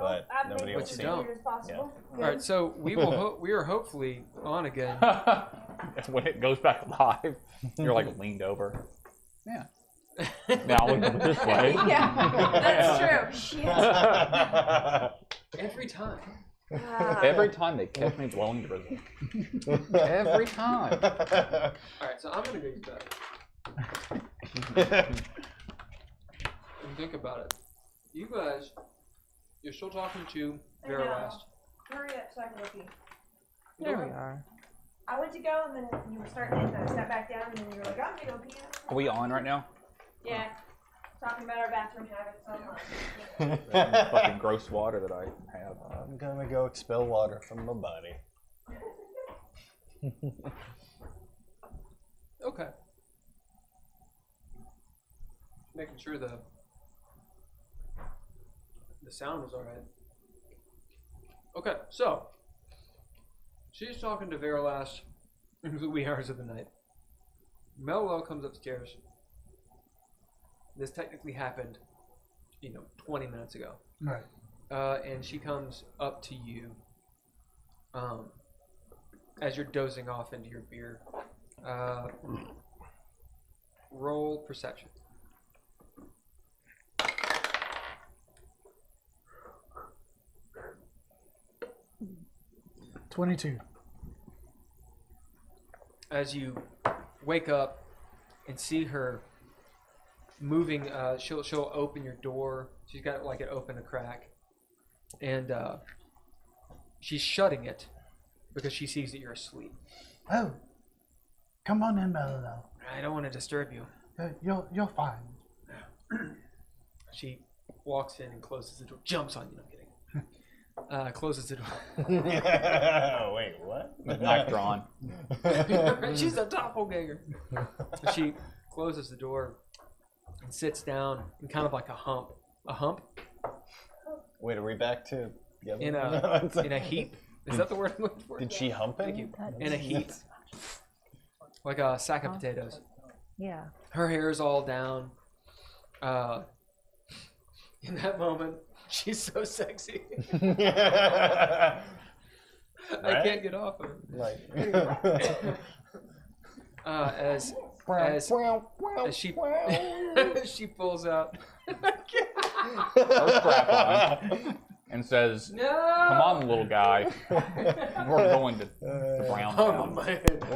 but nobody else sees it. Yeah. All right, so we are hopefully on again. When it goes back live, you're like leaned over. Yeah. Now look this way. Yeah, that's true. Every time. Every time they catch me blowing drizzle. Every time. Alright, so I'm gonna go use that. And think about it. You guys, you're still talking to Veralast. Hurry up so I can look you. There we are. I went to go and then you were starting to step back down and then you were like, I'm gonna go pee. Are we on right now? Yeah. Talking about our bathroom habits online. Fucking gross water that I have. I'm gonna go expel water from my body. Okay. Making sure the sound was alright. Okay, so she's talking to Veralast in the wee hours of the night. Mello comes upstairs. This technically happened, 20 minutes ago. Right. And she comes up to you as you're dozing off into your beer. Roll perception. 22. As you wake up and see her moving, she'll open your door. She's got like it open a crack, and she's shutting it because she sees that you're asleep. Oh, come on in, Mello. I don't want to disturb you. You're fine. She walks in and closes the door. Jumps on you. I'm kidding. Closes the door. Wait, what? Knife drawn. She's a doppelganger. She closes the door and sits down in kind of like a hump. A hump? Wait, are we back to the other in a heap? Is that the word I'm looking for? Did she hump it? Thank you. In a heap. Like a sack of potatoes. Yeah. Her hair is all down. In that moment, she's so sexy. I can't get off of her. Like, as she she pulls out her strap on and says, "No, come on, little guy, we're going to Brown Town."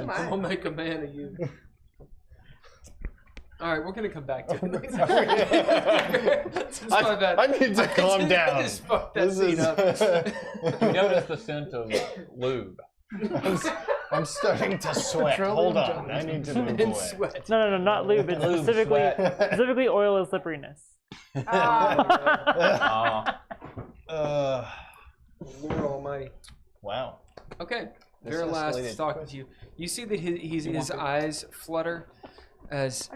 I'll make a man of you. All right, we're gonna come back to it. I need to calm down. Just fuck that scene up. You notice the scent of lube. I'm starting to sweat. Hold on, I need to move away. Sweat. No, not lube. It's Lube, specifically oil and slipperiness. Lord Almighty. Wow. Okay, This Veralast escalated is talking quick. to you. You see that his eyes flutter as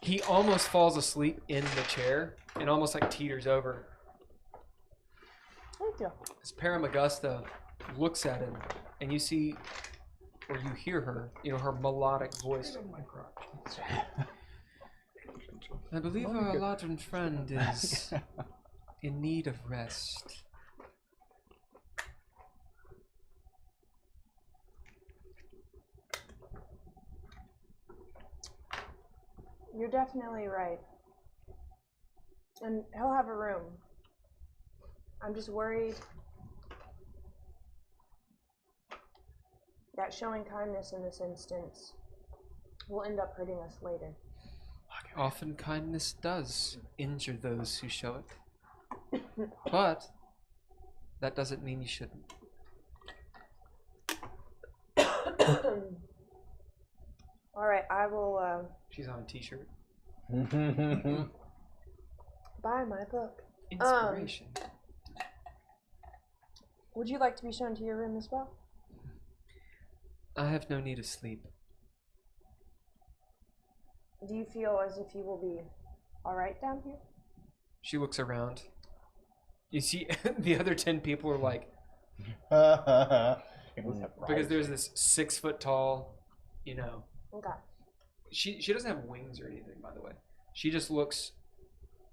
he almost falls asleep in the chair and almost like teeters over. Thank you. As Paramagusta looks at him, and you see, or you hear her, her melodic voice. I believe our Eladrin friend is in need of rest. You're definitely right. And he'll have a room. I'm just worried that showing kindness in this instance will end up hurting us later. Often kindness does injure those who show it. But that doesn't mean you shouldn't. All right, I will She's on a t-shirt. buy my book. Inspiration. Would you like to be shown to your room as well? I have no need of sleep. Do you feel as if you will be all right down here? She looks around. You see the other 10 people are like, because there's this 6 foot tall, Okay. She doesn't have wings or anything, by the way. She just looks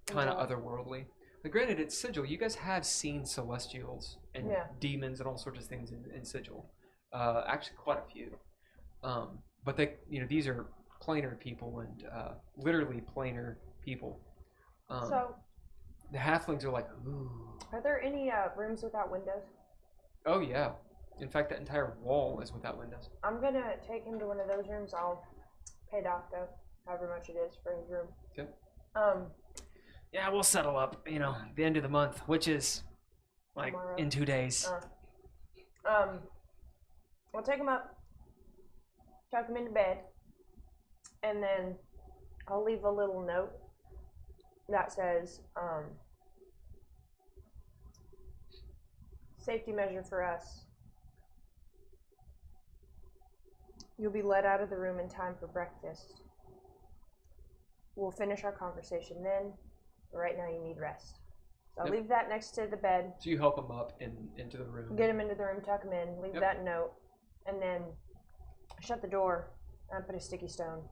kind of otherworldly. Now, granted, it's Sigil. You guys have seen celestials and Yeah. demons and all sorts of things in Sigil. Actually, quite a few. But they, these are planar people and literally planar people. So, The halflings are like, ooh. are there any rooms without windows? Oh yeah. In fact, that entire wall is without windows. I'm gonna take him to one of those rooms. I'll pay Doc though, however much it is for his room. Okay. Yeah, we'll settle up, the end of the month, which is like Tomorrow. in 2 days. I'll take him up, tuck him into bed, and then I'll leave a little note that says, safety measure for us. You'll be let out of the room in time for breakfast. We'll finish our conversation then. But right now you need rest. So I'll Yep. leave that next to the bed. So you help him up into the room. Get him into the room, tuck him in, leave Yep. that note, and then shut the door and put a sticky stone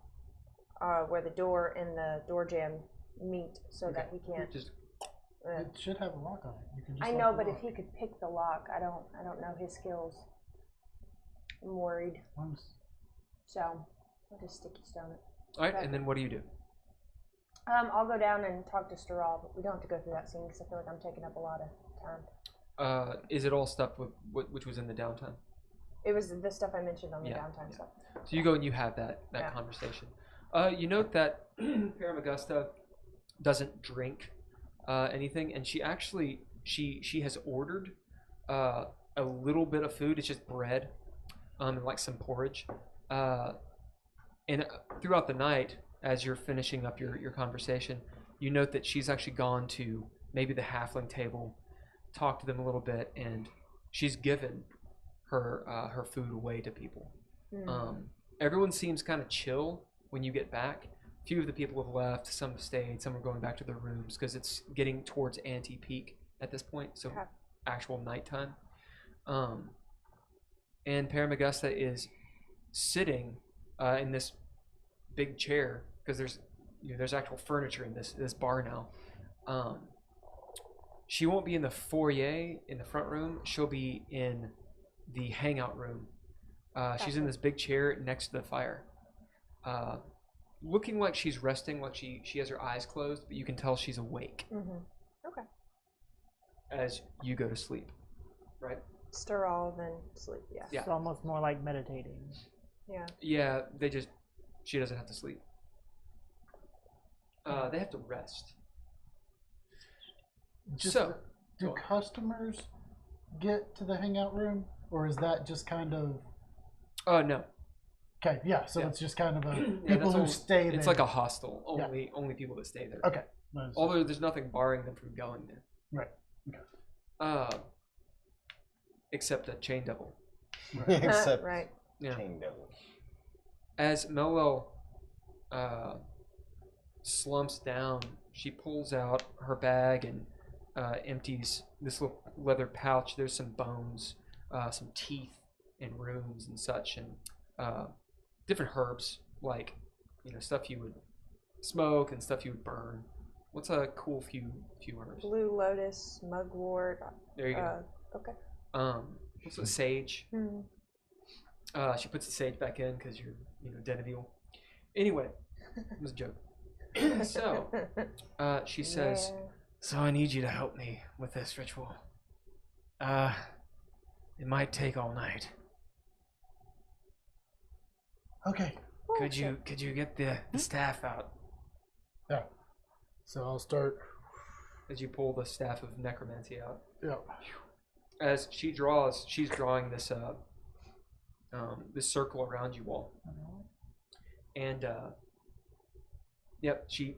where the door and the door jamb meet so that he can't. Just It should have a lock on it. You can just I lock know, the but lock. if he could pick the lock, I don't know his skills. I'm worried. So I'll just sticky stone it. all right, and then what do you do? I'll go down and talk to Steral, but we don't have to go through that scene because I feel like I'm taking up a lot of time. Is it all stuff with which was in the downtime? It was the stuff I mentioned on the Yeah, downtime yeah. stuff. So you go and you have that Yeah. conversation. You note that Paramagusta doesn't drink anything, and she actually she has ordered a little bit of food. It's just bread, and like some porridge. And throughout the night, as you're finishing up your conversation, you note that she's actually gone to maybe the halfling table, talked to them a little bit, and she's given her food away to people. Everyone seems kind of chill when you get back. A few of the people have left, some have stayed, some are going back to their rooms because it's getting towards anti-peak at this point, so Okay. actual nighttime. And Paramagusta is sitting in this big chair because there's actual furniture in this bar now. She won't be in the foyer in the front room. She'll be in the hangout room. She's in this big chair next to the fire, looking like she's resting, like she has her eyes closed, but you can tell she's awake Okay. as you go to sleep, right? Steral, then sleep. Yeah. Yeah. It's almost more like meditating. Yeah. Yeah, she doesn't have to sleep. They have to rest. Just So, do go on. customers get to the hangout room, or is that just kind of No. okay? Yeah, so Yeah. it's just kind of a Yeah, people that's who all- stay there. It's like a hostel. Yeah. Only people that stay there. Okay. No, it's- Although there's nothing barring them from going there. Right. Okay. Except a chain devil. Except Right. Yeah. chain devil. As Mello slumps down, she pulls out her bag and empties this little leather pouch. There's some bones, some teeth, and runes and such, and different herbs, like stuff you would smoke and stuff you would burn. What's a cool few herbs? Blue lotus, mugwort. There you go. Okay. Also sage. Hmm. She puts the sage back in because you're, den of evil. Anyway, it was a joke. So, she says, Yeah. So I need you to help me with this ritual. It might take all night. Okay. Could you get the staff out? Yeah. So I'll start. as you pull the staff of necromancy out. Yeah. As she's drawing this this circle around you all, and she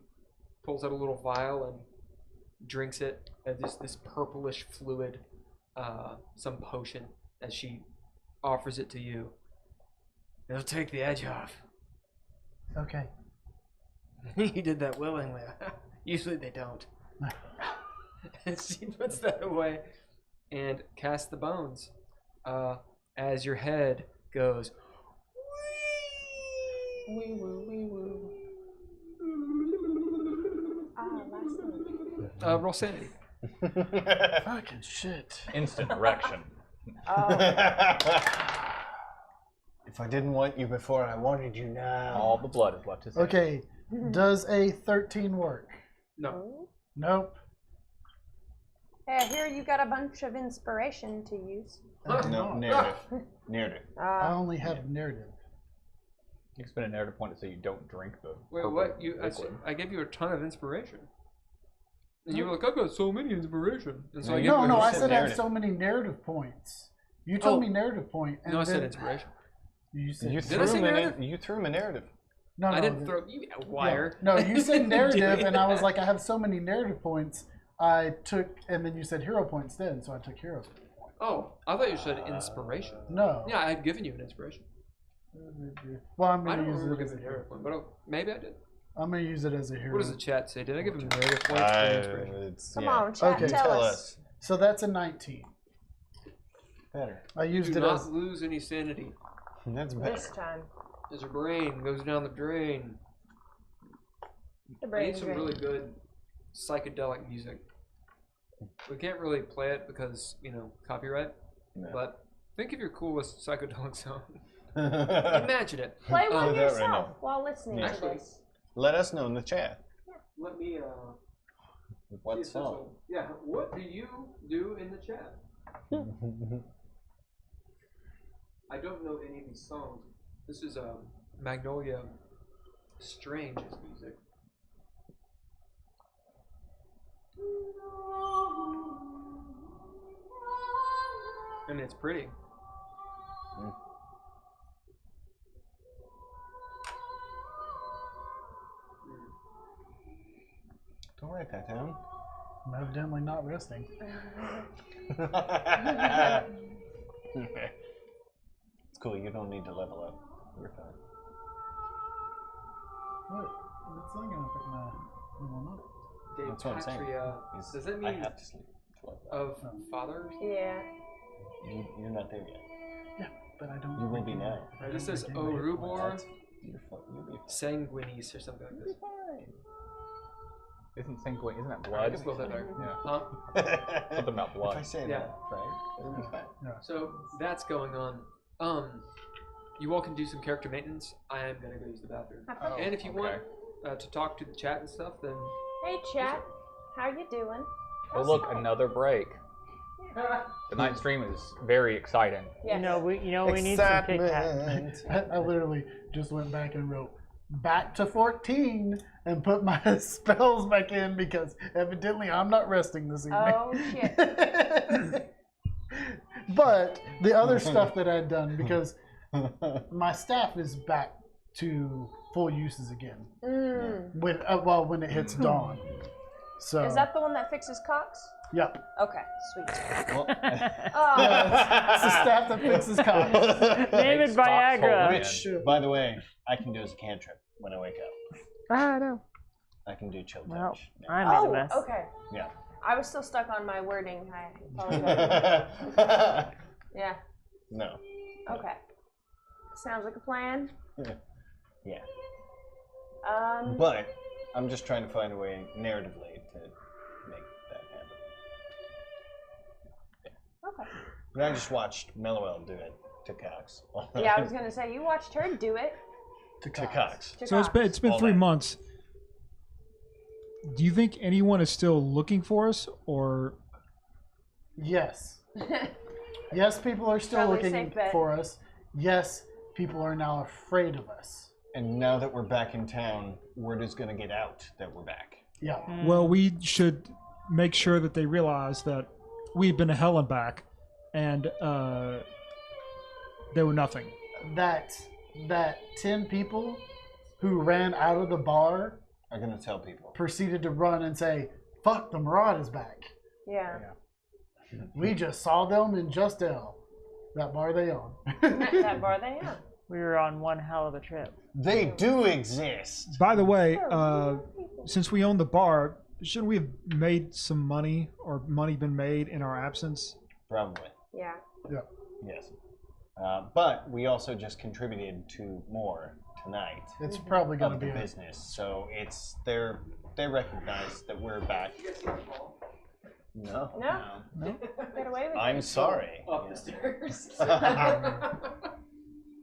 pulls out a little vial and drinks it. This purplish fluid, some potion, as she offers it to you. It'll take the edge off. Okay. You did that willingly. Usually they don't. And she puts that away and casts the bones. As your head goes, wee woo, wee woo. Last one. Roll sanity. Fucking shit. Instant erection. Oh. If I didn't want you before, I wanted you now. All the blood is left his head. Okay, does a 13 work? No. Nope. Hey, I hear you got a bunch of inspiration to use. No, narrative. Narrative. I only have narrative. You can spend a narrative point to say you don't drink the. Wait, purple what? liquid. I gave you a ton of inspiration. And you were like, I've got so many inspiration. And so I gave No, you no, I said said I have narrative. so many narrative points. You told me narrative point. And No, I said then inspiration. You said You Did I threw say him in narrative? you threw him a narrative. no, I no, didn't the- throw you a wire. No, you said narrative, Did and I was like, I have so many narrative points. I took, and then you said hero points then, so I took hero. Oh, I thought you said inspiration. No. Yeah, I had given you an inspiration. Well, I'm I gonna don't use remember it as giving a a narrative point, but maybe I did. I'm gonna use it as a hero. What does the chat say? Did I give him narrative points for inspiration? It's, Come yeah. on, chat, Okay. tell us. So that's a 19. Better. I used Do it not as lose any sanity. That's better. This time. As your brain goes down the drain. The I need brain's some drained. really good psychedelic music. We can't really play it because, you know, copyright. No. But think of your coolest psychedelic song. Imagine it. Play one do that right yourself now. while listening Yeah. to this. Let us know in the chat. Let me What see if this song? will- Yeah, what do you do in the chat? I don't know any of these songs. This is Magnolia Strange's music. I mean, it's pretty. Don't write that down. I'm evidently not resting. It's cool. You don't need to level up. You're fine. What? It's not gonna pick my one up. That's what I'm saying. Patria. Is Does that I mean have to sleep. to level up. of father? Yeah. You're not there yet. Yeah, but I don't. You will be now. Right, this says regain my hit points. Orubor You're fine. You'll be fine. Sanguinis or something like this. Isn't sanguine? Isn't that I blood? can spell that better. Yeah. Huh? Something about If blood. I say Yeah. that right, it'll be fine. So that's going on. You all can do some character maintenance. I am gonna go use the bathroom. Have fun. And if you okay. want to talk to the chat and stuff, then Hey, chat. How you doing? Oh look, another break. The night stream is very exciting. Yes. We need some Kit Kat. Excitement. I literally just went back and wrote back to 14 and put my spells back in because evidently I'm not resting this evening. Oh, shit. But the other stuff that I'd done, because my staff is back to full uses again when it hits dawn. So Is that the one that fixes cocks? Yep. Okay, sweet. Well, Oh, It's the staff that fixes cocks. Name it Viagra. which, by the way, I can do as a cantrip when I wake up. I know. I can do chill Well, touch. I made a oh, mess. okay. Yeah. I was still stuck on my wording. I apologize. Yeah. No. Okay. Sounds like a plan. Yeah. Um. But I'm just trying to find a way narratively to make that happen. Okay. But I just watched Mellowell do it to Cox. Yeah, I was gonna say you watched her do it. to Cox. To So it's been All 3 that. months. Do you think anyone is still looking for us, or Yes. Yes, people are still Probably looking safe bet. for us. Yes, people are now afraid of us. And now that we're back in town, word is going to get out that we're back. Yeah. well, we should make sure that they realize that we've been to hell and back, and they were nothing. That 10 people who ran out of the bar I'm going to tell people. proceeded to run and say, "Fuck, the Murad is back. Yeah. We just saw them in Just L, that bar they own." That bar they are. We were on one hell of a trip. They do exist. By the way, since we own the bar, shouldn't we have made some money, or money been made in our absence? Probably. Yeah. Yes. But we also just contributed to more tonight It's probably going of to the be business. So it's they recognize that we're back. No. No. Get away with it. I'm sorry. Up the stairs.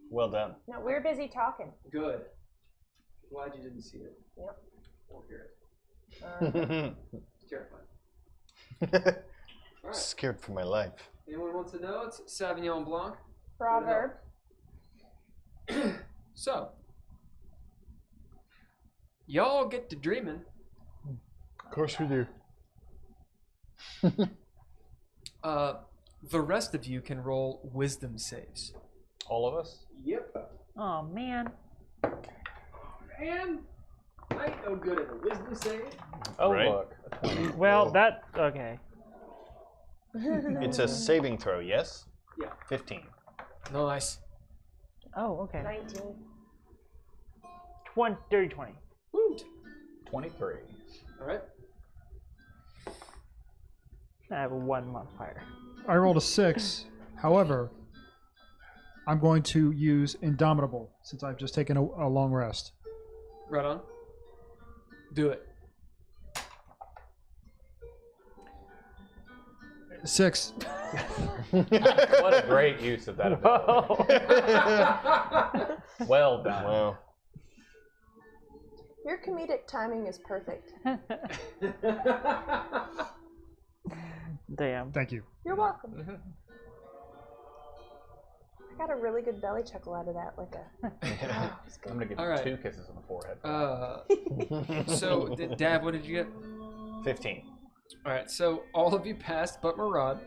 Well done. No, we're busy talking. Good. Glad you didn't see it. Yep. Or hear it. It's terrifying. All right. Scared for my life. Anyone wants to know? It's Sauvignon Blanc. Proverb. So, y'all get to dreaming. Of course we do. The rest of you can roll wisdom saves. All of us? Yep. Oh man. Man, I ain't no good at a wisdom save. Oh, Right. look. A 20. Well, that okay. It's a saving throw, yes? Yeah. 15. Nice. Oh, okay. 19. 20. Woot. 23. All right. I have a 1 modifier. I rolled a 6. However, I'm going to use Indomitable since I've just taken a long rest. Right on. Do it. 6. What a great use of that ability. Well done. Wow. Your comedic timing is perfect. Damn. Thank you. You're welcome. I got a really good belly chuckle out of that, like a. Oh, it's good. I'm going to give All you right. 2 kisses on the forehead. So, Dav, what did you get? 15. All right. So all of you passed, but Murad.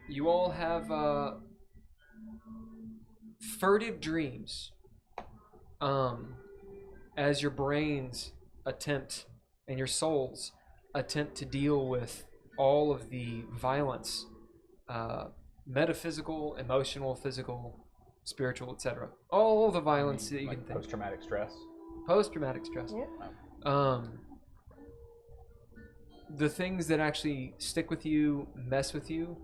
You all have furtive dreams. As your brains attempt and your souls attempt to deal with all of the violence, metaphysical, emotional, physical, spiritual, etc. All the violence that you Like can think. post-traumatic stress. Post-traumatic stress. Yeah. The things that actually stick with you, mess with you,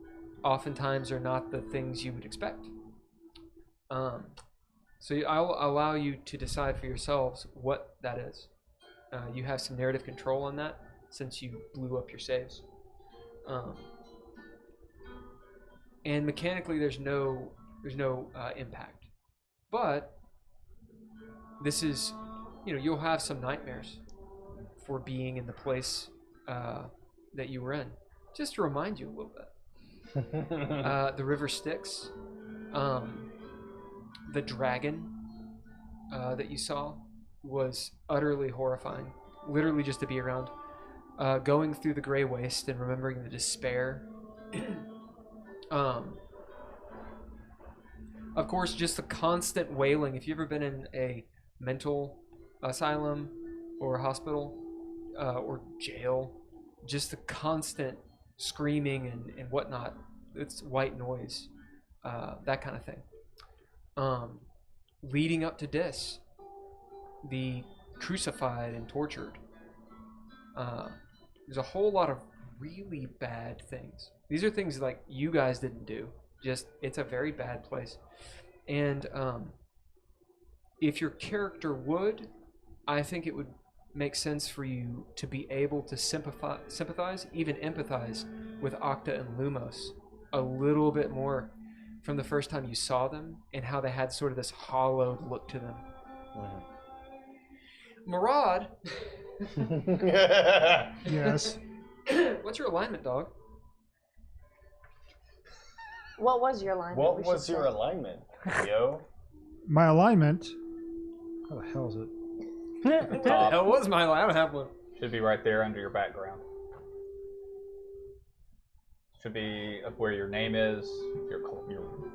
oftentimes are not the things you would expect. So I'll allow you to decide for yourselves what that is. You have some narrative control on that since you blew up your saves. And mechanically, there's no impact. But this is, you'll have some nightmares for being in the place that you were in. Just to remind you a little bit. The river Styx, the dragon that you saw was utterly horrifying. Literally just to be around. Going through the Grey Waste and remembering the despair. Of course, just the constant wailing. If you've ever been in a mental asylum or a hospital or jail, just the constant screaming and whatnot. It's white noise, that kind of thing. Leading up to this, the crucified and tortured. There's a whole lot of really bad things. These are things like you guys didn't do. Just, it's a very bad place. And if your character would, I think it would make sense for you to be able to sympathize, even empathize with Octa and Lumos a little bit more from the first time you saw them and how they had sort of this hollowed look to them. Murad, Yes. what's your alignment, dog? What was your line? What was your alignment, yo? My alignment. How the hell is it? That was my line. I don't have one. Should be right there under your background. Should be up where your name is. Your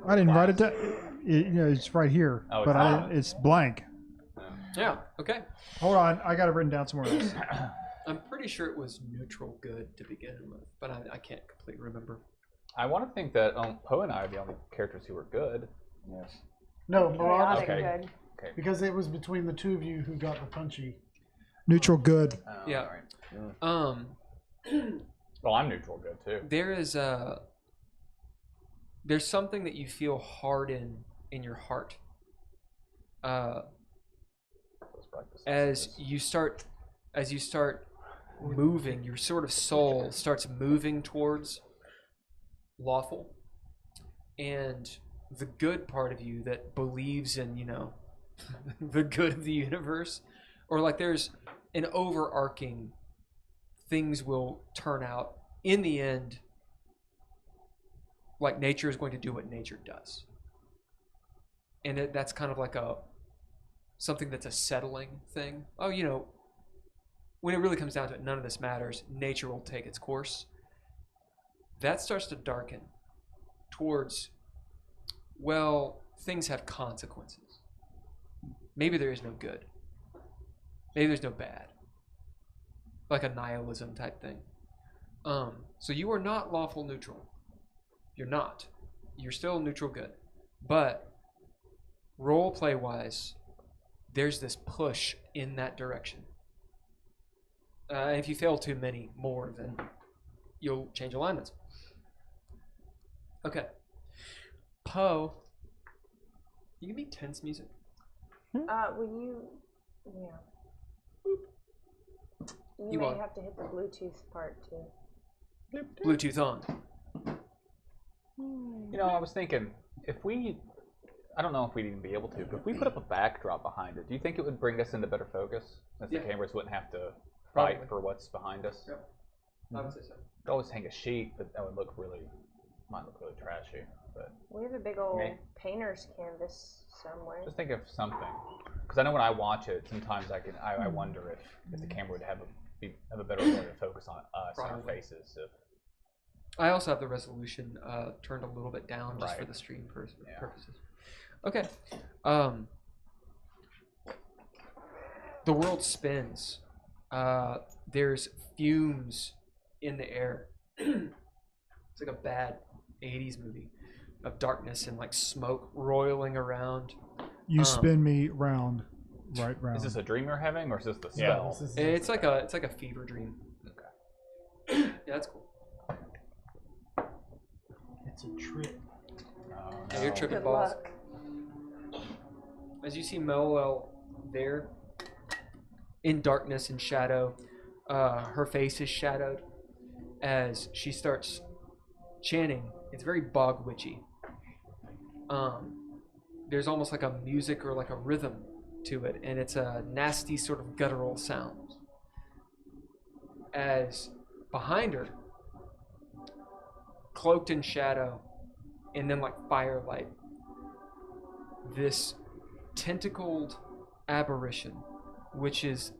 I didn't write it class. down. It's right here, Oh, but it's it's blank. Yeah, okay. Hold on, I got it written down somewhere else. I'm pretty sure it was neutral good to begin with, but I can't completely remember. I want to think that Poe and I are the only characters who were good. Yes. No, Murad, Chaotic Okay. good. Okay. because it was between the two of you who got the punchy. Neutral good. Yeah. all right. Well, I'm neutral good too. There is there's something that you feel hard in your heart. Let's practice As this. you start moving, your sort of soul starts moving towards lawful, and the good part of you that believes in, you know, the good of the universe, or like there's an overarching things will turn out in the end, like nature is going to do what nature does, and that's kind of like something that's a settling thing. Oh, you know, when it really comes down to it, none of this matters. Nature will take its course. That starts to darken towards, well, things have consequences. Maybe there is no good. Maybe there's no bad. Like a nihilism type thing. So you are not lawful neutral. You're not. You're still neutral good. But role play wise, there's this push in that direction. If you fail too many more, then you'll change alignments. Okay. Poe, you can be tense music. Will you? Yeah. You may have to hit the Bluetooth part too. Bluetooth on. You know, I was thinking, I don't know if we'd even be able to, but if we put up a backdrop behind it, do you think it would bring us into better focus? Since the cameras wouldn't have to fight for what's behind us? Yep. I would say so. Could always hang a sheet, but that would might look really trashy. But We have a big old painter's canvas somewhere. just think of something. Because I know when I watch it, sometimes I wonder if the camera would have a better way to focus on us and our faces. I also have the resolution turned a little bit down just for the stream purposes. Okay. The world spins. There's fumes in the air. It's like a bad 80s movie of darkness and like smoke roiling around. You spin me round, right round. Is this a dream you're having, or is this the spell? It's like a fever dream. Okay. Yeah, that's cool. It's a trip. Yeah, you're tripping Good balls. luck. As you see Melwell there, in darkness and shadow, her face is shadowed as she starts chanting. It's very bog witchy. There's almost like a music or like a rhythm to it, and it's a nasty sort of guttural sound. As behind her, cloaked in shadow, and then like firelight, this tentacled aberration, which is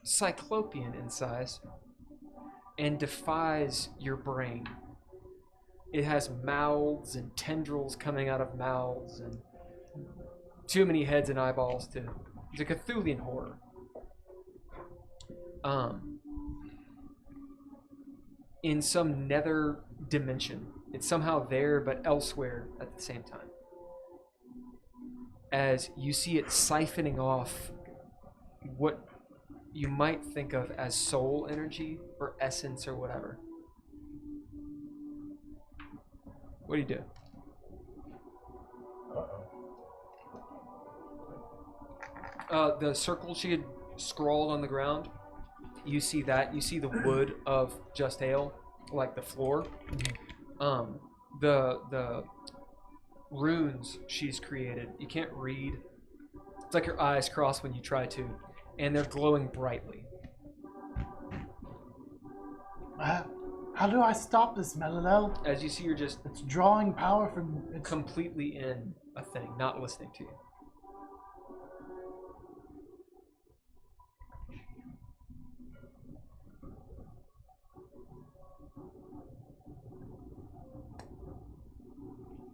cyclopean in size and defies your brain. It has mouths and tendrils coming out of mouths and too many heads and eyeballs to. It's a Cthulhian horror. In some nether dimension. It's somehow there but elsewhere at the same time. As you see it siphoning off what you might think of as soul energy or essence or whatever. What do you do? The circle she had scrawled on the ground, you see that. You see the wood of Just Ale, like the floor. The runes she's created, you can't read. It's like your eyes cross when you try to, and they're glowing brightly. How do I stop this, Melilel? As you see, you're just It's drawing power from. It's completely in a thing, not listening to you.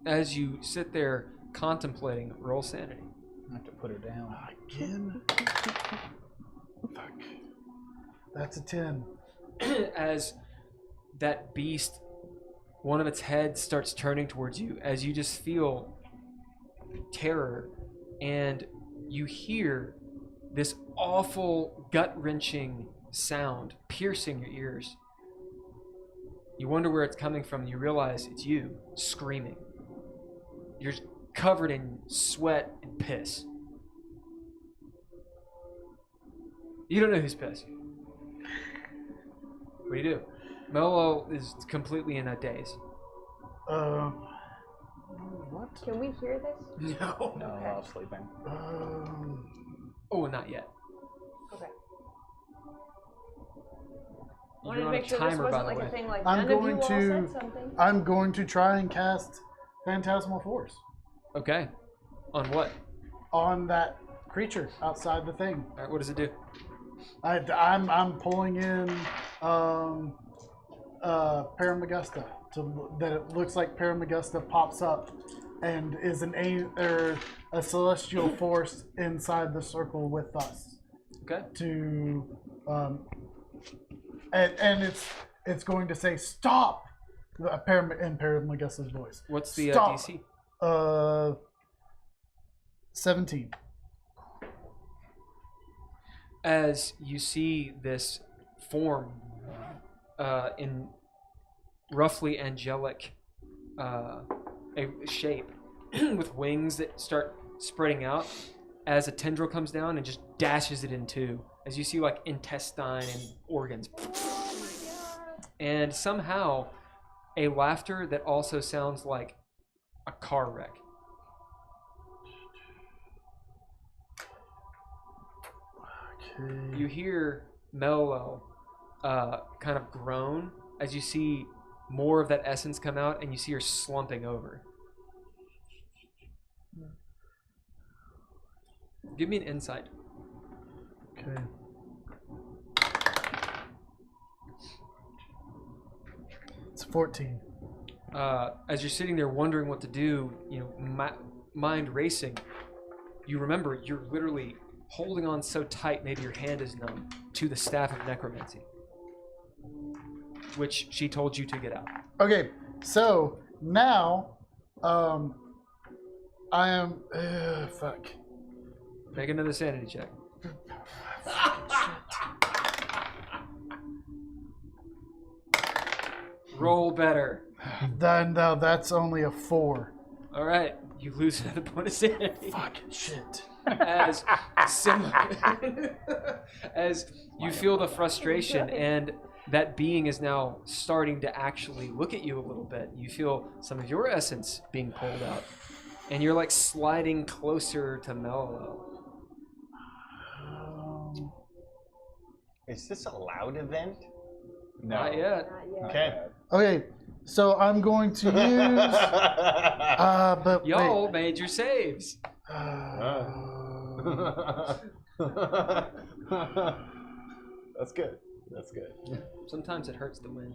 As you sit there contemplating, roll sanity. I have to put her down. Again? Fuck. That's a 10. As that beast, one of its heads starts turning towards you, as you just feel terror, and you hear this awful, gut-wrenching sound piercing your ears. You wonder where it's coming from, and you realize it's you screaming. You're covered in sweat and piss. You don't know who's pissed. What do you do? Mello is completely in a daze. What? Can we hear this? No. No, Okay. while sleeping. Oh, not yet. Okay. You're Wanted to on make a sure this timer, by wasn't the like way. a thing like I'm none of you going all to. said something. I'm going to try and cast Phantasmal Force Okay. On what? on that creature outside the thing. All right. What does it do? I'm pulling in Paramagusta that it looks like Paramagusta pops up and is a celestial force inside the circle with us. Okay. To and it's going to say stop in Paramagusta's voice. What's the Stop. DC? 17. As you see this form in roughly angelic a shape with wings that start spreading out, as a tendril comes down and just dashes it in two, as you see like intestine and organs. And somehow a laughter that also sounds like a car wreck. Okay. You hear Mello kind of groan as you see more of that essence come out, and you see her slumping over. Give me an insight. Okay. It's 14. As you're sitting there wondering what to do, you know, mind racing, you remember you're literally holding on so tight, maybe your hand is numb, to the staff of necromancy, which she told you to get out. Okay, so now I am fuck. Make another sanity check. Roll better. Then now that's only a 4. All right, you lose another point of sanity. Fucking shit. As as you feel the frustration, and that being is now starting to actually look at you a little bit. You feel some of your essence being pulled out, and you're like sliding closer to Mello. Is this a loud event? Not yet. Not yet. Okay. Okay, so I'm going to use. But Y'all wait. made your saves. That's good. That's good. Sometimes it hurts to win.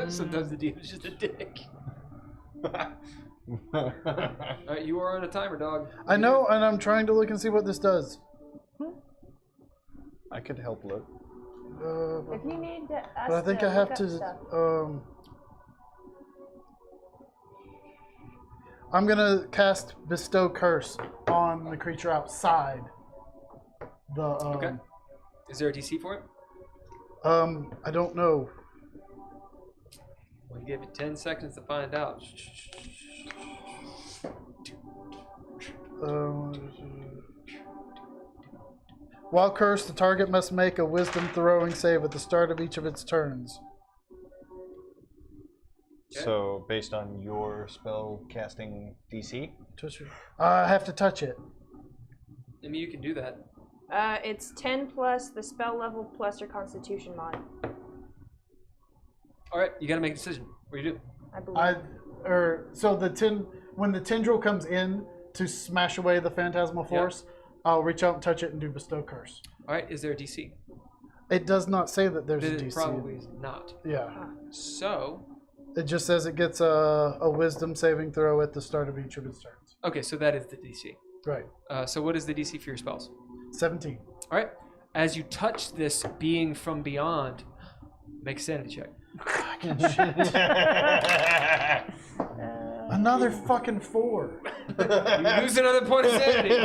Sometimes the deal is just a dick. All right, you are on a timer, dog. I know, and I'm trying to look and see what this does. I could help look. If you need to, But I think I have to. Stuff. I'm gonna cast Bestow Curse on the creature outside. The Okay. Is there a DC for it? I don't know. We'll give you 10 seconds to find out. While cursed, the target must make a Wisdom throwing save at the start of each of its turns. Okay. So, based on your spell casting DC? Touch it. I have to touch it. I mean, you can do that. It's 10 plus the spell level plus your Constitution mod. All right, you got to make a decision. What do you do? I believe. So when the tendril comes in to smash away the phantasmal force, I'll reach out and touch it and do Bestow Curse. All right, is there a DC? It does not say that there's a It DC. probably is not. Yeah. So, It just says it gets a Wisdom saving throw at the start of each of its turns. okay, so that is the DC. Right. So what is the DC for your spells? 17. All right, as you touch this being from beyond, make a sanity check. Another fucking 4. You lose another point of sanity.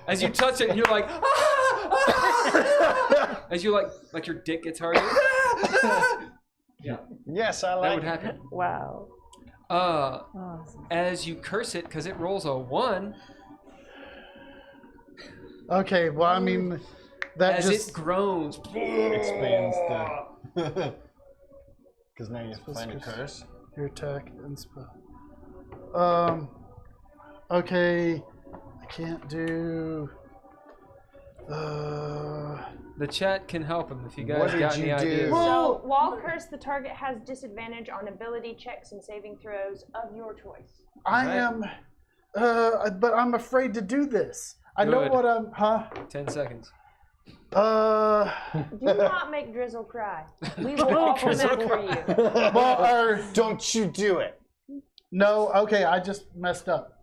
As you touch it, you're like, as you like your dick gets hard. Yeah, Yes, I that like would happen. Wow. As you curse it, because it rolls a 1. Okay, well, I mean, That as just it groans. Expands the. Because now you have to find a curse. your attack and spell. Okay, I can't do. The chat can help him if you What guys did got you any do? ideas. So, while cursed, the target has disadvantage on ability checks and saving throws of your choice. I Right. am, but I'm afraid to do this. I know Good. what I'm, 10 seconds. Do not make Drizzle cry. We will all come after you. well, Don't you do it. no, okay, I just messed up.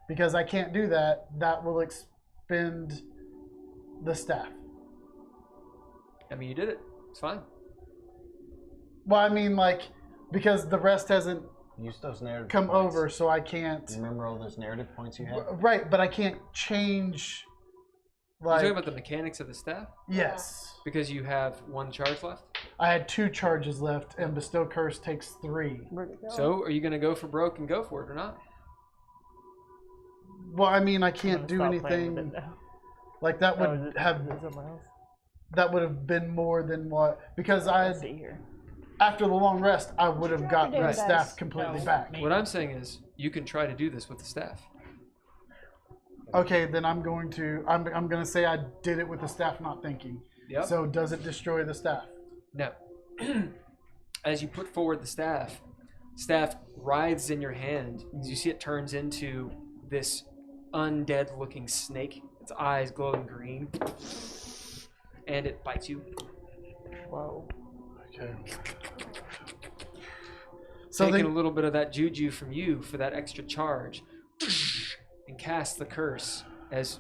Because I can't do that, that will expend the staff. I mean, you did it. It's fine. Well, I mean, like, because the rest hasn't Use those narrative come points. over, so I can't. Remember all those narrative points you had? Right, but I can't change. You're Like, talking about the mechanics of the staff? yes. Because you have 1 charge left? I had 2 charges left, and Bestow Curse takes 3. Where'd it go? So, are you going to go for broke and go for it or not? Well, I mean, I I'm can't do gonna stop playing with anything. it now. Like that Oh, would is it- have is it somewhere else? that would have been more than what, because Let's see here. after the long rest I would have gotten the Right. staff completely No. back. What I'm saying is, you can try to do this with the staff. Okay, then I'm going to say I did it with the staff not thinking. Yep. So does it destroy the staff? No. As you put forward the staff writhes in your hand. As you see it turns into this undead looking snake. Its eyes glowing green. And it bites you. Whoa. Okay. So Taking then, a little bit of that juju from you for that extra charge. And cast the curse as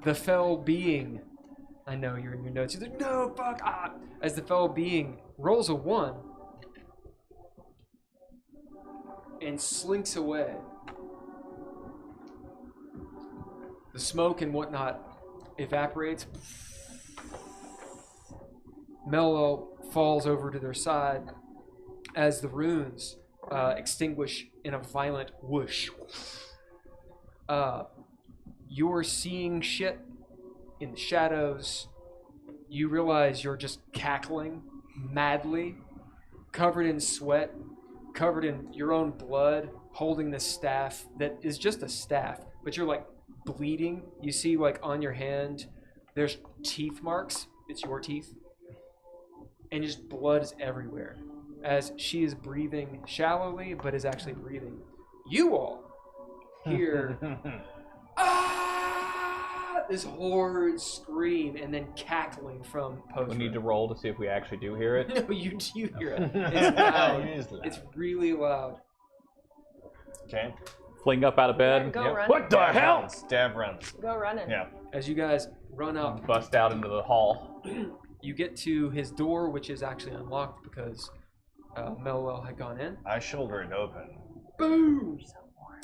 the fell being. I know you're in your notes. You're like, no, fuck, ah! As the fell being rolls a 1 and slinks away. The smoke and whatnot evaporates. Mello falls over to their side as the runes extinguish in a violent whoosh. You're seeing shit in the shadows. You realize you're just cackling madly, covered in sweat, covered in your own blood, holding this staff that is just a staff, but you're like bleeding. You see, like, on your hand, there's teeth marks. It's your teeth. And just blood is everywhere as she is breathing shallowly, but is actually breathing. You all hear this horrid scream and then cackling from Post. We need to roll to see if we actually do hear it. No, you hear it. It's loud. It is loud. It's really loud. Okay. Fling up out of bed. Go Yep. run. What the Dab hell? runs. Dab runs. Go running. Yeah. As you guys run up, Bust out into the hall. you get to his door, which is actually unlocked because Melwell had gone in. I shoulder it open. Boom!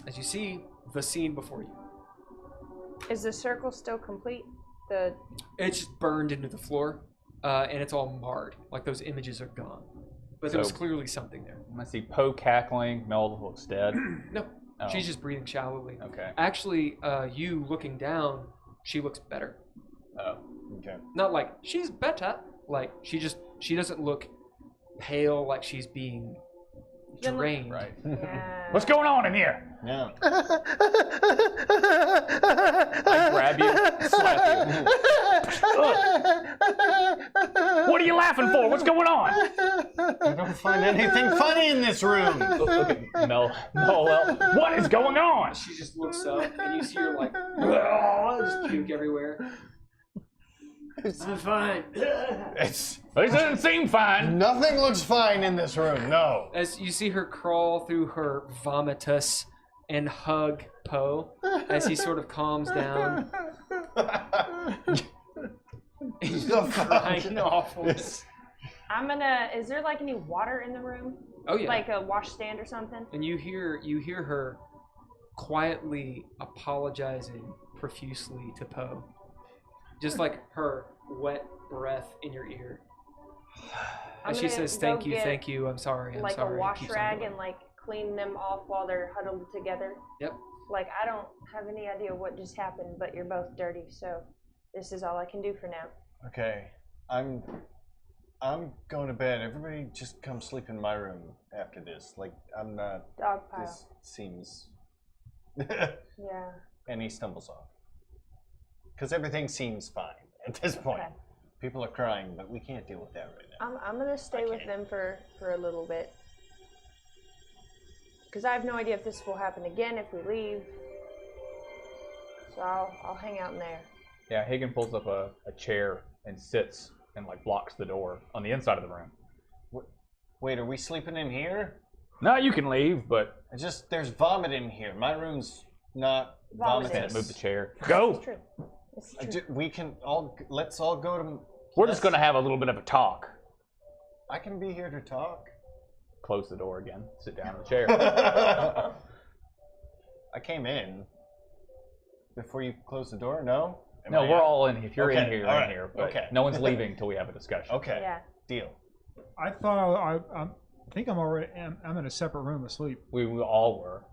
As you see the scene before you. Is the circle still complete? It's just burned into the floor, and it's all marred. Like those images are gone. But there was So- clearly something there. I see Poe cackling. Mel looks dead. No, Oh. she's just breathing shallowly. Okay. Actually, you looking down, she looks better. Oh. Okay. Not like she's better. Like she doesn't look pale like she's being Then look- drained. Right. Yeah. What's going on in here? Yeah. I grab you, slap you. What are you laughing for? What's going on? I don't find anything funny in this room. Look at Mel. Well, what is going on? She just looks up and you see her like just puke everywhere. I'm fine. It's This doesn't seem fine. nothing looks fine in this room. No. As you see her crawl through her vomitus and hug Poe as he sort of calms down. He's just crying awfulness. Is there like any water in the room? Oh yeah. Like a washstand or something? And you hear her quietly apologizing profusely to Poe. Just like her wet breath in your ear. I'm And she gonna says, go thank you, get, thank you, I'm sorry, I'm like sorry. a wash Keeps on rag going. and like clean them off while they're huddled together. Yep. Like I don't have any idea what just happened, but you're both dirty, so this is all I can do for now. Okay, I'm going to bed. Everybody just come sleep in my room after this. Like, I'm not... Dog pile. This seems... Yeah. And he stumbles off. Because everything seems fine at this point. Okay. People are crying, but we can't deal with that right now. I'm gonna stay with them for a little bit. Because I have no idea if this will happen again if we leave. So I'll hang out in there. Yeah, Haygen pulls up a chair and sits and like blocks the door on the inside of the room. Wait, are we sleeping in here? No, you can leave, but There's vomit in here. My room's not Vomitous. vomitous. move the chair. Go. It's true. It's true. We can let's all go to... We're just gonna have a little bit of a talk. I can be here to talk. Close the door again. Sit down in the chair. I came in before you closed the door. No. No, we're all in. If you're in Okay, here, you're all in right, here. But okay. no one's leaving until we have a discussion. Okay. Yeah. Deal. I thought I think I'm already. I'm in a separate room asleep. We all were.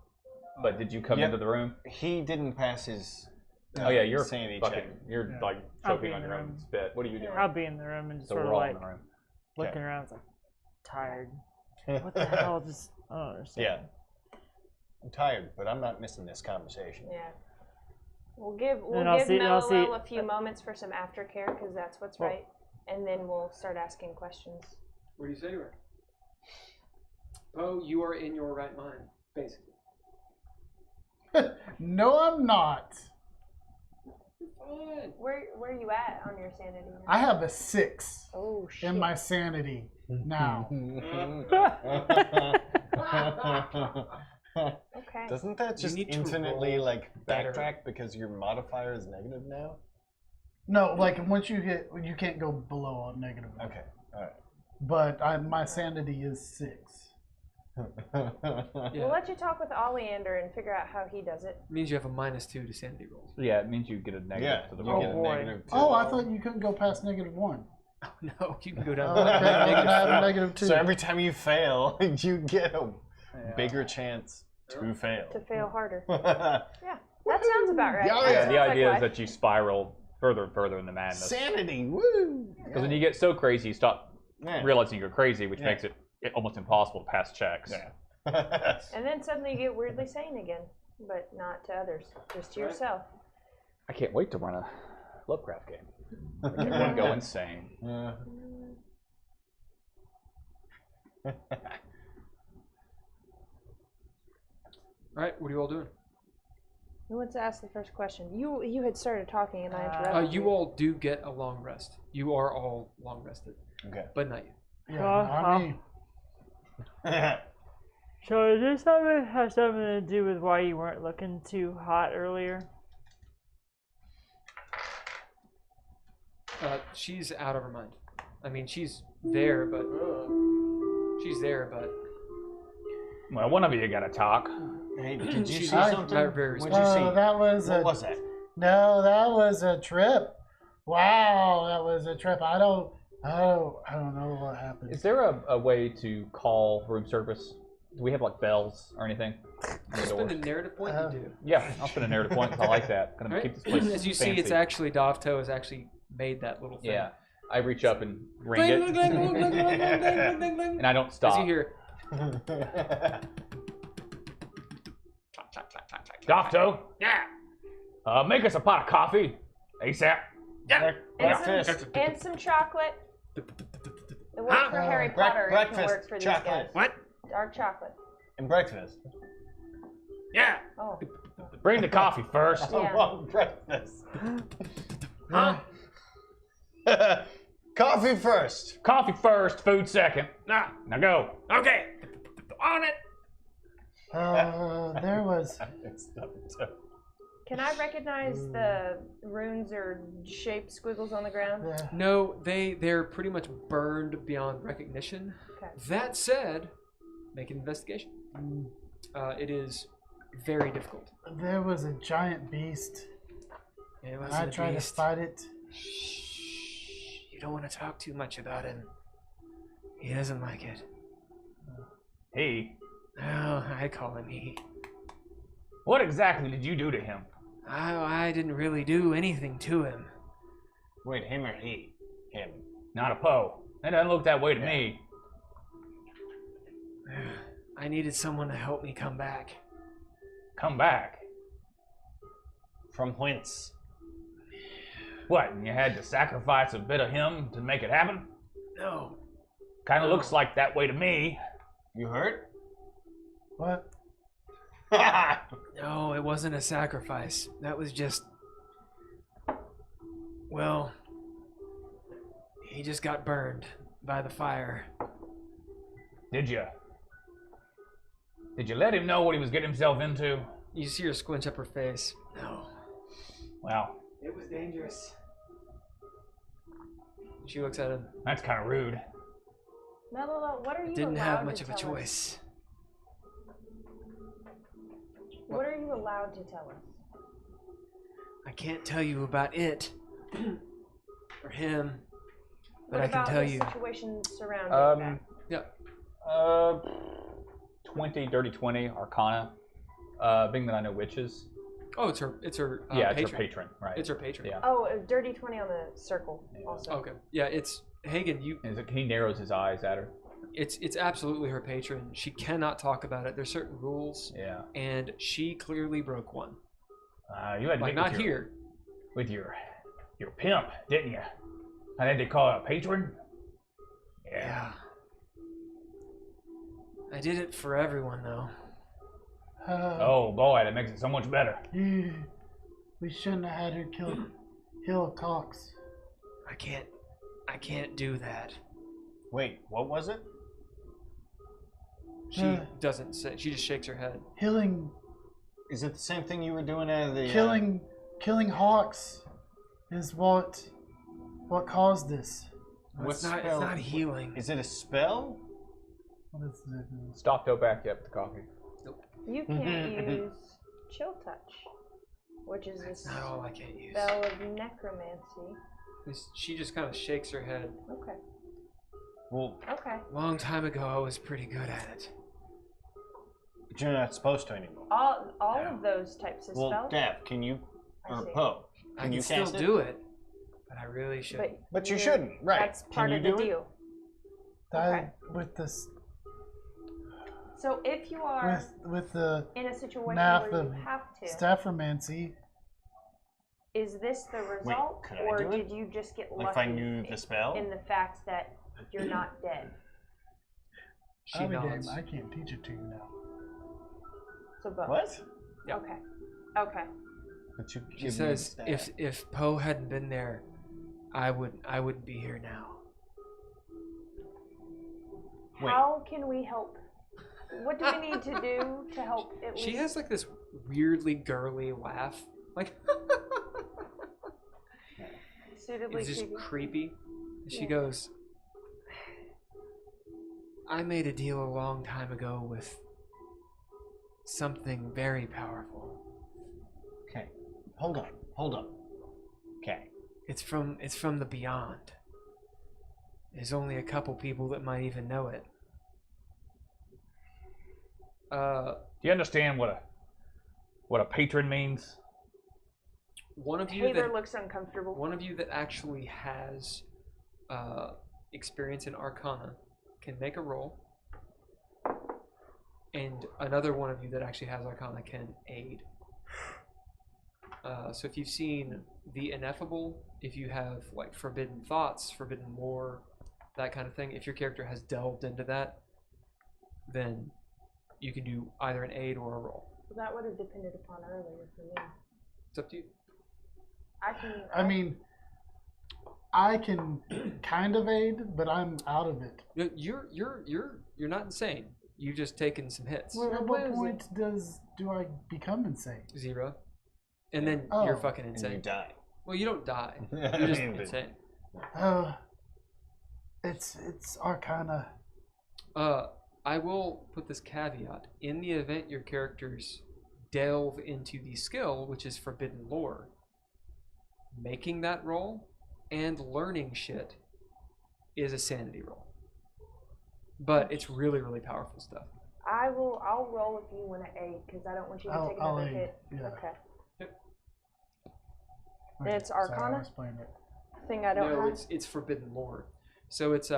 But did you come Yep. into the room? He didn't pass his. Oh yeah, you're sanity fucking. check. You're Yeah. like I'll choking be on in your the own room. spit. What are you doing? I'll be in the room and just So sort of we're all like in the room. looking around. It's like tired. What the hell? Just I don't understand. Yeah. I'm tired, but I'm not missing this conversation. Yeah. We'll give I'll see- I'll see- Mellowell a few moments for some aftercare because that's what's Well- right, and then we'll start asking questions. What do you say to her? Poe, you are in your right mind, basically. No, I'm not. Fine. Where are you at on your sanity now? I have a 6 Oh shit. in my sanity now. Okay. Doesn't that just need to infinitely roll like better. backtrack because your modifier is negative now? No, like once you hit, you can't go below a negative one. Okay. All right. But my sanity is 6. We'll let you talk with Oleander and figure out how he does it. Means you have a -2 to sanity rolls. Yeah, it means you get a negative Yeah, to the you roll. get a boy. negative two. Oh, I thought you couldn't go past -1. No, you can go down. Oh, okay, I have a -2. So every time you fail, you get a bigger chance to fail. To fail harder. Yeah, that sounds about right. Yeah, That Yeah, sounds the like idea is life. that you spiral further and further into madness. Sanity, woo! Because when you get so crazy, you stop Yeah. realizing you're crazy, which Yeah. makes it almost impossible to pass checks. Yeah. And then suddenly you get weirdly sane again, but not to others, just to Right. yourself. I can't wait to run a Lovecraft game. Make everyone go insane. Yeah. All right, what are you all doing? Who wants to ask the first question? You had started talking and I interrupted You all do get a long rest. You are all long rested, Okay. but not you. Yeah, not me. So does this have something to do with why you weren't looking too hot earlier? She's out of her mind. I mean, she's there, but Well, one of you got to talk. Hey, did you see She's something? not very What'd you see? That was What a, was that? No, that was a trip. Wow, that was a trip. I don't know what happened. Is there a way to call room service? Do we have like bells or anything? on the spend a doors? narrative point. You do. Yeah, I'll spend a narrative point 'cause I like that. Gonna Right? keep this place As you see, it's fancy. actually Dav Idthè has actually made that little thing. Yeah, I reach up and ring it, and I don't stop. As you hear, Doctor, Yeah. make us a pot of coffee, ASAP. And some chocolate. It worked for Harry Potter. It can breakfast work for these chocolate. guys. What? Dark chocolate. And breakfast. Yeah. Oh. Bring the coffee first. Yeah. I want breakfast. Huh? Coffee first. Coffee first, food second. Nah. Now go. Okay. On it. There was. Can I recognize the runes or shaped squiggles on the ground? no, they're pretty much burned beyond recognition. Okay. That said, make an investigation. It is very difficult. There was a giant beast. It And wasn't I a tried to beast. fight it. Shh. You don't want to talk too much about him. He doesn't like it. Hey, Oh, I call him he. what exactly did you do to him? I didn't really do anything to him. Wait, him or he? Him. Not a Poe. That doesn't look that way to me. I needed someone to help me come back. Come back? From whence? What, and you had to sacrifice a bit of him to make it happen? No. Kind of looks like that way to me. You hurt? What? No, it wasn't a sacrifice. That was just... Well... He just got burned by the fire. Did you? Did you let him know what he was getting himself into? You see her squinch up her face. No. Well, It was dangerous. She looks at him. that's kind of rude. Mello, what are you Didn't allowed have to much of a tell us? choice. What are you allowed to tell us? I can't tell you about it. Or him. But What I can about tell the you. situation surrounding that? Yeah. 20, dirty 20, Arcana. Being that I know witches. Oh, it's her Yeah, patron. it's her patron, right? It's her patron. Yeah. Oh, a dirty 20 on the circle also. Okay. Yeah, it's Haygen, He narrows his eyes at her. it's absolutely her patron. She cannot talk about it. There's certain rules. Yeah. And she clearly broke one. You had to Like meet not with here. with your pimp, didn't you? I think they call it a patron. Yeah. I did it for everyone though. Oh boy, that makes it so much better. We shouldn't have had her kill Hill Cox. I can't do that. Wait, what was it? She doesn't say. She just shakes her head. Killing Is it the same thing you were doing out of the... killing hawks is what caused this. It's What not spell? healing. Is it a spell? What is it? Stop, don't back you up to coffee. You can't use Chill Touch, which is a That's not all I can't use. spell of necromancy. She just kind of shakes her head. Okay. Well, Okay. Long time ago, I was pretty good at it. but you're not supposed to anymore. All of those types of Well, spells. Dav, can you... I Or see. Poe, I can can you still cast it? do it, but I really should. But you shouldn't, right. That's Can part you of the do it? deal. That with this So if you are with the in a situation math where of you have to, Staffromancy. is this the result, could I or do it? did you just get Like lucky if I knew the spell? in the fact that you're not dead? She I'll be damned, nods. I can't teach it to you now. So both. What? Yeah. Okay. Okay. But you She give says, me the stat. if Poe hadn't been there, I wouldn't be here now. Wait. How can we help? What do we need to do to help at least? She has like this weirdly girly laugh. Like suitably it's just creepy. creepy. And she Yeah. goes, I made a deal a long time ago with something very powerful. Okay. Hold on. Okay. It's from the beyond. There's only a couple people that might even know it. Do you understand what a patron means? One of you Heiðr that looks uncomfortable. one of you that actually has experience in Arcana can make a roll, and another one of you that actually has Arcana can aid. So if you've seen The Ineffable, if you have like Forbidden Thoughts, Forbidden Lore, that kind of thing, if your character has delved into that, then you can do either an aid or a roll. That would have depended upon earlier for me. It's up to you. I mean, I can kind of aid, but I'm out of it. You're not insane. You've just taken some hits. Well, at what point do I become insane? 0. And then Oh. you're fucking And insane. you die. Well, you don't die. You're just insane. It's Arcana. I will put this caveat. In the event your characters delve into the skill, which is Forbidden Lore, making that roll and learning shit is a sanity roll. But it's really, really powerful stuff. I'll roll if you want to aid, because I don't want you to take another aid, hit. yeah. Okay. Okay, it's sorry, Arcana? I'll explain it. thing I don't No, have? it's forbidden lore. So it's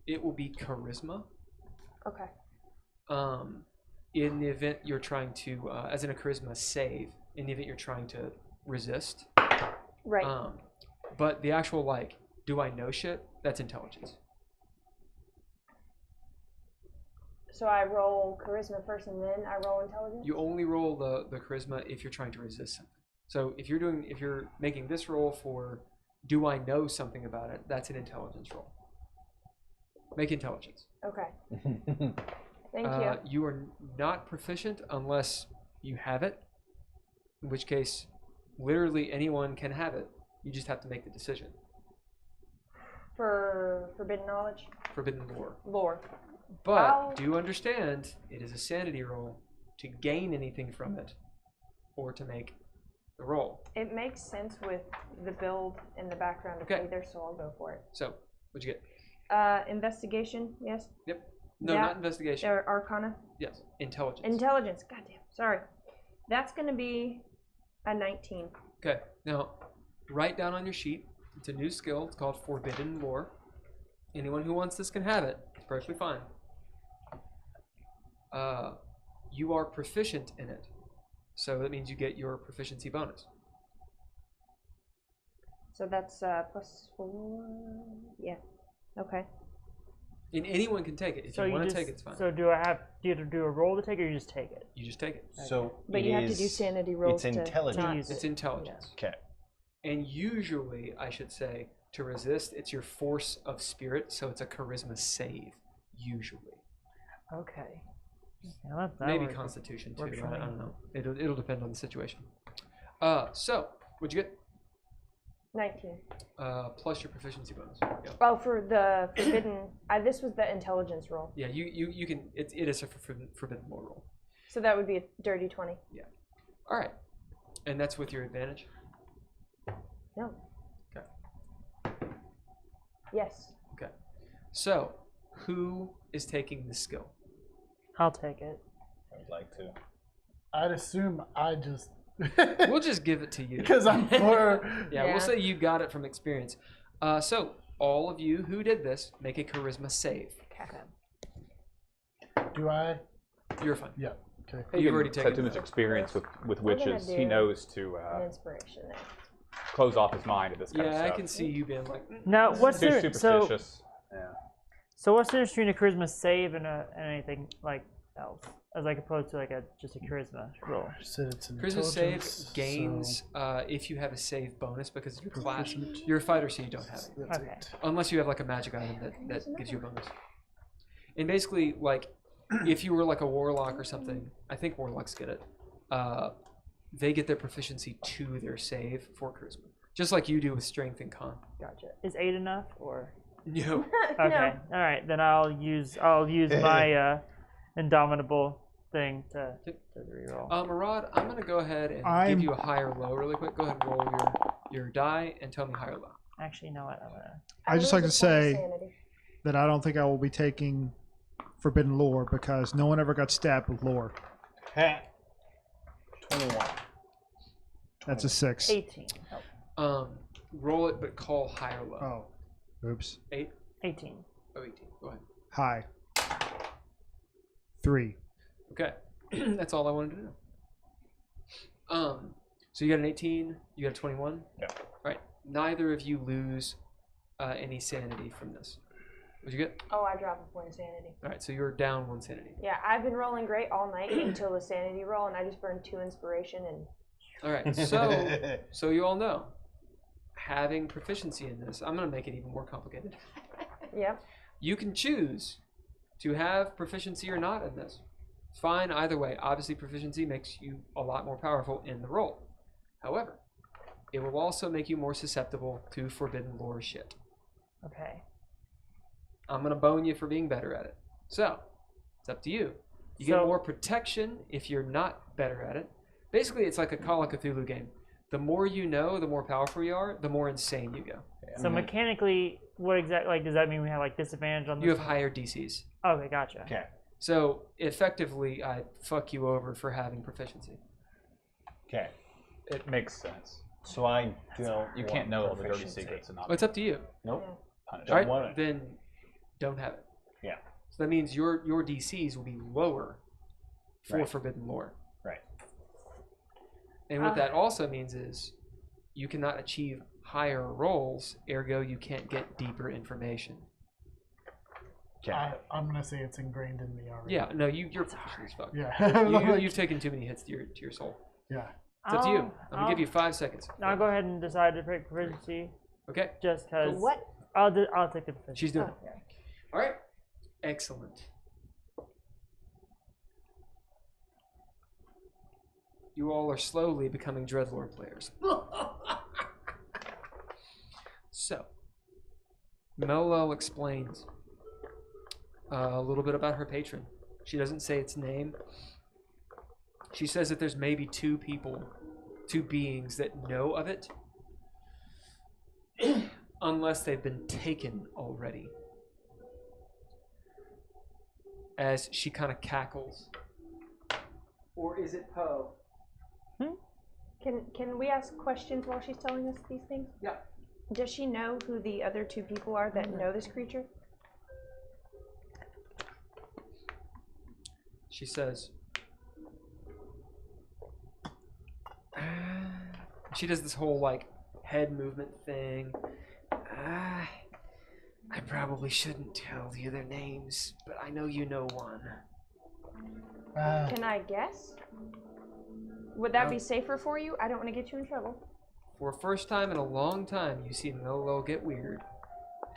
it will be charisma. Okay. In the event you're trying to, as in a charisma save, in the event you're trying to resist. Right. But the actual, like, do I know shit? That's intelligence. So I roll charisma first and then I roll intelligence? You only roll the charisma if you're trying to resist something. So if you're making this roll for do I know something about it, that's an intelligence roll. Make intelligence. Okay. Thank you. You are not proficient unless you have it, in which case literally anyone can have it. You just have to make the decision. For forbidden knowledge? Forbidden lore. Lore. But do understand it is a sanity roll to gain anything from it or to make the roll. It makes sense with the build in the background of Heiðr, so I'll go for it. So, what'd you get? Investigation, yes? Yep. No, Yeah. not investigation. Or Arcana? Yes, intelligence. Intelligence, goddamn, sorry. That's going to be a 19. Okay, now write down on your sheet. It's a new skill. It's called Forbidden Lore. Anyone who wants this can have it. It's perfectly fine. You are proficient in it, so that means you get your proficiency bonus. So that's +4. Yeah. Okay. And anyone can take it. If you want to take it, it's fine. So do you have to do a roll to take it, or you just take it? You just take it. So But you have to do sanity rolls It's to intelligence. use It's it. intelligence. Okay. And usually, I should say, to resist, it's your force of spirit, so it's a charisma save, usually. Okay. Yeah, that Maybe works. Constitution too. works for I me. don't know. It'll depend on the situation. So what'd you get? 19. Plus your proficiency bonus. Yeah. Oh, for the forbidden, this was the intelligence roll. Yeah. You can. It is a forbidden lore roll. So that would be a dirty 20. Yeah. All right. And that's with your advantage. No. Okay. Yes. Okay. So who is taking this skill? I'll take it. I'd like to. I'd assume I just. We'll just give it to you. Because I'm for. Yeah, we'll say you got it from experience. So all of you who did this, make a charisma save. Okay. Do I? You're fine. Yeah. Okay. You've already He's had taken too it. much experience with We're gonna witches. He do knows to An inspiration there. close off his mind to this kind of Yeah, stuff. I can see you being like. Now, what's Too the superstitious. Yeah. so what's the difference between a charisma save and anything like else, as like opposed to like just a charisma roll? Said it's Charisma save intelligence, gains so if you have a save bonus because of your class. proficient. You're a fighter, so you don't have it. That's Okay. it. Unless you have like a magic item that gives you a bonus. And basically, like, if you were like a warlock or something, I think warlocks get it. They get their proficiency to their save for charisma, just like you do with strength and con. Gotcha. Is 8 enough or? No. Okay. All right. Then I'll use my indomitable thing to reroll. Murad, I'm gonna go ahead and give you a high or low really quick. Go ahead and roll your die and tell me high or low. Actually, you know what? I'm gonna. I just lose like to a point of say sanity. that I don't think I will be taking forbidden lore because no one ever got stabbed with lore. 21. That's a 6. 18. Oh, Roll it, but call high or low. Oh, oops. 8. 18. Oh, 18. Go ahead. High. 3. Okay. That's all I wanted to know. So you got an 18, you got a 21? Yeah. Right. Neither of you lose any sanity from this. What'd you get? Oh, I drop a point of sanity. Alright, so you're down 1 sanity. Yeah, I've been rolling great all night until the sanity roll, and I just burned 2 inspiration and. Alright, so you all know. Having proficiency in this, I'm going to make it even more complicated. Yep. You can choose to have proficiency or not in this. Fine either way. Obviously, proficiency makes you a lot more powerful in the roll. However, it will also make you more susceptible to forbidden lore shit. Okay. I'm going to bone you for being better at it. So, it's up to you. You get more protection if you're not better at it. Basically, it's like a Call of Cthulhu game. The more you know, the more powerful you are, the more insane you go. So mechanically, what exactly, like, does that mean we have like disadvantage on this? You have higher DCs. Okay, gotcha. Okay. So, effectively, I fuck you over for having proficiency. Okay. It makes sense. So I don't. You can't know all the dirty proficiency. secrets and not Well, it's up to you. Nope. punish. Don't Right? want it. Then don't have it. Yeah. So that means your DCs will be lower for Right. Forbidden Lore. Right. And what that also means is you cannot achieve higher rolls, ergo you can't get deeper information. I'm gonna say it's ingrained in me already. Yeah, no, you're proficient as fuck. Yeah. You've taken too many hits to your soul. Yeah. It's up to you. I'm gonna give you 5 seconds. I'll go ahead and decide to pick proficiency. Okay. Just because. What? I'll take the proficiency. She's doing it. Oh, yeah. All right. Excellent. You all are slowly becoming DreadLore players. So, Melo explains a little bit about her patron. She doesn't say its name. She says that there's maybe two beings that know of it, unless they've been taken already. As she kind of cackles. Or is it Poe? Can we ask questions while she's telling us these things? Yeah. Does she know who the other two people are that know this creature? She says, she does this whole like head movement thing. I probably shouldn't tell you their names, but I know you know one. Can I guess? Would that be safer for you? I don't want to get you in trouble. For a first time in a long time, you see Melo get weird.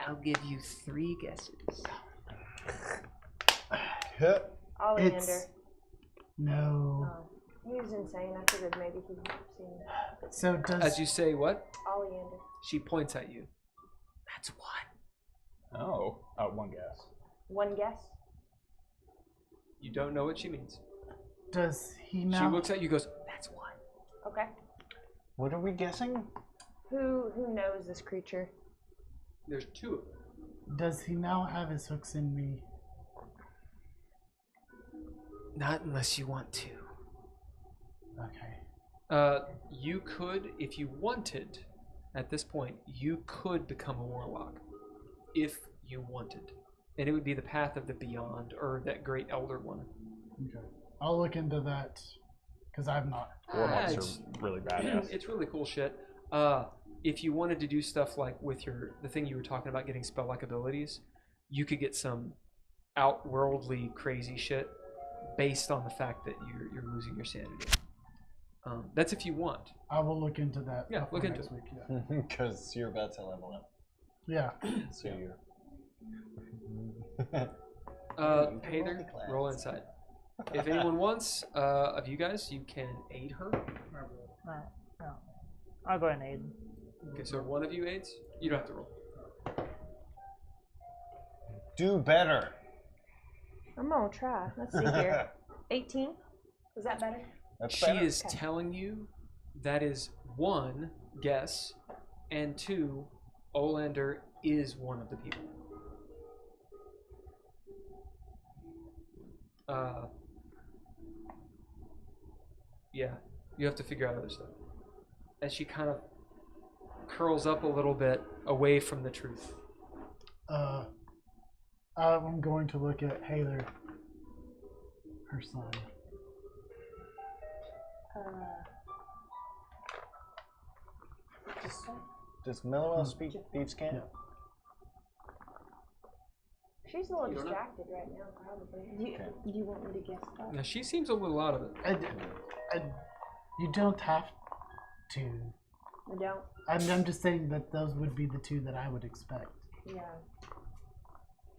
I'll give you 3 guesses. Oleander. No. Oh, he was insane. I figured maybe he'd seen that. So does As you say, what? Oleander. She points at you. That's one. Oh, one guess. One guess? You don't know what she means. does he now? She looks at you, goes, "That's one." Okay. What are we guessing? Who knows this creature? There's 2 of them. Does he now have his hooks in me? Not unless you want to. Okay. You could, if you wanted, at this point, you could become a warlock. If you wanted. And it would be the path of the beyond, or that great elder one. Okay. I'll look into that because I've not. Warlocks it's- are really badass. It's really cool shit. If you wanted to do stuff like with the thing you were talking about, getting spell-like abilities, you could get some outworldly crazy shit based on the fact that you're losing your sanity. That's if you want. I will look into that. Yeah, look into next it. week. Yeah. Because you're about to level up. Yeah. So you're. Heiðr, roll inside. If anyone wants, of you guys, you can aid her. No. I'll go ahead and aid. Okay, so one of you aids. You don't have to roll. Do better. I'm gonna try. Let's see here. 18? Is that better? That's She better. is telling you that is 1, guess, and 2, Olander is one of the people. Yeah, you have to figure out other stuff. As she kind of curls up a little bit away from the truth. I'm going to look at Heiðr, her son. Does Mellow speak Thieves' Cant? Yeah. She's a little You don't know? distracted right now, probably. Do you want me to guess that? Now she seems a little out of it. You don't have to. I don't. I'm just saying that those would be the 2 that I would expect. Yeah.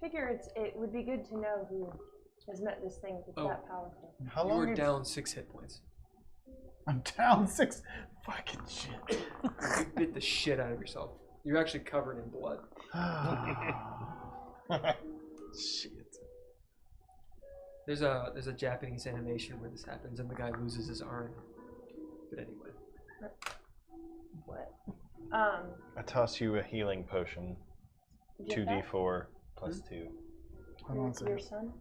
Figure it would be good to know who has met this thing that's that powerful. How You long were have- down 6 hit points. I'm down 6. Fucking shit. You bit the shit out of yourself. You're actually covered in blood. Shit. There's a Japanese animation where this happens and the guy loses his arm. But anyway. What? I toss you a healing potion. Jeff, 2d4 plus 2. Hold on a your second. son?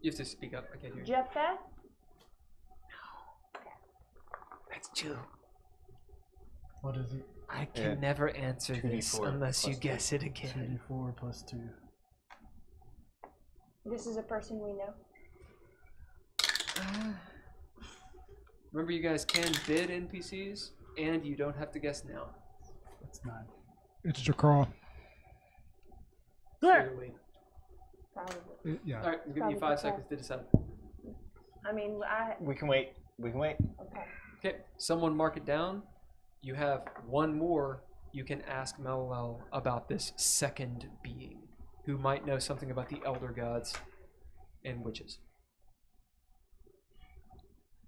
You have to speak up. I can't hear you. Jeff that? That's 2. What is it? I can never answer this 2d4 unless you plus guess it again. 2d4 plus 2. This is a person we know. Remember, you guys can bid NPCs, and you don't have to guess now. That's 9. It's Jakra. Clearly. Probably. Yeah. All right, I'm giving you 5 seconds to decide. I mean, We can wait. We can wait. okay. Okay, someone mark it down. You have one more. You can ask Melwell about this second being, who might know something about the elder gods and witches.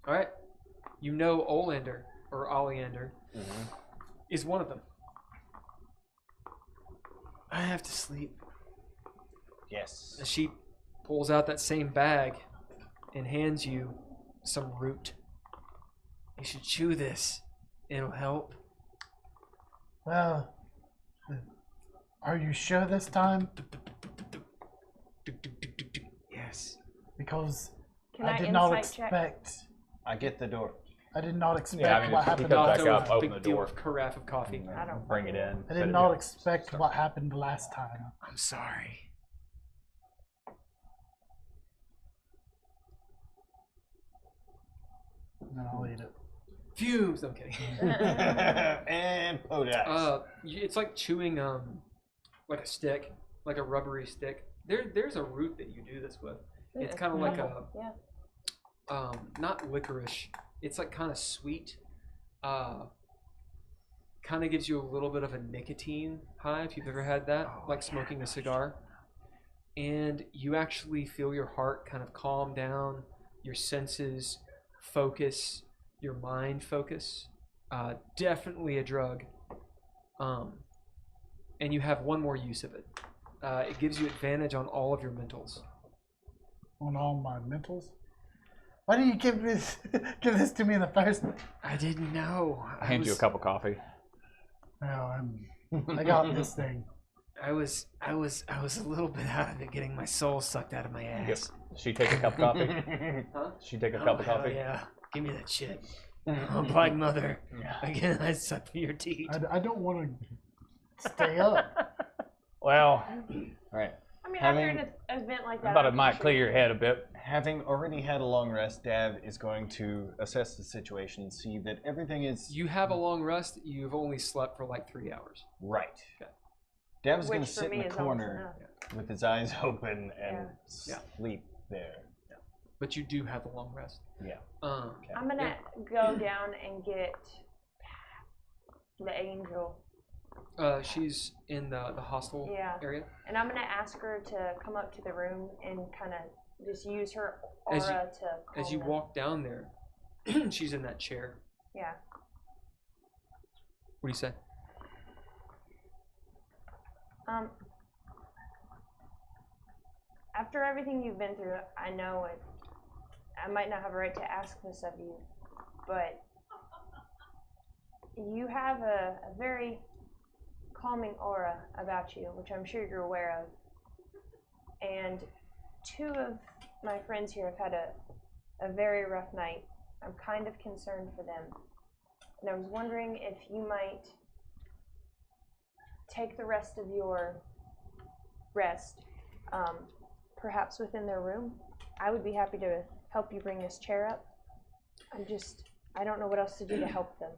All right, you know Olander or Oleander is one of them. I have to sleep. Yes. As she pulls out that same bag and hands you some root. You should chew this. It'll help. Well, are you sure this time? Yes. Because Can I I did not insight check? expect. I get the door. I did not expect Yeah, I mean, what if he happened comes last back time. up, open Big the deal door. of carafe of coffee. I don't Bring it in. I set did it not down. expect what happened last time. I'm sorry. And then I'll eat it. Fumes. No, I'm kidding. And Podax. It's like chewing like a stick, like a rubbery stick. There's a root that you do this with. It's kind of like a not licorice. It's like kind of sweet. Kind of gives you a little bit of a nicotine high if you've ever had that, like smoking a cigar. And you actually feel your heart kind of calm down, your senses focus, your mind focus. Definitely a drug. And you have one more use of it. It gives you advantage on all of your mentals. On all my mentals? Why did you give this to me in the first place? I didn't know. I hand you a cup of coffee. No, I got this thing. I was a little bit out of it, getting my soul sucked out of my ass. Does she take a cup of coffee? Huh? She take a cup of hell coffee? Yeah, give me that shit. Oh, Black Mother. Again, I sucked through your teeth. I don't want to stay up. Well, right. I mean, Having- after an event like that, I thought I'm it might sure clear you your head a bit. Having already had a long rest, Dav is going to assess the situation and see that everything is You have a long rest. You've only slept for like 3 hours. right. Okay. Dav is going Which to for sit in me the is almost corner enough. with his eyes open and Yeah. sleep there. But you do have a long rest. Yeah. Okay. I'm gonna go down and get the angel, She's in the hostel Yeah. area. and I'm gonna ask her to come up to the room and kind of just use her aura As you- to. As calm you them. walk down there, she's in that chair. Yeah. What do you say? After everything you've been through, I know it. I might not have a right to ask this of you, but you have a very calming aura about you, which I'm sure you're aware of. And 2 of my friends here have had a very rough night. I'm kind of concerned for them. And I was wondering if you might take the rest of your rest, perhaps within their room. I would be happy to help you bring this chair up. I don't know what else to do to help them.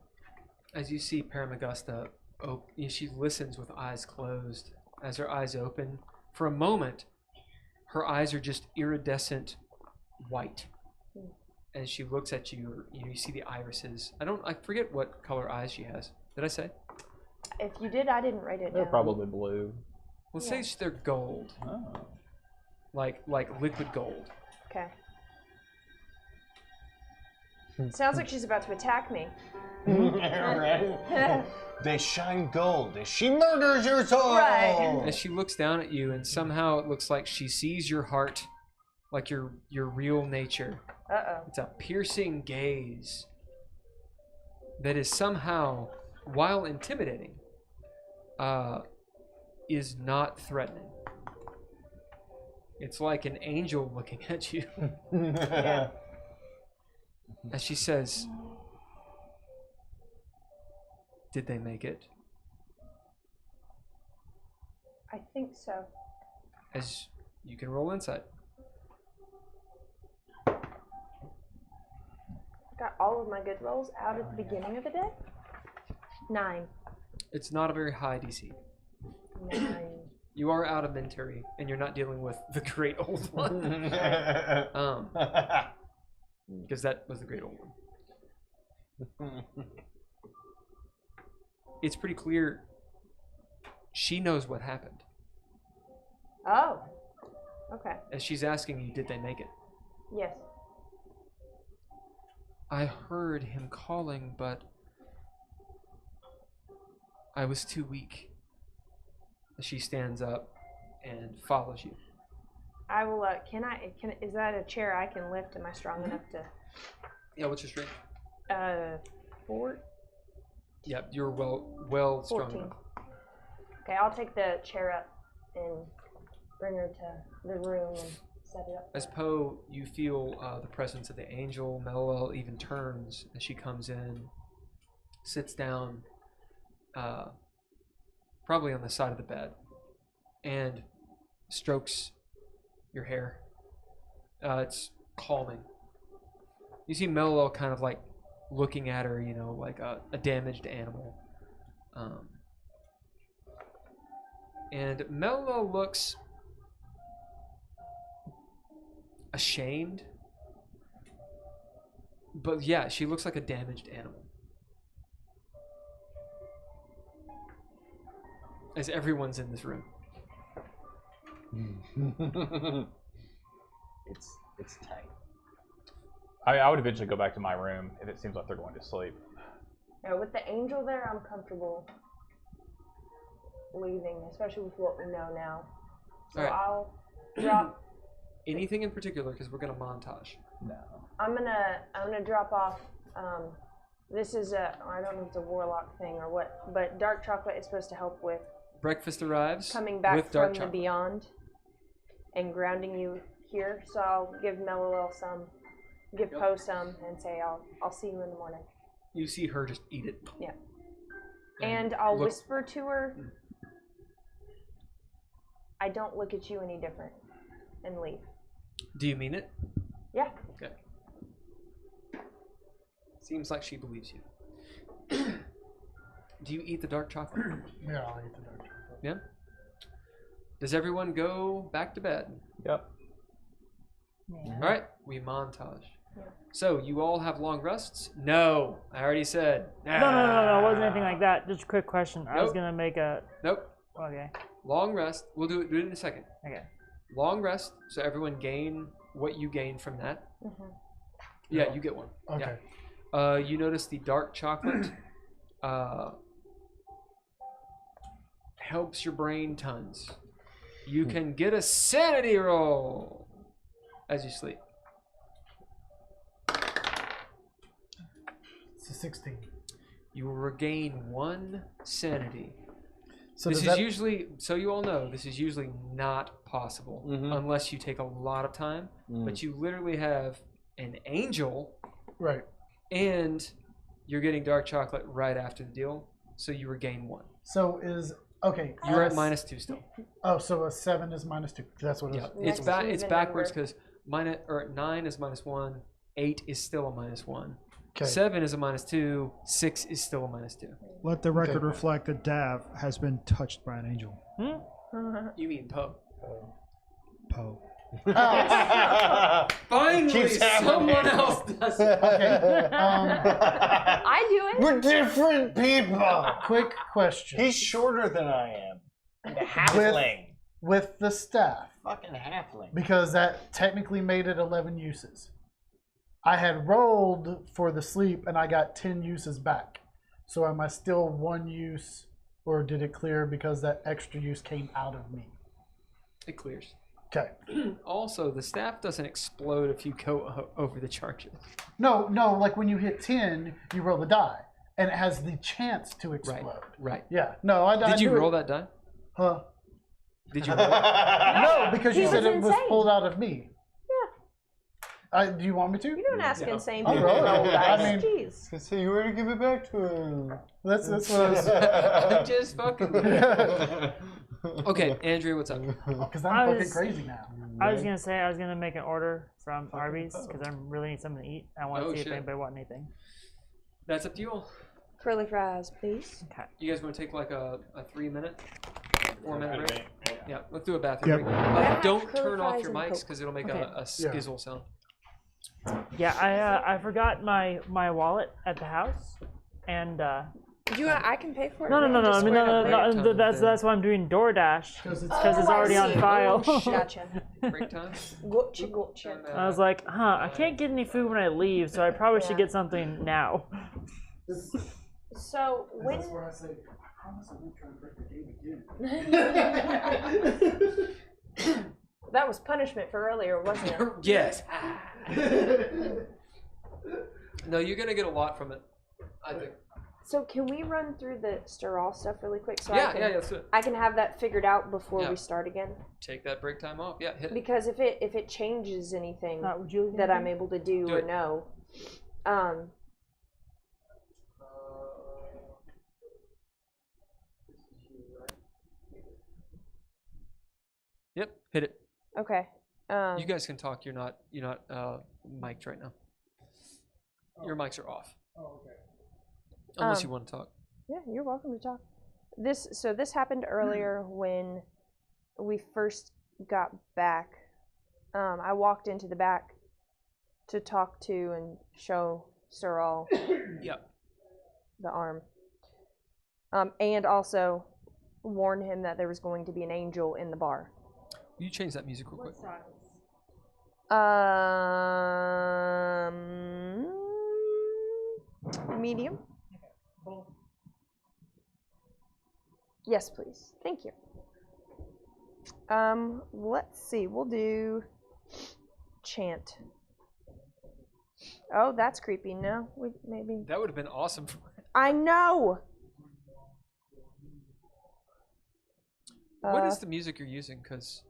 As you see Paramagusta, she listens with eyes closed. As her eyes open, for a moment, her eyes are just iridescent white. As she looks at you, you see the irises. I forget what color eyes she has. Did I say? If you did, I didn't write it They're down. probably blue. Let's Yeah. say they're gold, Oh. like liquid gold. Okay. Sounds like she's about to attack me. Right? They shine gold as she murders your soul. Right. As she looks down at you, and somehow it looks like she sees your heart, like your real nature. Uh-oh. It's a piercing gaze that is somehow, while intimidating, is not threatening. It's like an angel looking at you. Yeah. As she says, Did they make it? I think so. As you can roll insight. Got all of my good rolls out at the beginning of the day. 9. It's not a very high DC. 9. You are out of Mentary, and you're not dealing with the Great Old One. Because that was the Great Old One. It's pretty clear she knows what happened. Oh. Okay. As she's asking you, did they make it? Yes. I heard him calling, but I was too weak. She stands up and follows you. I will. Is that a chair I can lift? Am I strong enough to? Yeah. What's your strength? 4. Yep. You're well strong 14. enough. Okay, I'll take the chair up and bring her to the room and set it up. As Poe, you feel the presence of the angel. Mellow even turns as she comes in, sits down, probably on the side of the bed, and strokes your hair. It's calming. You see Mellow kind of like looking at her, you know, like a damaged animal. And Mellow looks ashamed. But yeah, she looks like a damaged animal. As everyone's in this room. It's tight. I would eventually go back to my room if it seems like they're going to sleep. Yeah, with the angel there, I'm comfortable leaving, especially with what we know now. So All right. I'll drop. Anything in particular, because we're gonna montage. No. I'm gonna drop off. This is I don't know if it's a warlock thing or what, but dark chocolate is supposed to help with Breakfast arrives coming back with from dark the chocolate. beyond and grounding you here. So I'll give Mellow some, give Yep. Poe some, and say I'll see you in the morning. You see her just eat it. Yeah. And I'll look- whisper to her, I don't look at you any different, and leave. Do you mean it? Yeah. Okay. Seems like she believes you. Do you eat the dark chocolate? Yeah, I'll eat the dark chocolate. Yeah. Does everyone go back to bed? Yep. Yeah. All right, we montage. Yeah. So you all have long rests? No, I already said. No, it wasn't anything like that. Just a quick question. I was Nope. gonna make a. Nope. Okay. Long rest. We'll do it in a second. Okay. Long rest, so everyone gain what you gain from that. Mm-hmm. Yeah, you get one. Okay. Yeah. You notice the dark chocolate helps your brain tons. You can get a sanity roll as you sleep. It's a 16. You will regain 1 sanity. So This does is that, usually, so you all know, this is usually not possible unless you take a lot of time. But you literally have an angel, right. and you're getting dark chocolate right after the deal, so you regain 1. So is okay. You're at S- -2 still. Oh, so a 7 is -2. That's what it Yeah, is. it's Next it's even backwards number. because 9 is -1, 8 is still a -1, Okay. 7 is a -2, 6 is still a -2. Let the record Okay. reflect that Dav has been touched by an angel. You mean Poe? Poe. Finally, Keeps happening. someone else does it. Okay. I do it. We're different people. Quick question. He's shorter than I am. And a halfling. With the staff, Fucking halfling. because that technically made it 11 uses. I had rolled for the sleep and I got 10 uses back. So am I still 1 use, or did it clear because that extra use came out of me? It clears. Okay. Also, the staff doesn't explode if you go over the charges. No, like when you hit 10, you roll the die, and it has the chance to explode. Right. Yeah. No, I Did you knew roll it. that die? Huh? Did you roll it? No, because you He said was it was insane. pulled out of me. Do you want me to? You don't ask insane I'll people roll to it. roll I dice. mean- Jeez. So you were to give it back to him. That's what I was. I'm just fucking. Okay, Andrea, what's up? Because I I'm fucking was- crazy now. I was gonna say I was gonna make an order from Arby's because I really need something to eat. I want to Oh, see shit. if anybody want anything. That's up to you all. Curly fries, please. Okay. You guys want to take like a 3-minute, 4-minute break? Yeah. Yeah, let's do a bathroom Yep. break. have Don't curly turn off fries your and mics Coke. because it'll make Okay. a skizzle sound. Yeah, I forgot my wallet at the house, and Do you want, I can pay for it. no. I Just mean, swear no. up later. That's why I'm doing DoorDash Because because it's already on file. Gotcha. Break time? Gotcha, gotcha. I was like, I can't get any food when I leave, so I probably should Yeah. get something now. So when That's where I say, I promise I won't try and break the game again. that was punishment for earlier, wasn't it? Yes. No, you're gonna get a lot from it. I think. So can we run through the Stirall stuff really quick? So Yeah, I can, yeah, let's do it. I can have that figured out before Yeah. we start again. Take that break time off. Yeah, hit it. Because if it changes anything Would you that I'm able to do Do or it. know, Yep, hit it. okay. You guys can talk. You're not mic'd right now. Your mics are off. Oh, okay. Unless you want to talk. Yeah, you're welcome to talk. This happened earlier when we first got back. I walked into the back to talk to and show Sirral Yep. the arm. And also warn him that there was going to be an angel in the bar. Will you change that music real quick? Medium. Yes, please. Thank you. Let's see. We'll do chant. Oh, that's creepy. No, maybe. That would have been awesome. I know. What is the music you're using? Because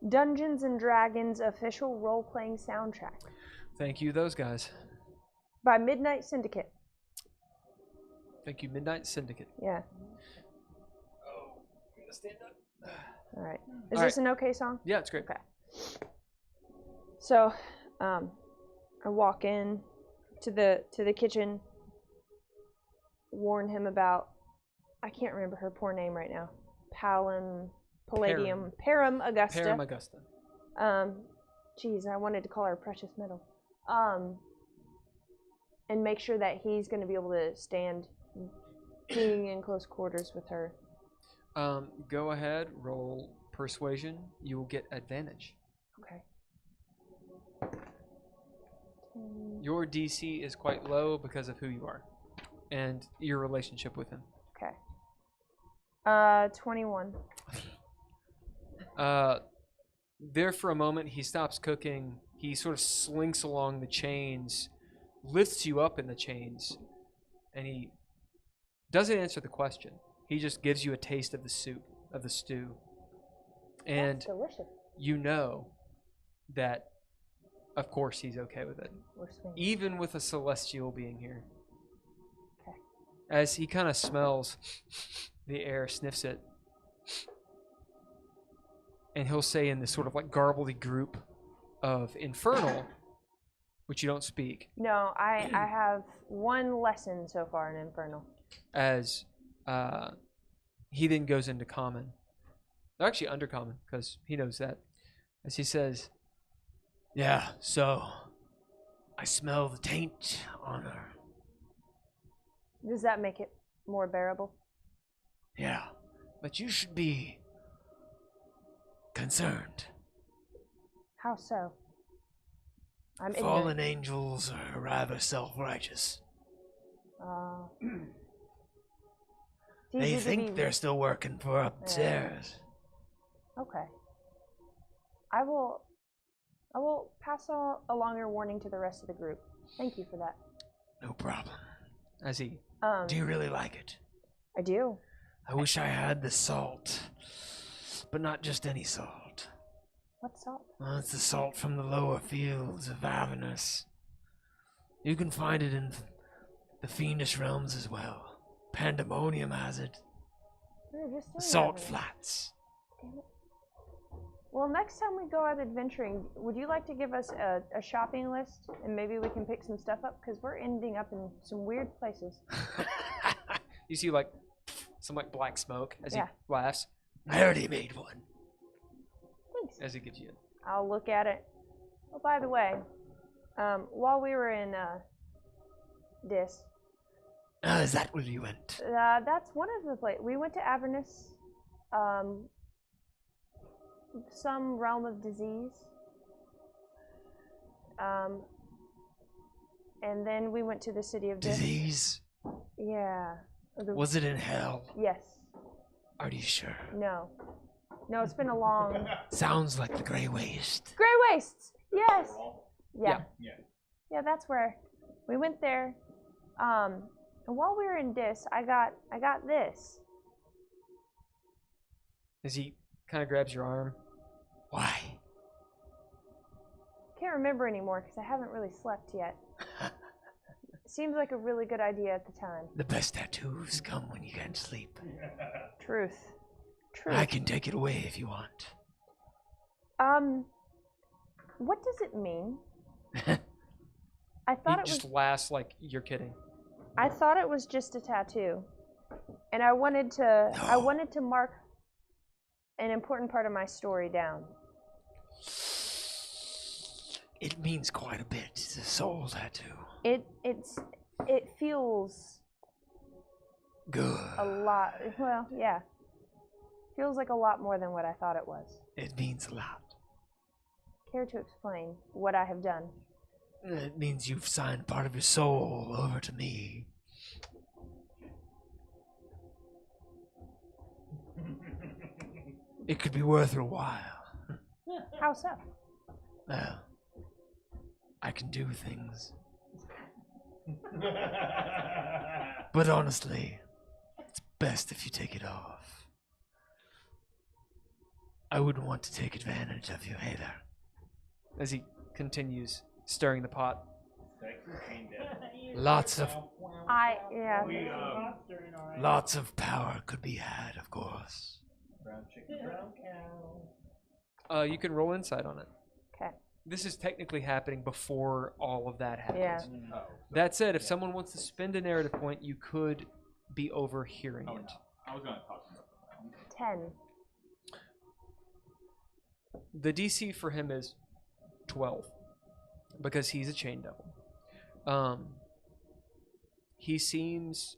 Dungeons and Dragons official role-playing soundtrack thank you, those guys. by Midnight Syndicate. Thank you, Midnight Syndicate. Yeah. Oh, you gonna stand up? All right. Is All this an okay song? Yeah, it's great. Okay. So, I walk in to the kitchen, warn him about, I can't remember her poor name right now. Palladium, Param Augusta. Param Augusta. Geez, I wanted to call her precious metal. And make sure that he's going to be able to stand being in close quarters with her. Go ahead, roll persuasion. You will get advantage. Okay. Your DC is quite low because of who you are and your relationship with him. Okay. 21. There for a moment, he stops cooking. He sort of slinks along the chains, lifts you up in the chains, and he doesn't answer the question. He just gives you a taste of the soup, of the stew. And That's delicious. you know that, of course, he's okay with it. We're swinging. Even with a celestial being here. Okay. As he kind of smells the air, sniffs it, and he'll say in this sort of like garbledy group of infernal, which you don't speak, No, I have one lesson so far in Infernal. as he then goes into common. They're actually undercommon, because he knows that. As he says, "Yeah, so I smell the taint on her. Does that make it more bearable? Yeah, but you should be concerned. How so? I'm Fallen angels are rather self-righteous. It's They easy to think be- they're still working for upstairs. Okay. I will pass along your warning to the rest of the group. Thank you for that. No problem." As he, do Do you really like it? I do. I wish I had the salt, but not just any salt. What salt? Well, it's the salt from the lower fields of Avernus. You can find it in the fiendish realms as well. Pandemonium has it. We were just The saying salt that. flats. Damn it. Well, next time we go out adventuring, would you like to give us a shopping list and maybe we can pick some stuff up? Because we're ending up in some weird places. You see like some like black smoke as Yeah. he laughs, I already made one. Thanks. as he gives you it. I'll look at it. Oh, by the way, while we were in Dis, Is that where you went? that's one of the places. We went to Avernus, some realm of disease. And then we went to the city of Dis. Disease? Yeah. Was it in hell? Yes. Are you sure? No. No, it's been a long. Sounds like the Grey Waste. Grey Wastes! Yes! Yeah. Yeah. Yeah, that's where we went there. And while we were in Dis, I got this. As he kind of grabs your arm. Why? Can't remember anymore because I haven't really slept yet. Seems like a really good idea at the time. The best tattoos come when you can't sleep. Truth. Truth. I can take it away if you want. What does it mean? I He thought it just was. laughs like you're kidding. I thought it was just a tattoo, and I wanted to. I wanted to mark an important part of my story down. It means quite a bit. It's a soul tattoo. It feels Good. a lot. Well, yeah. Feels like a lot more than what I thought it was. It means a lot. Care to explain what I have done? It means you've signed part of your soul over to me. It could be worth a while. How so? Well, I can do things. But honestly, it's best if you take it off. I wouldn't want to take advantage of you, Heiðr. As he continues stirring the pot. Lots of Yeah. lots of power could be had, of course. Brown chicken, brown cow. You can roll insight on it. Okay. This is technically happening before all of that happens. Yeah. Oh, That said, if someone wants to spend a narrative point, you could be overhearing Oh, it. no. I was going to talk about that. 10. The DC for him is 12 because he's a chain devil. He seems,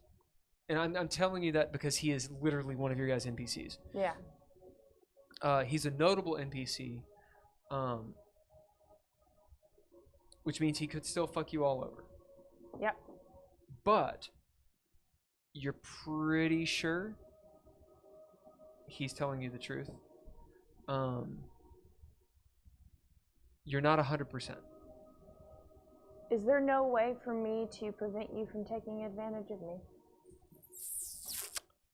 and I'm telling you that because he is literally one of your guys' NPCs. Yeah. He's a notable NPC, which means he could still fuck you all over. Yep. But you're pretty sure he's telling you the truth. You're not 100%. Is there no way for me to prevent you from taking advantage of me?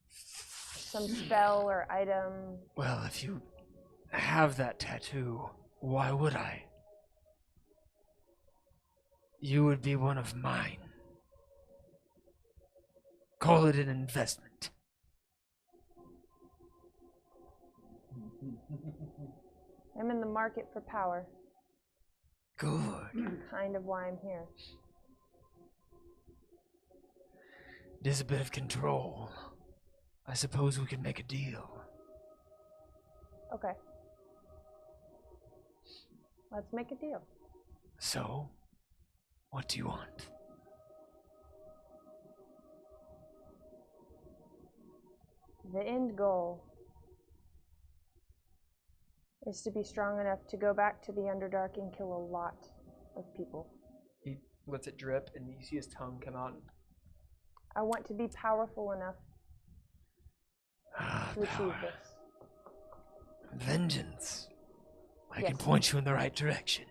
Some spell or item? Well, if you have that tattoo, why would I? You would be one of mine. Call it an investment. I'm in the market for power. Good. Kind of why I'm here. It is a bit of control. I suppose we could make a deal. Okay. Let's make a deal. So, what do you want? The end goal is to be strong enough to go back to the Underdark and kill a lot of people. He lets it drip, and you see his tongue come out. I want to be powerful enough to achieve Power. this. Vengeance. I can Yes. point you in the right direction.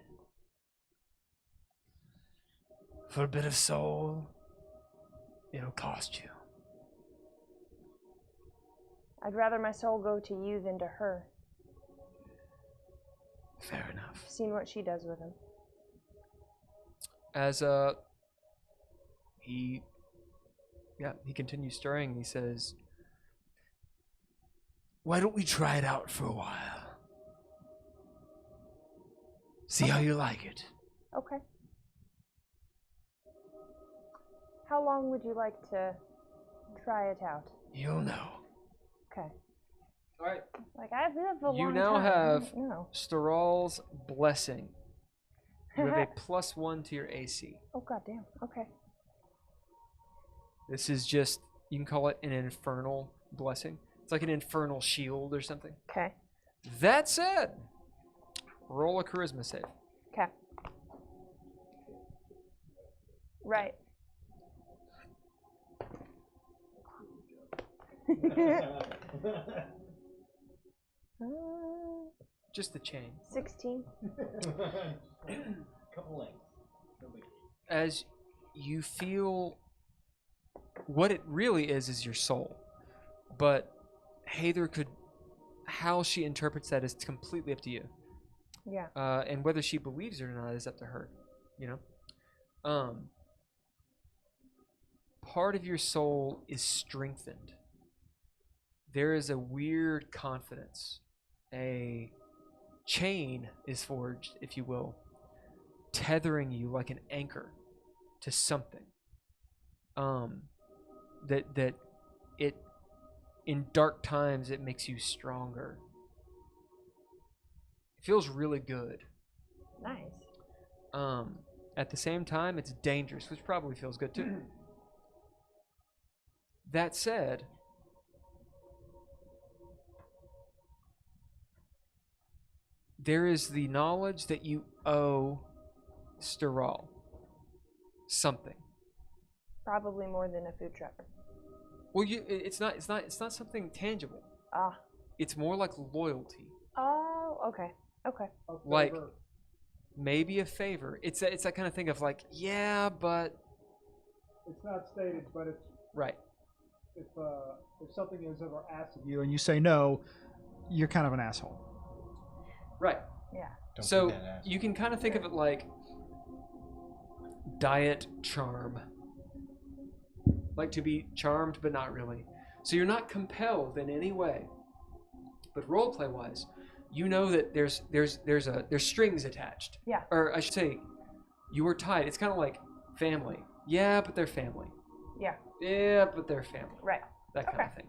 For a bit of soul, it'll cost you. I'd rather my soul go to you than to her. Fair enough. Seen what she does with him. As he continues stirring. He says, Why don't we try it out for a while? See how you like it. Okay. How long would you like to try it out? You'll know. Okay. all right, Like, I've lived a you long now time. have No. Staral's blessing. You have a +1 to your AC. Oh, goddamn. Okay. This is just, you can call it an infernal blessing. It's like an infernal shield or something. Okay. That said, roll a charisma save. Okay. Right. Just the chain. 16. Couple lengths. As you feel, what it really is your soul. But Heiðr could, how she interprets that is completely up to you. Yeah. And whether she believes it or not is up to her, you know? Part of your soul is strengthened. There is a weird confidence. A chain is forged, if you will, tethering you like an anchor to something. That it, in dark times, it makes you stronger. It feels really good. Nice. At the same time, it's dangerous, which probably feels good too. That said, there is the knowledge that you owe Staral something. Probably more than a food truck. Well, it's not something tangible. Ah. It's more like loyalty. Oh, okay. Okay. Like maybe a favor. It's that kind of thing of like, yeah, but It's not stated, but it's right. If something is ever asked of you and you say no, you're kind of an asshole. Right. Yeah. So you can kind of think of it like diet charm. Like to be charmed, but not really. So you're not compelled in any way. But roleplay wise, you know that there's strings attached. Yeah. Or I should say, you are tied. It's kind of like family. Yeah, but they're family. Yeah. Yeah, but they're family. Right. That kind of thing.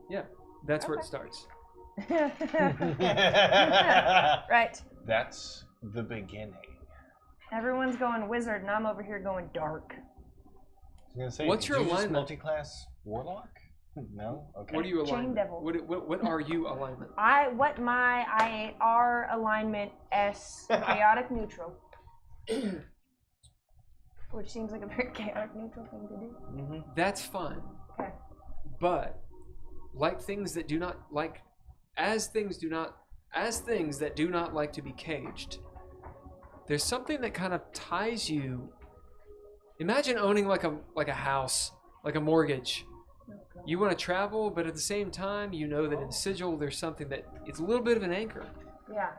Yeah, that's where it starts. Right. That's the beginning. Everyone's going wizard, and I'm over here going dark. I was gonna say, What's did your you just alignment? multi-class warlock? No. Okay. What are you Chain alignment? devil. What are you alignment? I are alignment S chaotic neutral. Which seems like a very chaotic neutral thing to do. Mm-hmm. That's fine. Okay. But like things that do not like, as things that do not like to be caged, there's something that kind of ties you. Imagine owning like a house, like a mortgage. You want to travel, but at the same time, you know that in Sigil there's something that it's a little bit of an anchor. Yeah.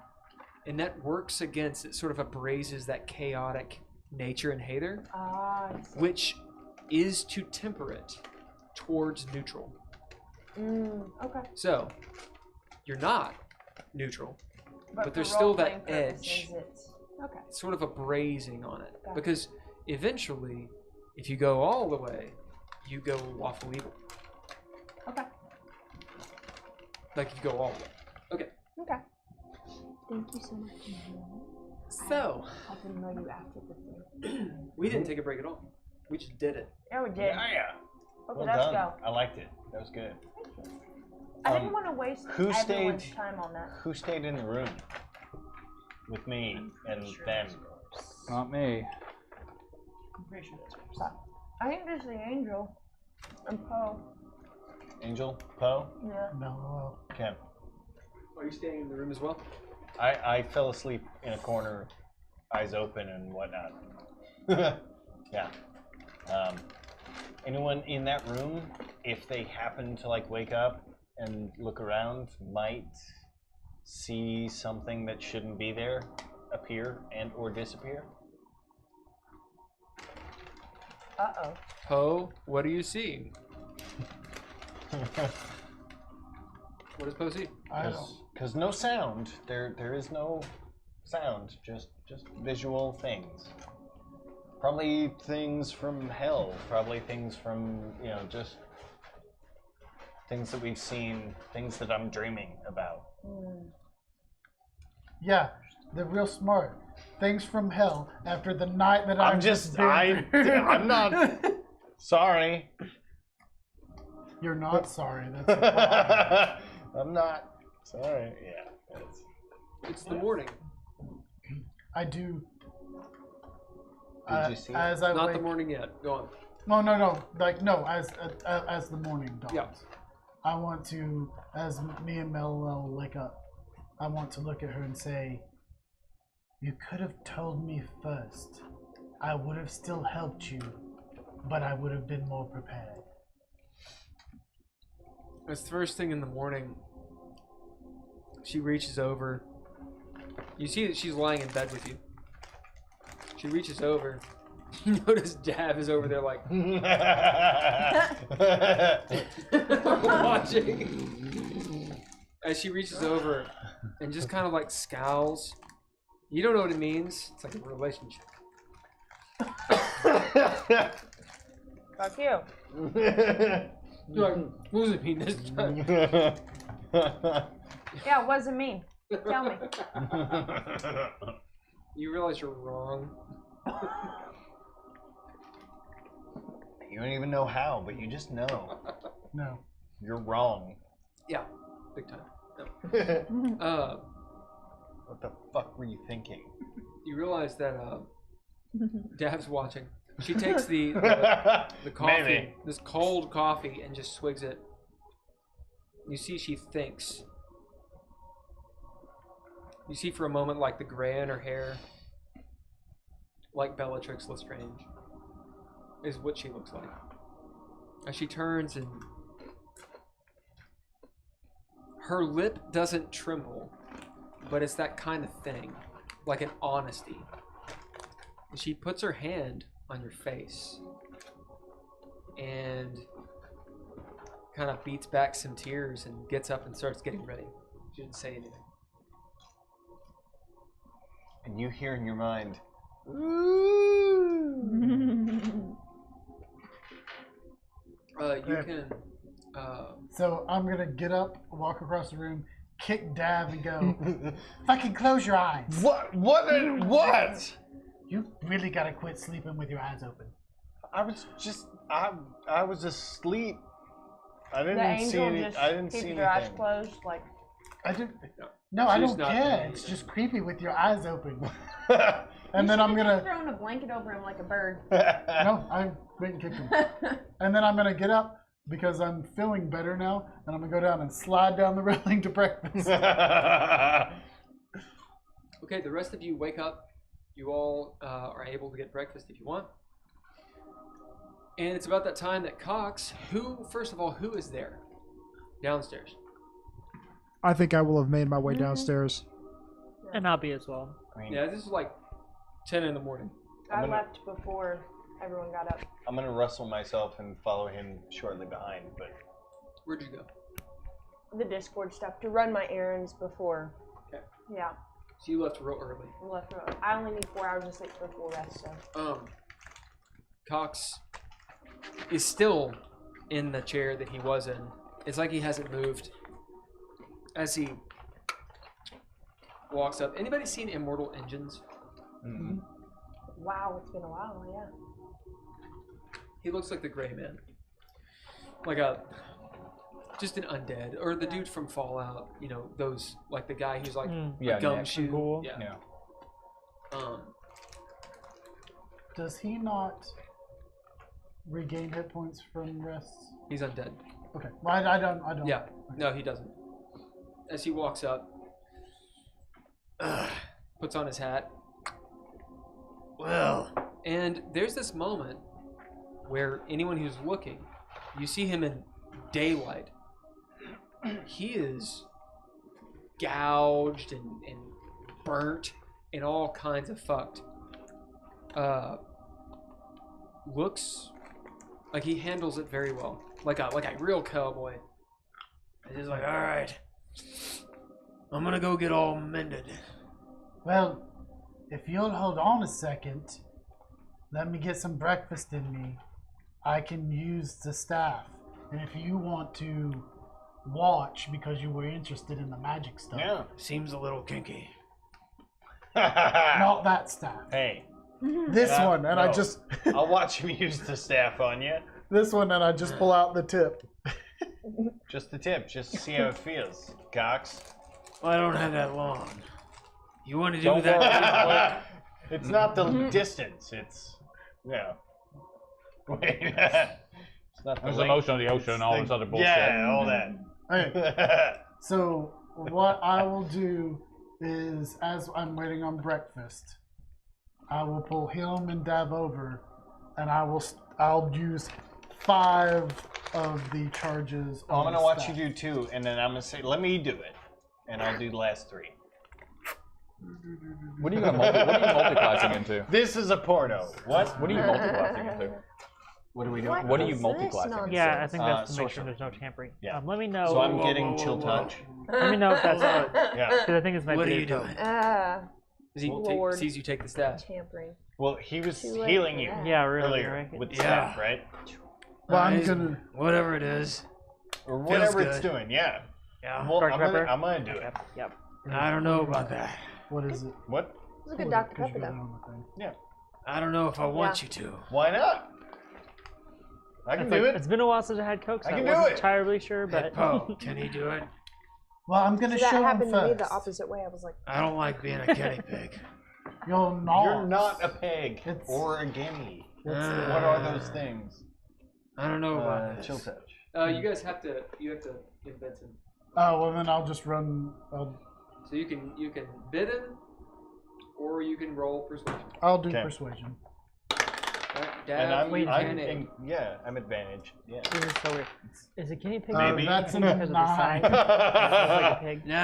And that works against, it sort of abrases that chaotic nature in Heiðr, which is to temper it towards neutral. Okay. So, you're not neutral, but for there's still that role-playing edge. purposes, Okay. It's sort of a brazing on it. Gotcha. Because eventually, if you go all the way, you go lawful evil. Okay. Like you go all the way. Okay. Okay. Thank you so much. So, I'll know you after the thing. we didn't take a break at all. We just did it. Yeah, we did. Yeah. Okay, Well let's done. go. I liked it. That was good. Thank you. I didn't want to waste everyone's time on that. Who stayed in the room with me and them? Not me. I'm pretty sure that's I think there's the angel and Poe. Angel? Poe? Yeah. No. Okay. Are you staying in the room as well? I fell asleep in a corner, eyes open and whatnot. Yeah. Anyone in that room, if they happen to like wake up and look around, might see something that shouldn't be there appear and or disappear? Uh-oh. Poe, what are you seeing? What does Poe see? Because no sound. There is no sound. Just visual things. Probably things from hell. Probably things from, you know, just things that we've seen. Things that I'm dreaming about. Yeah, they're real smart. Things from hell after the night that I'm I've just been through. I'm not sorry. You're not sorry. That's a crime. I'm not sorry. Yeah. It's the morning. I do. Did you see it? As I Not wake, the morning yet. Go on. No. Like no. As the morning dawns, Yeah. I want to, as me and Mel wake up, I want to look at her and say, "You could have told me first. I would have still helped you, but I would have been more prepared." It's the first thing in the morning. She reaches over. You see that she's lying in bed with you. She reaches over. You notice Dav is over there like watching. As she reaches over and just kind of like scowls. You don't know what it means. It's like a relationship. Fuck you. You're like, what does it mean this time? Yeah, what does it mean? Tell me. You realize you're wrong. You don't even know how, but you just know. No. You're wrong. Yeah, big time. No. What the fuck were you thinking? You realize that Dav's watching. She takes the coffee, Maybe. this cold coffee, and just swigs it. You see she thinks. You see for a moment like the gray in her hair, like Bellatrix Lestrange, is what she looks like. As she turns and her lip doesn't tremble, but it's that kind of thing, like an honesty. And she puts her hand on your face and kind of beats back some tears and gets up and starts getting ready. She didn't say anything. And you hear in your mind, You can. So I'm gonna get up, walk across the room, kick Dav, and go, "Fucking close your eyes." What? You really gotta quit sleeping with your eyes open. I was asleep. I The didn't see angel any. just I didn't see keeping anything. your eyes closed, like. I didn't. No, I She's don't not care. doing It's anything. just creepy with your eyes open. You And then I'm should've just gonna. thrown a blanket over him like a bird. No, I went and kicked him. And then I'm gonna get up because I'm feeling better now, and I'm gonna go down and slide down the railing to breakfast. Okay, the rest of you wake up. You all are able to get breakfast if you want. And it's about that time that Cox, first of all, who is there? Downstairs. I think I will have made my way downstairs. And I'll be as well. Yeah, this is like 10 in the morning. I left before everyone got up. I'm gonna rustle myself and follow him shortly behind. But Where'd you go? The Discord stuff to run my errands before. Okay. Yeah, So you left real early. I left. I only need 4 hours of sleep for full rest, so. Cox is still in the chair that he was in. It's like he hasn't moved. As he walks up. Anybody seen Immortal Engines? mm-hmm. Wow, it's been a while, yeah. He looks like the Gray Man. Like just an undead. Or the dude from Fallout, you know, those, like the guy who's like Yeah, a gumshoe. Cool. Yeah. Does he not regain hit points from rests? He's undead. Okay, well, I don't. Yeah. No, he doesn't. As he walks up, puts on his hat. Well, And there's this moment where anyone who's looking, you see him in daylight. He is gouged and burnt and all kinds of fucked. Looks like he handles it very well, like a real cowboy. He's like, all right, I'm gonna go get all mended. Well, if you'll hold on a second, let me get some breakfast in me. I can use the staff. And if you want to watch because you were interested in the magic stuff. Yeah. Seems a little kinky. Not that staff. Hey. This one, and I just... I'll watch him use the staff on you. This one, and I just pull out the tip. Just the tip, just to see how it feels. Cox. Well, I don't have that long. You want to do Don't that? worry. It's not the distance, it's... Yeah. Wait. It's not the There's the length. motion of the ocean and all this other bullshit. Yeah, all that. Okay. So, what I will do is, as I'm waiting on breakfast, I will pull him and Dav over, and I'll use 5 of the charges. I'm on gonna the watch staff. you do 2, and then I'm gonna say, let me do it. And I'll do the last 3. What are you multiclassing into? This is a porno. What? What are you multiclassing into? What are we doing? What are you is this multiclassing nonsense? into? Yeah, I think that's to make sorcerer. sure there's no tampering. Yeah. Let me know. So I'm Whoa, getting whoa, chill whoa, touch. Let me know if that's Yeah. because I think this might What be are a you code. doing? He Lord. sees you take the staff. Tampering. Well, he was Too late healing for you that. Yeah, really. earlier Right? with the Yeah. staff, right? Well, I'm He's- gonna. Whatever it is. Or Feels whatever it's good. doing, yeah. Yeah. Well, Dark I'm gonna pepper? do it. Yep. I don't know about that. What is it? What? It's a good Dr. Pepper, though. though. I don't know if I want you to. Why not? I can It's do like- it. It's been a while since I had Coke, so I I can do wasn't it. entirely sure, but Poe, can he do it? Well, I'm gonna So that show him happened to me first. the opposite way. I was like, I don't like being a guinea pig. You're not. You're not a pig It's- or a guinea. Uh, What are those things? I don't know about this. Chill touch. You guys have to invent him. Oh, well then I'll just run. So you can bid him, or you can roll persuasion. I'll do Okay. persuasion. Right, And Dav, I'm, you I'm can in, yeah, I'm advantage. Yeah. this is so weird. Is a guinea pig Maybe. That's a because of the 9. size? It's like a pig. Nah,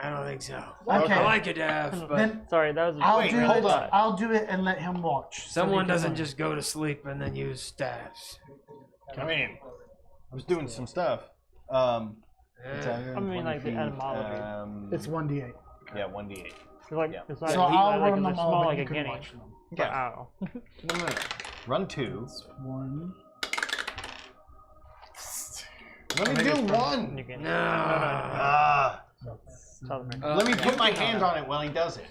I don't think so. Okay. I like it, Dav, but Then Sorry, that was. I'll Wait, do hold it. on. I'll do it and let him watch. so someone he can doesn't learn. just go to sleep and then use staffs. I mean, I was doing some stuff. Yeah. I mean, like the etymology. It's 1d8. Yeah, 1d8. It's like Yeah. it's not So like, I'll like run they're them all, small but like you a can guinea. watch them. But I don't know. No. Run 2. It's 1. Let me do 1. You can- No. Ah. Southern America. Let me put my hand on it while he does it.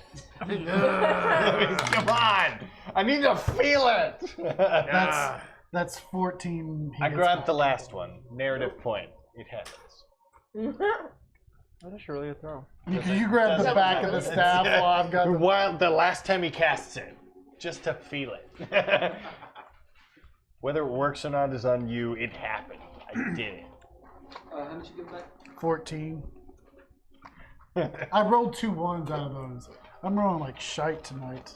No. Come on. I need to feel it. Nah. That's 14. he I gets grabbed back. the last one. Narrative point. It happens. That's really a throw. You grab the Doesn't back of matter. the staff while I've got the... While the last time he casts it, just to feel it. Whether it works or not is on you. It happened. I did it. how much you give back? 14. I rolled 2 1s out of those. I'm rolling like shite tonight.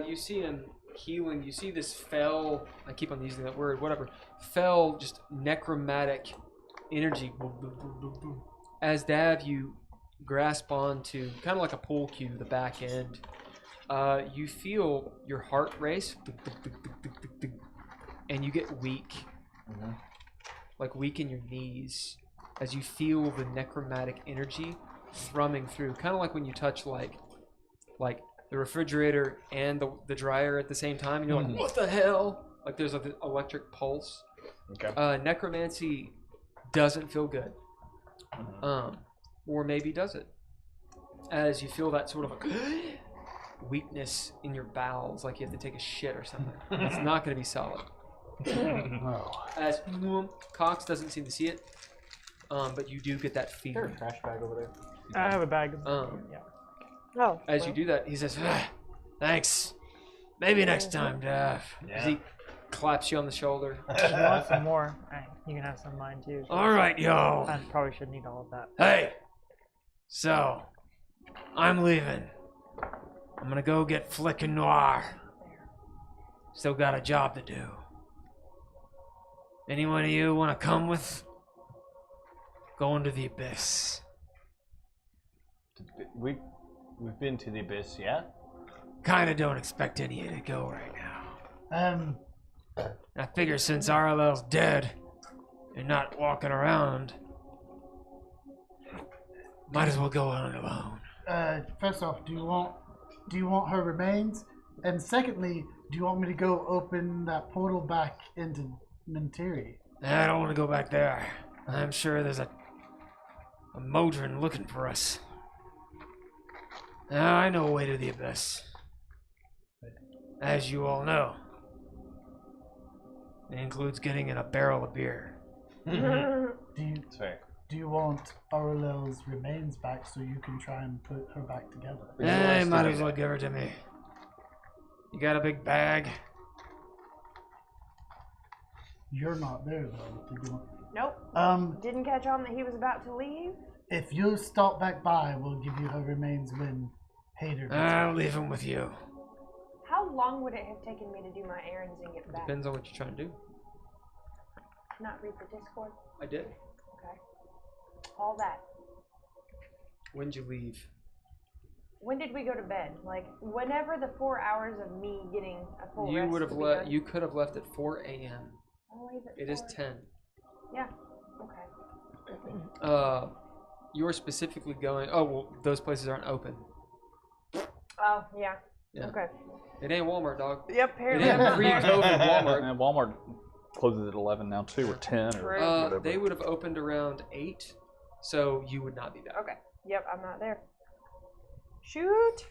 You see him healing. You see this fell. I keep on using that word. Whatever. Fell, just necromantic energy. Boom, boom, boom, boom, boom. As Dav, you grasp onto kind of like a pool cue, the back end. You feel your heart race, and you get weak, like weak in your knees, as you feel the necromantic energy thrumming through, kind of like when you touch like the refrigerator and the dryer at the same time, and you're like, what the hell? Like there's an electric pulse. Okay. Necromancy doesn't feel good. Or maybe does it? As you feel that sort of a weakness in your bowels, like you have to take a shit or something. It's not going to be solid. As Cox doesn't seem to see it, but you do get that feeling. Trash bag over there. I have a bag. Yeah. oh. As you do that, he says, Thanks. Maybe next time, Dav. as he claps you on the shoulder. If you want some more, you can have some of mine too. All right, yo. I probably should need all of that. Hey. So, I'm leaving. I'm gonna go get Flickin' Noir. Still got a job to do. Anyone of you want to come with? Going to the abyss. We've been to the abyss, yeah? Kinda don't expect any of you to go right now. I figure since Arlel's dead and not walking around, might as well go on alone. First off, do you want her remains? And secondly, do you want me to go open that portal back into Mentiri? I don't want to go back there. I'm sure there's a Modron looking for us. I know a way to the abyss. As you all know. It includes getting in a barrel of beer. Do you want Aurelel's remains back so you can try and put her back together? You might as well give her to me. You got a big bag? You're not there though. Nope. Didn't catch on that he was about to leave. If you stop back by, we'll give you her remains when Heiðr gets I'll leave him with you. How long would it have taken me to do my errands and get back? Depends on what you're trying to do. Not read the Discord. I did. Okay. All that. When'd you leave? When did we go to bed? Like whenever the 4 hours of me getting a full You rest would have would be left. done. You could have left at 4 a.m. I'll leave at It is 4. 10. Yeah. Okay. You're specifically going. Oh well, those places aren't open. Oh yeah. Yeah. Okay. It ain't Walmart, dog. Yep. It Apparently. ain't pre-COVID Walmart. And Walmart closes at 11 now too, or 10, or whatever. They would have opened around 8, so you would not be back. Okay. Yep. I'm not there. Shoot.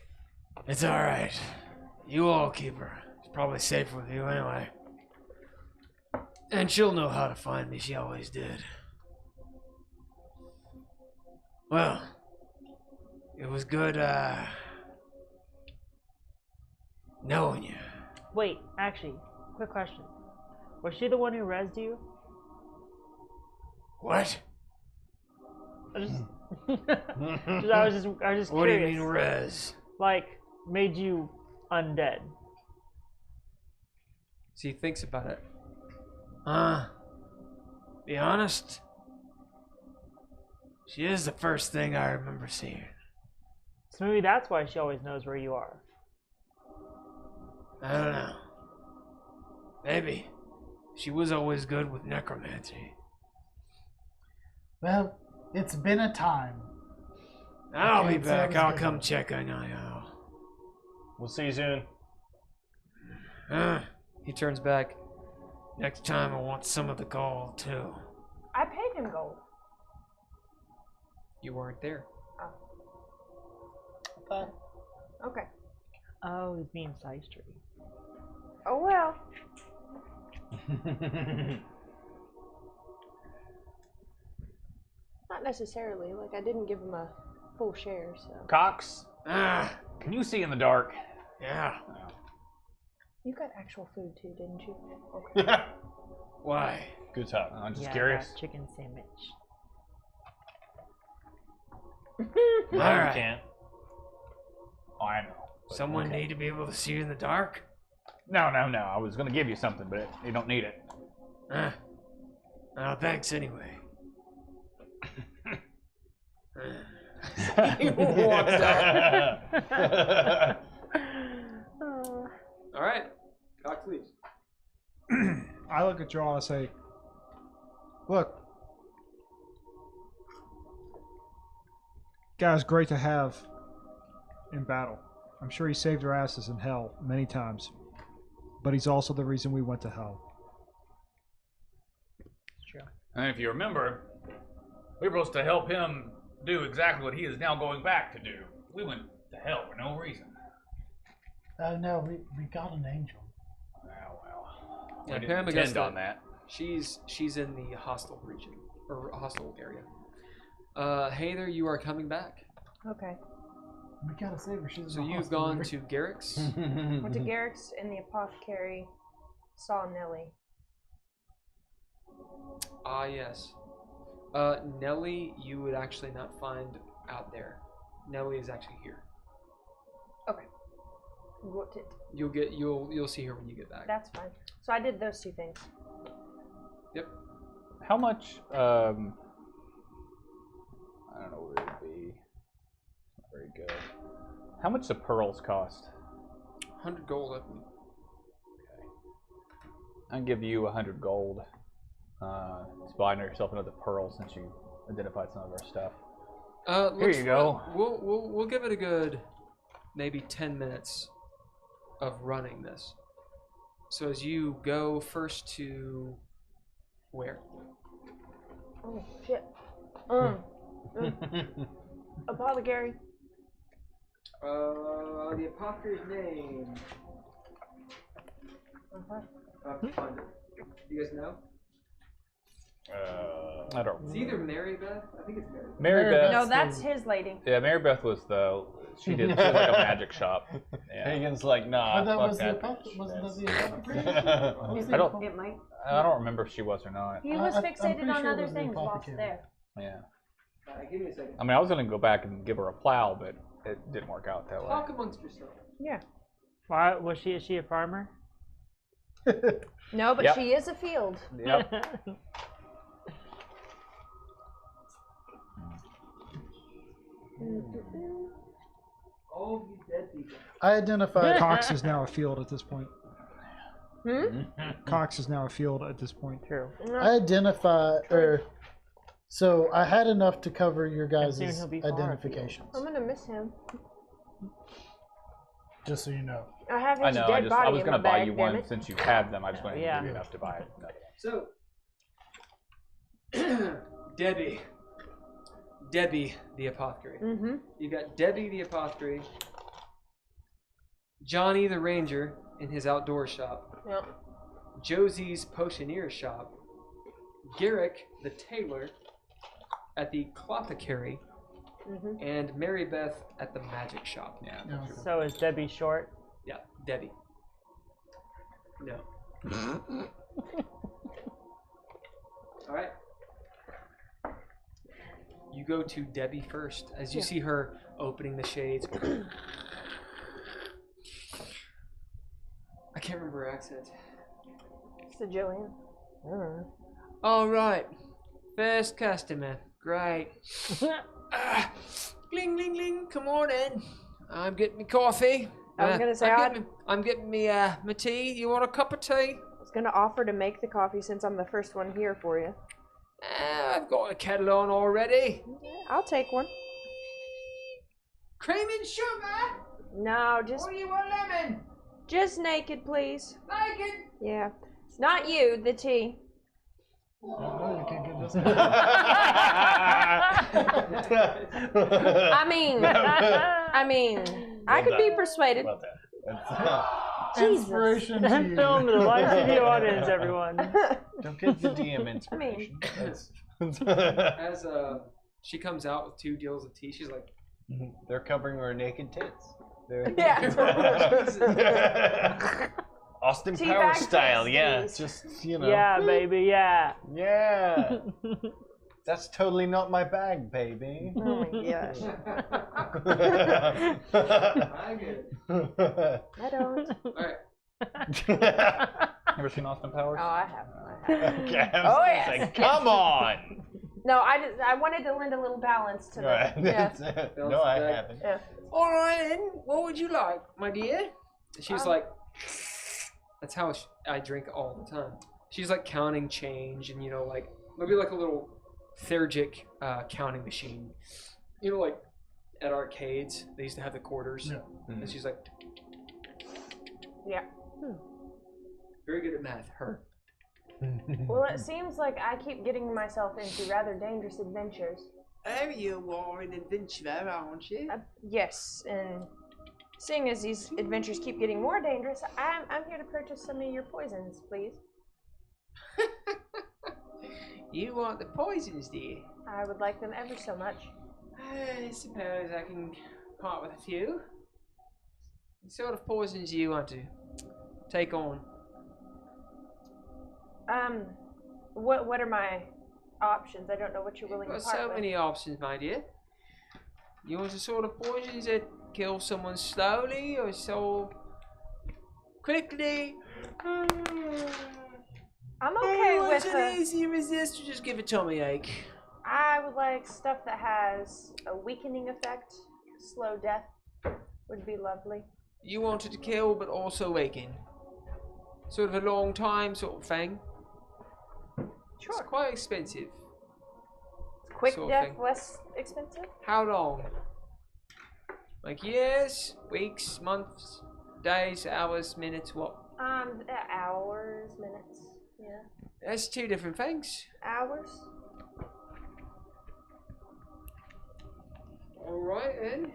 It's alright. You all keep her. It's probably safe with you anyway. And she'll know how to find me. She always did. Well, it was good, knowing you. Wait, actually, quick question. Was she the one who rezzed you? What? I was just curious. What do you mean, res? Like, made you undead. So he thinks about it. Be honest, she is the first thing I remember seeing. So maybe that's why she always knows where you are. I don't know. Maybe. She was always good with necromancy. Well, it's been a time. I'll be can't say I back. was I'll good. come check on you. We'll see you soon. He turns back. Next time I want some of the gold, too. I paid him gold. You weren't there. Okay. Oh, he's being shystery. Oh well. Not necessarily. Like I didn't give him a full share, so. Cox, can you see in the dark? Yeah. You got actual food too, didn't you? Okay. Why? Good talk. I'm just Yeah, curious. that chicken sandwich. No, Alright. you can't. Oh, I know. Someone need to be able to see in the dark? No. I was going to give you something, but you don't need it. Oh, thanks anyway. He walks out. All right. Cox leaves. I look at y'all and say, look, guy's great to have in battle. I'm sure he saved our asses in hell many times, but he's also the reason we went to hell. And if you remember, we were supposed to help him do exactly what he is now going back to do. We went to hell for no reason. No, we got an angel. Well. Yeah, We Pam didn't intend on that. She's in the hostile region or hostile area. Heiðr, you are coming back. Okay. We gotta save her. She's So in the you've hospital. gone to Garrick's. Went to Garrick's in the apothecary. Saw Nelly. Ah, yes. Nelly, you would actually not find out there. Nelly is actually here. Okay. Got it. You'll see her when you get back. That's fine. So I did those two things. Yep. How much? I don't know what it would be. Not very good. How much do pearls cost? 100 gold, I believe. I'll give you 100 gold. To buy yourself another pearl since you identified some of our stuff. Here you go. We'll give it a good maybe 10 minutes of running this. So as you go first to where? Oh shit. Apothecary. The apothecary's name. I have to find it. Do you guys know? I don't. It's either Mary Beth. I think it's Mary Beth. Mary Beth. No, that's his lady. Yeah, Mary Beth was she was like a magic shop. Yeah. Hagen's like, nah, But that fuck was that. wasn't that the I don't. It might. I don't remember if she was or not. He was I'm fixated pretty on sure it other was the things whilst apothecary. there. Yeah. Give me a second. I mean, I was gonna go back and give her a plow, but it didn't work out that way. Talk amongst yourself. Yeah. Why was she? Is she a farmer? No, but Yep. she is a field. Yep. All you dead people. I identified. Cox is now a field at this point. Hmm? Cox is now a field at this point. True. I identified, so I had enough to cover your guys' soon he'll be far identifications. I'm gonna miss him. Just so you know. I have his I know. dead body I was in gonna my buy bag, you damn one it. since you had them. I just wanted to Yeah. give you enough to buy it. So, Debbie the apothecary. Mm-hmm. You got Debbie the apothecary, Johnny the ranger in his outdoor shop, Yep. Josie's potioneer shop, Garrick the tailor at the clothecary, Mm-hmm. and Mary Beth at the magic shop. Yeah. Yeah. So is Debbie short? Yeah, Debbie. No. All right. You go to Debbie first as you see her opening the shades. I can't remember her accent. Sicilian. All right. First customer. Great. Gling, gling, gling. Come on in. I'm getting me coffee. I was gonna say, I'm getting me my tea. You want a cup of tea? I was gonna offer to make the coffee since I'm the first one here for you. I've got a kettle on already. I'll take one. Cream and sugar? No, just Or do you want lemon? just naked, please. Naked? Yeah. It's not you, the tea. No, you can't get this. I mean, I could be persuaded. About that. Inspiration to you. Film to the live studio audience, everyone. Don't get the DM inspiration. As she comes out with 2 deals of tea, she's like, They're covering her naked tits. They're Austin Tea Powers bag style, tits, yeah. please. Just, you know. Yeah, baby, yeah. Yeah. That's totally not my bag, baby. Oh my gosh. I get it. I don't. Alright. Ever seen Austin Powers? Oh, I have. Okay, I was Oh, gonna yes. say, come on. No, I wanted to lend a little balance to Right. the. Yeah. No, I haven't. Yeah. Alright then, what would you like, my dear? She's like, that's how I drink all the time. She's like counting change and, you know, like, maybe like a little Thergic counting machine. You know, like at arcades, they used to have the quarters. Yeah. And she's like, Yeah. very good at math, her. Well, it seems like I keep getting myself into rather dangerous adventures. Oh, you are an adventurer, aren't you? Yes, and seeing as these adventures keep getting more dangerous, I'm here to purchase some of your poisons, please. You want the poisons, dear? I would like them ever so much. I suppose I can part with a few. What sort of poisons do you want to take on? What are my options? I don't know what you're willing You've to got part so with. many options, my dear. You want the sort of poisons that kill someone slowly, or quickly. I'm okay with an easy resist or just give a tummy ache. I would like stuff that has a weakening effect. Slow death would be lovely. You wanted to kill, but also awaken. Sort of a long time sort of thing. Sure. It's quite expensive. Quick sort of death, thing. less expensive? How long? Like years, weeks, months, days, hours, minutes, what? Hours, minutes, yeah. That's two different things. Hours? Alright then.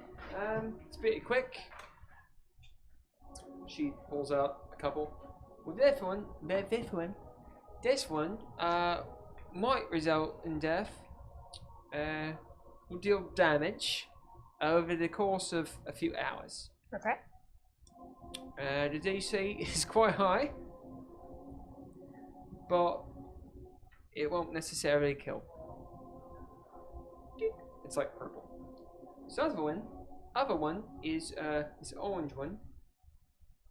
It's pretty quick. She pulls out a couple. Well, this one might result in death. Will deal damage over the course of a few hours. Okay. The DC is quite high, but it won't necessarily kill. It's like purple. This other one is this orange one.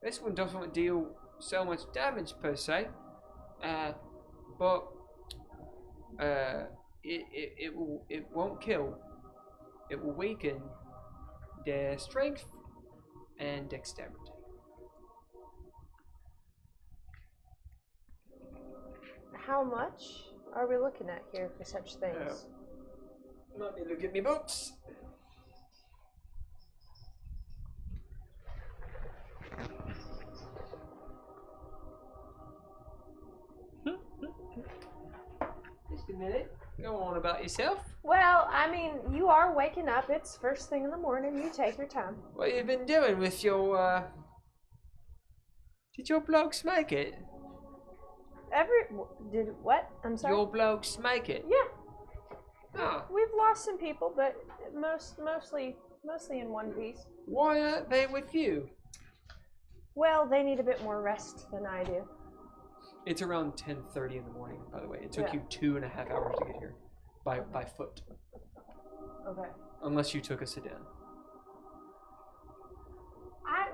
This one doesn't deal so much damage per se, but it won't kill. It will weaken their strength and dexterity. How much are we looking at here for such things? Let me look at my books. Just a minute. Go on about yourself. Well, I mean, you are waking up. It's first thing in the morning. You take your time. What you been doing with your Did your blokes make it? Did what? I'm sorry. Your blokes make it? Yeah. Ah. We've lost some people, but mostly in one piece. Why aren't they with you? Well, they need a bit more rest than I do. It's around 10:30 in the morning, by the way. It took you 2.5 hours to get here by foot. Okay. Unless you took a sedan.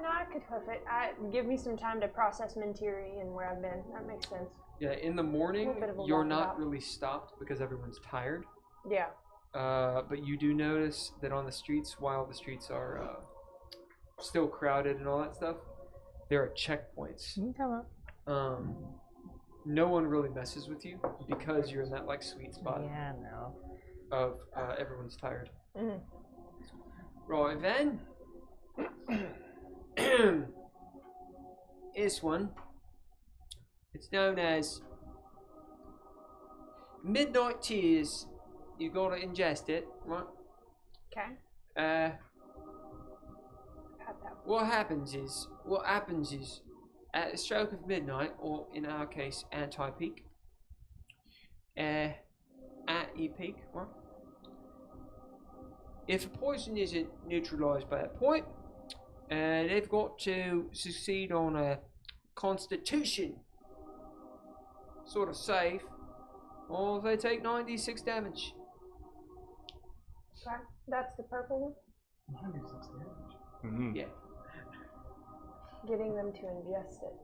I could hoof it. Give me some time to process Mentiri and where I've been. That makes sense. Yeah, in the morning, A bit of a you're not walkabout. really stopped because everyone's tired. Yeah. But you do notice that on the streets, while the streets are still crowded and all that stuff, there are checkpoints. Come up. No one really messes with you because you're in that like sweet spot Yeah, no. of everyone's tired. Mm-hmm. Right then. This one. It's known as Midnight Tears. You gotta ingest it, right? Okay. What happens is at the stroke of midnight, or in our case, anti-peak, at your peak, right? If a poison isn't neutralized by that point, they've got to succeed on a Constitution sort of save, or they take 96 damage. Okay. That's the purple one? 96 damage. Mm-hmm. Yeah. Getting them to ingest it.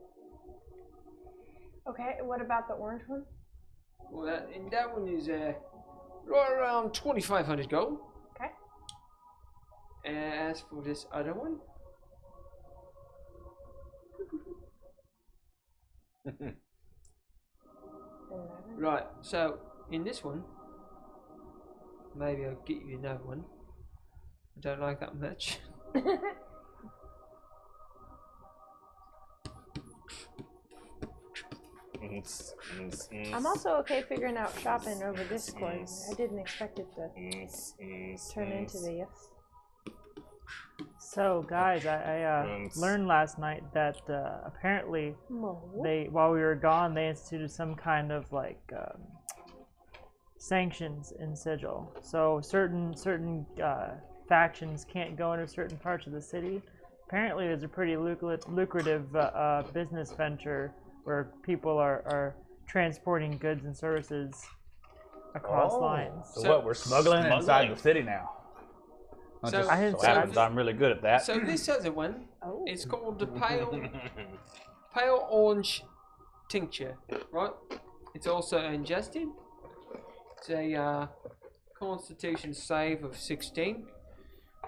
Okay, what about the orange one? Well, that one is right around 2,500 gold. Okay. As for this other one, right. So in this one, maybe I'll get you another one. I don't like that much. I'm also okay figuring out shopping over Discord. I didn't expect it to turn into this. So, guys, I learned last night that apparently while we were gone, they instituted some kind of like sanctions in Sigil. So certain factions can't go into certain parts of the city. Apparently, there's a pretty lucrative business venture where people are transporting goods and services across lines. So what, we're smuggling inside the city now. So, so happens I'm really good at that. So this other one, it's called the Pale pale orange tincture, right? It's also ingested. It's a Constitution save of 16,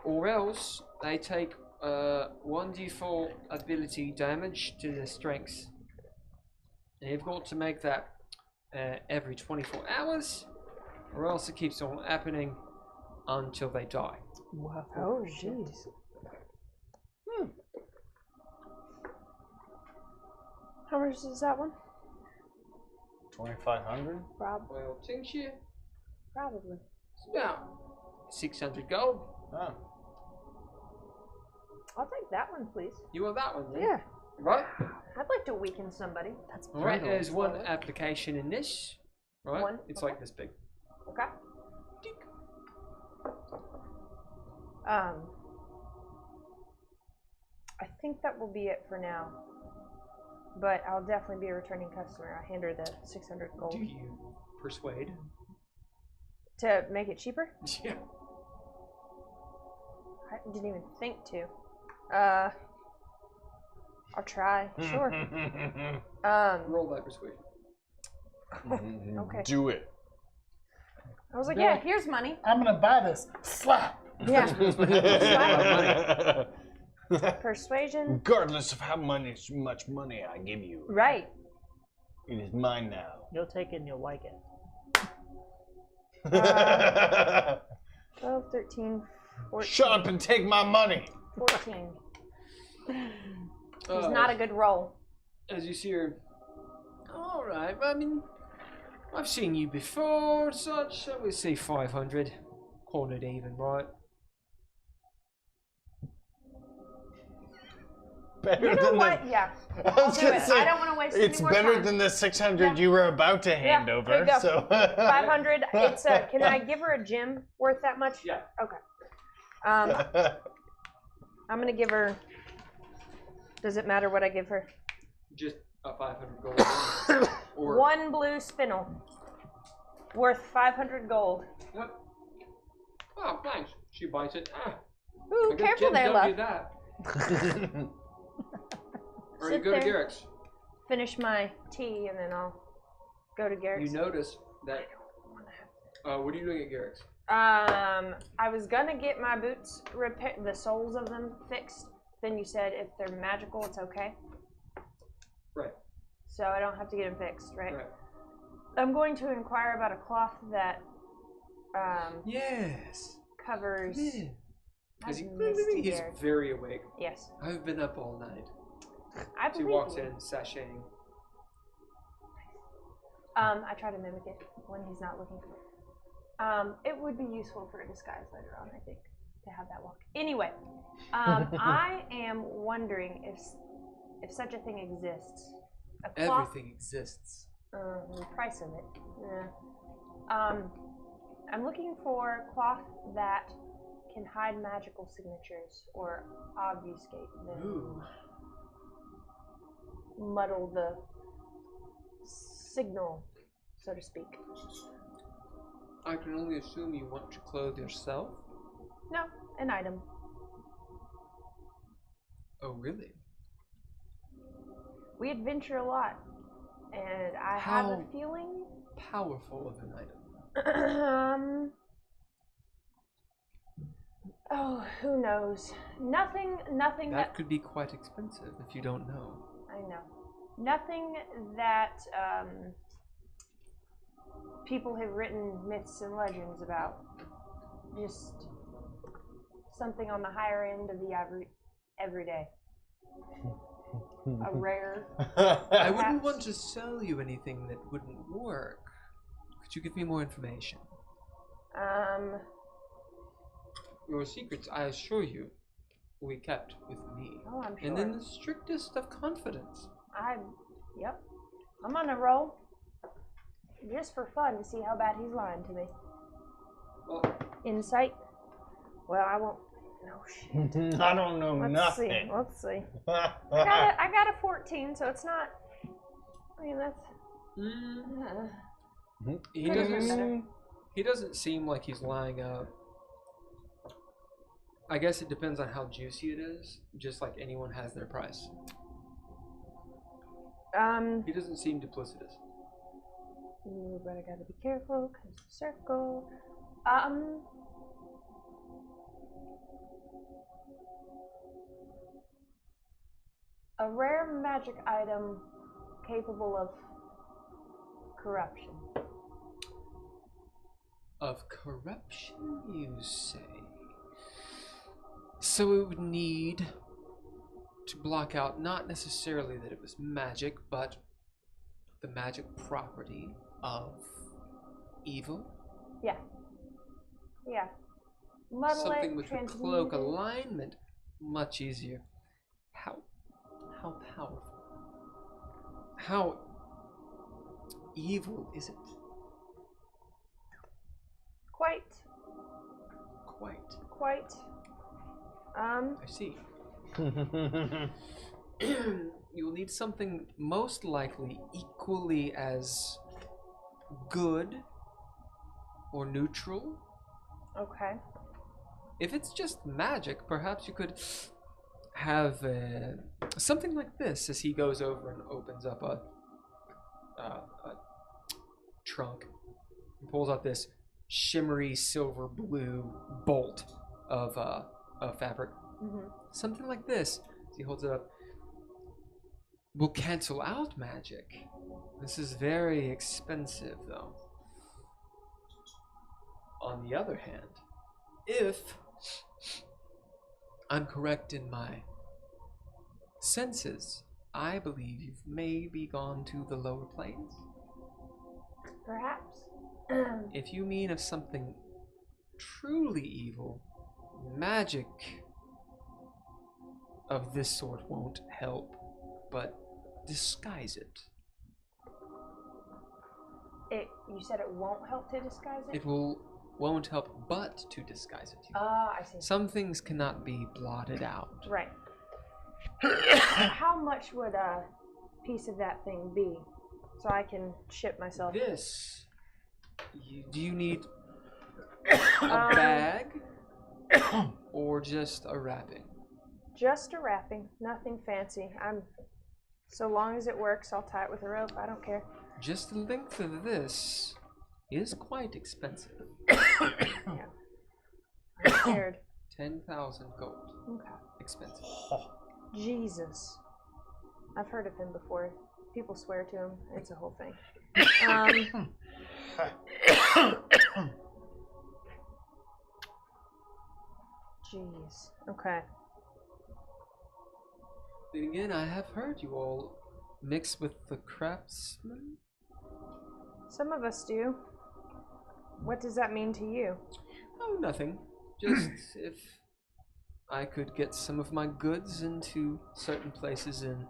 or else they take 1d4 ability damage to their strengths. And you've got to make that every 24 hours, or else it keeps on happening until they die. Wow. Oh, jeez. How much is that one? 2,500. Well, tincture, Probably. it's about 600 gold. Oh. I'll take that one, please. You want that one, then? Yeah. Right? I'd like to weaken somebody. That's Alright, there's one application in this. Right? One? It's Okay. like this big. Okay. I think that will be it for now. But I'll definitely be a returning customer. I hand her the 600 gold. Do you persuade? To make it cheaper? Yeah. I didn't even think to. I'll try. Sure. Roll that persuasion. Okay. Do it. I was like, You're yeah, like- here's money. I'm gonna buy this. Slap. Yeah. Regardless Persuasion. of how much money I give you, Right. it is mine now. You'll take it and you'll like it. 12, 13, 14. Shut up and take my money. 14. It's not a good roll. As you see her. Alright, I mean, I've seen you before, such. I would say 500. Call it even, right? Better You know than what? the, Yeah. I I'll was do gonna it. say, I don't want to waste it's any more better time. than the 600 Yeah. you were about to hand Yeah, over. there you go. So 500. It's can I give her a gem worth that much? Yeah. Okay. I'm gonna give her. Does it matter what I give her? Just a 500 gold. Or One blue spinel. Worth 500 gold. What? Oh, thanks. She bites it. Ah, Ooh, I guess careful gems there, don't love. do that. Or you Sit go to there. Garrick's. Finish my tea and then I'll go to Garrett's. You notice that. What are you doing at Garrick's? I was gonna get my boots repaired, the soles of them fixed. Then you said if they're magical, it's okay. Right. So I don't have to get them fixed, right? Right. I'm going to inquire about a cloth that Yes. covers. Because I've missed he's here. very awake. Yes, I've been up all night. I She believe walks you. in, sashaying. I try to mimic it when he's not looking. It would be useful for a disguise later on, I think, to have that walk. Anyway, I am wondering if such a thing exists. A cloth, Everything exists. the price of it. Yeah. I'm looking for cloth that can hide magical signatures or obfuscate them, Ooh. muddle the signal, so to speak. I can only assume you want to clothe yourself. No, an item. Oh, really? We adventure a lot, and I have a feeling. Powerful of an item. Oh, who knows? Nothing That could be quite expensive if you don't know. I know. Nothing that people have written myths and legends about. Just something on the higher end of the everyday. A rare. I wouldn't Perhaps. want to sell you anything that wouldn't work. Could you give me more information? Your secrets, I assure you, will be kept with me. Oh, I'm sure. And in the strictest of confidence. Yep. I'm on a roll. Just for fun to see how bad he's lying to me. Well, Insight? Well, I won't. No shit. I don't know Let's nothing. see. Let's see. I got a 14, so it's not. I mean, that's. he Could've been doesn't. better. He doesn't seem like he's lying up. I guess it depends on how juicy it is. Just like anyone has their price. He doesn't seem duplicitous. Ooh, but I gotta be careful because the circle. A rare magic item capable of corruption. Of corruption, you say? So it would need to block out not necessarily that it was magic, but the magic property of evil? Yeah. Yeah. Muddle Something it, which would transmute cloak it. alignment much easier. How powerful? How evil is it? Quite. I see. You will need something most likely equally as good or neutral. Okay. If it's just magic, perhaps you could have something like this as he goes over and opens up a trunk and pulls out this shimmery silver blue bolt of fabric. Mm-hmm. Something like this, as he holds it up, will cancel out magic. This is very expensive, though. On the other hand, if I'm correct in my senses, I believe you've maybe gone to the lower planes. Perhaps. If you mean of something truly evil, magic of this sort won't help, but disguise it. You said it won't help to disguise it? It won't help but to disguise it. I see. Some things cannot be blotted out. Right. How much would a piece of that thing be? So I can ship myself. This. Do you need a bag or just a wrapping? Just a wrapping, nothing fancy. So long as it works, I'll tie it with a rope. I don't care. Just the length of this is quite expensive. Yeah. I'm scared. 10,000 gold. Okay. Expensive. Jesus. I've heard of him before. People swear to him. It's a whole thing. Jeez. Okay. Then again, I have heard you all mix with the craftsmen. Some of us do. What does that mean to you? Oh, nothing. Just if I could get some of my goods into certain places in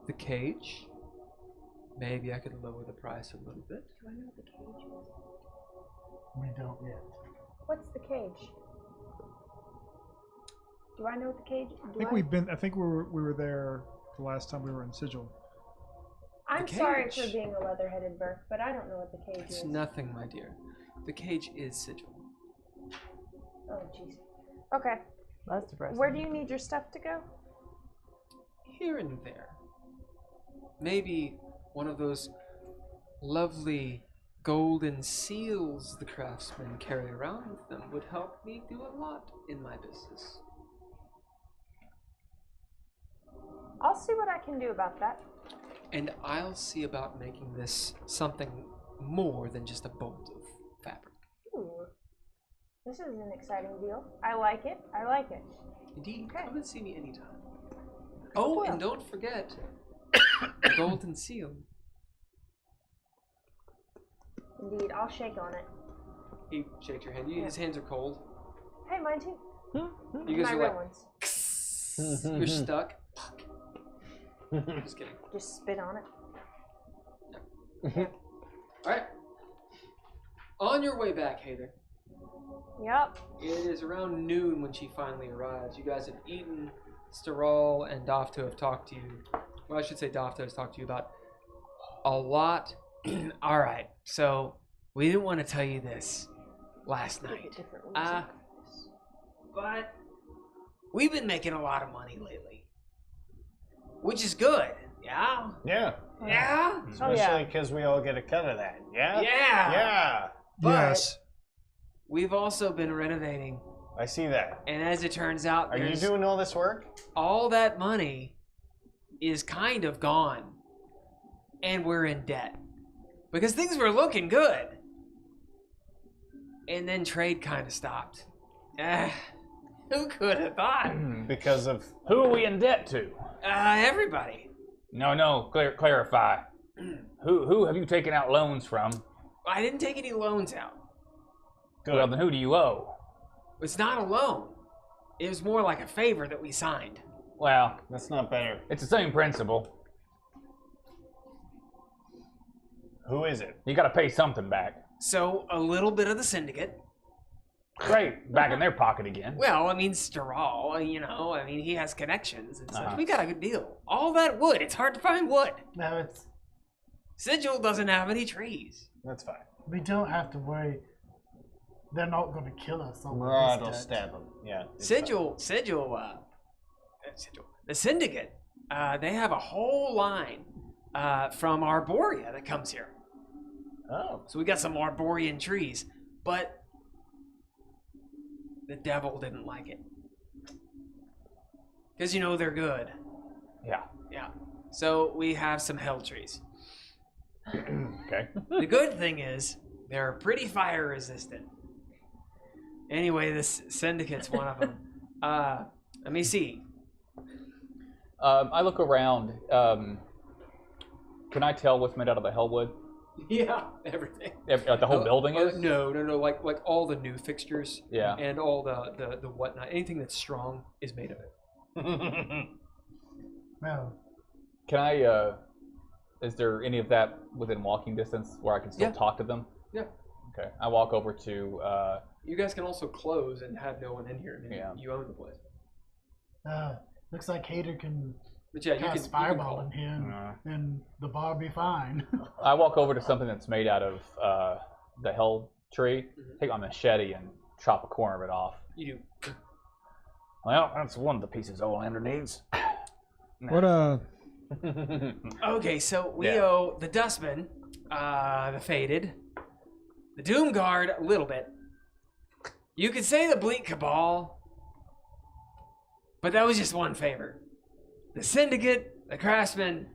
the cage, maybe I could lower the price a little bit. Do I know what the cage is? We don't yet. What's the cage? Do I know what the cage is? I think we were there the last time we were in Sigil. I'm sorry for being a leather-headed Burke, but I don't know what the cage It's is. nothing, my dear. The cage is Sigil. Oh, jeez. Okay. That's depressing. Where do you need your stuff to go? Here and there. Maybe one of those lovely golden seals the craftsmen carry around with them would help me do a lot in my business. I'll see what I can do about that. And I'll see about making this something more than just a bolt of fabric. Ooh. This is an exciting deal. I like it. I like it. Indeed. Okay. Come and see me anytime. Oh, Cool. and don't forget the golden seal. Indeed. I'll shake on it. He shakes your hand. His hands are cold. Hey, mine too. You guys My are real like, ones. you're stuck. Just kidding. Just spit on it. Alright. On your way back, Heiðr. Yep. It is around noon when she finally arrives. You guys have eaten. Steral and Dav Idthè have talked to you. Well, I should say Dav Idthè has talked to you about a lot. Alright, so we didn't want to tell you this last night. But we've been making a lot of money lately. Which is good. Yeah? Yeah. Yeah? Especially because we all get a cut of that. Yeah? Yeah. Yeah. But Yes. we've also been renovating. I see that. And as it turns out, Are you doing all this work? all that money is kind of gone. And we're in debt. Because things were looking good. And then trade kind of stopped. Who could have thought? Because of... Who are we in debt to? Everybody. No, clarify. Who have you taken out loans from? I didn't take any loans out. Good. Well, then who do you owe? It's not a loan. It was more like a favor that we signed. Well, That's not better. it's the same principle. Who is it? You got to pay something back. So, a little bit of the syndicate. Great, back in their pocket again. Well, I mean, Steral, he has connections and such. Uh-huh. We got a good deal. All that wood, it's hard to find wood. No, it's Sigil doesn't have any trees. That's fine. we don't have to worry. They're not going to kill us. over Murad this will debt. stab him. Yeah. it's Sigil, the syndicate, they have a whole line from Arborea that comes here. fine. Oh. So we got some Arborian trees, but the devil didn't like it. Because they're good. Yeah. Yeah. So we have some hell trees. Okay. The good thing is they're pretty fire resistant. Anyway, this syndicate's one of them. Let me see. I look around. Can I tell what's made out of the hellwood? Yeah, everything. The whole building is? No. Like all the new fixtures. Yeah. And all the whatnot. Anything that's strong is made of it. Well, Can I, is there any of that within walking distance where I can still Yeah. talk to them? Yeah. Okay. I walk over to, You guys can also close and have no one in here. I mean, Yeah. You own the place. looks like Heiðr can But yeah, you cast can fireball call. in here, and the bar be fine. I walk over to something that's made out of the hell tree, take my machete and chop a corner of it off. You do. Well, that's one of the pieces Olander needs. What Okay, so we Yeah. owe the Dustman, the Faded, the Doom Guard a little bit. You could say the Bleak Cabal, but that was just one favor. The Syndicate, the Craftsman,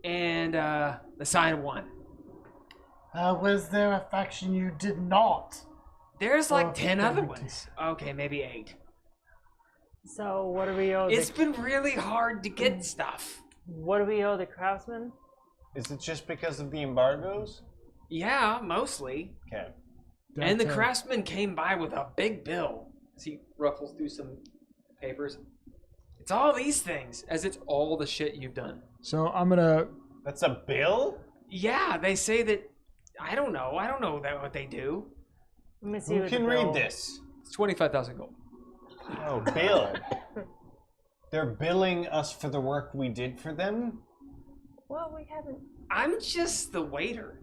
and the Sign of One. Was there a faction you did not? There's like Oh, 10 other everything. ones. Okay, maybe 8. So what do we owe? It's been really hard to get stuff. What do we owe the craftsman? Is it just because of the embargoes? Yeah, mostly. Okay. And the Craftsman came by with a big bill. As he ruffles through some papers, It's all these things. as it's all the shit you've done. So I'm gonna. That's a bill? Yeah, they say that. I don't know what they do. Let me see. Who what can the read bill- this? It's 25,000 gold. Oh, bill. They're billing us for the work we did for them? Well, we haven't. I'm just the waiter.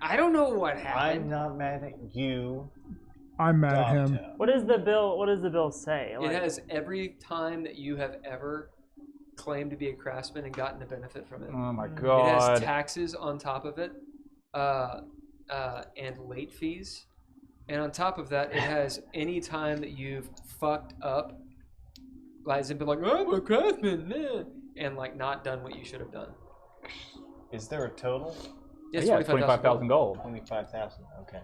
I don't know what I'm happened. not mad at you. I'm mad at him. Doctor. What does the bill? What does the bill say? It has every time that you have ever claimed to be a craftsman and gotten a benefit from it. Oh my It has god. taxes on top of it, and late fees. And on top of that, it has any time that you've fucked up, like, as in been like, I'm a craftsman, nah, and like not done what you should have done. Is there a total? Yes, Yeah, 25,000 gold. 25,000. Okay.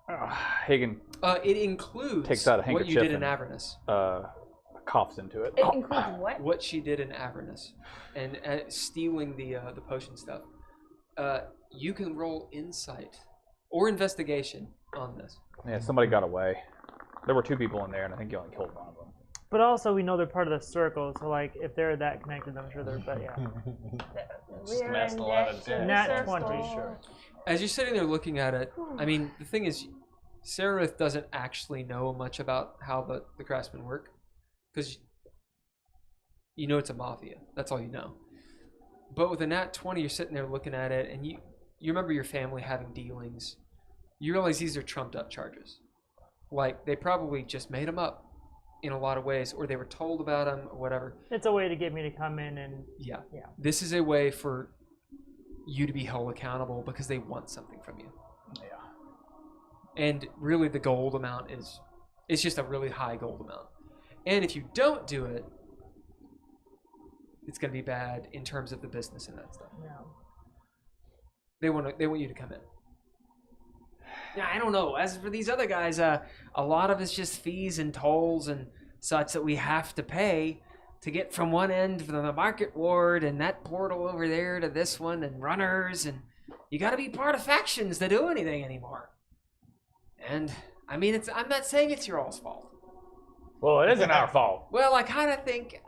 Haygen It includes Takes out a what you handkerchief did in and- Avernus. coughs into it. It includes what? What she did in Avernus, and stealing the potion stuff. You can roll insight or investigation on this. Yeah, somebody got away. There were 2 people in there, and I think you only killed one of them. But also, we know they're part of the circle, so like, if they're that connected, I'm sure they're. But yeah, Just We're messed in a lot debt of to the debt. Nat circle. 20, sure. As you're sitting there looking at it, I mean, the thing is, Sararith doesn't actually know much about how the craftsmen work, because you know it's a mafia. That's all you know. But with a nat 20, you're sitting there looking at it, and you remember your family having dealings. You realize these are trumped up charges. Like, they probably just made them up in a lot of ways, or they were told about him, or whatever. It's a way to get me to come in and Yeah. Yeah. This is a way for you to be held accountable because they want something from you. Yeah. And really the gold amount it's just a really high gold amount. And if you don't do it, it's going to be bad in terms of the business and that stuff. yeah. They want you to come in. Yeah, I don't know. As for these other guys, a lot of it's just fees and tolls and such that we have to pay to get from one end of the market ward and that portal over there to this one and runners, and you got to be part of factions to do anything anymore. And I mean, I'm not saying it's your all's fault. Well, it isn't our fault. Well, I kind of think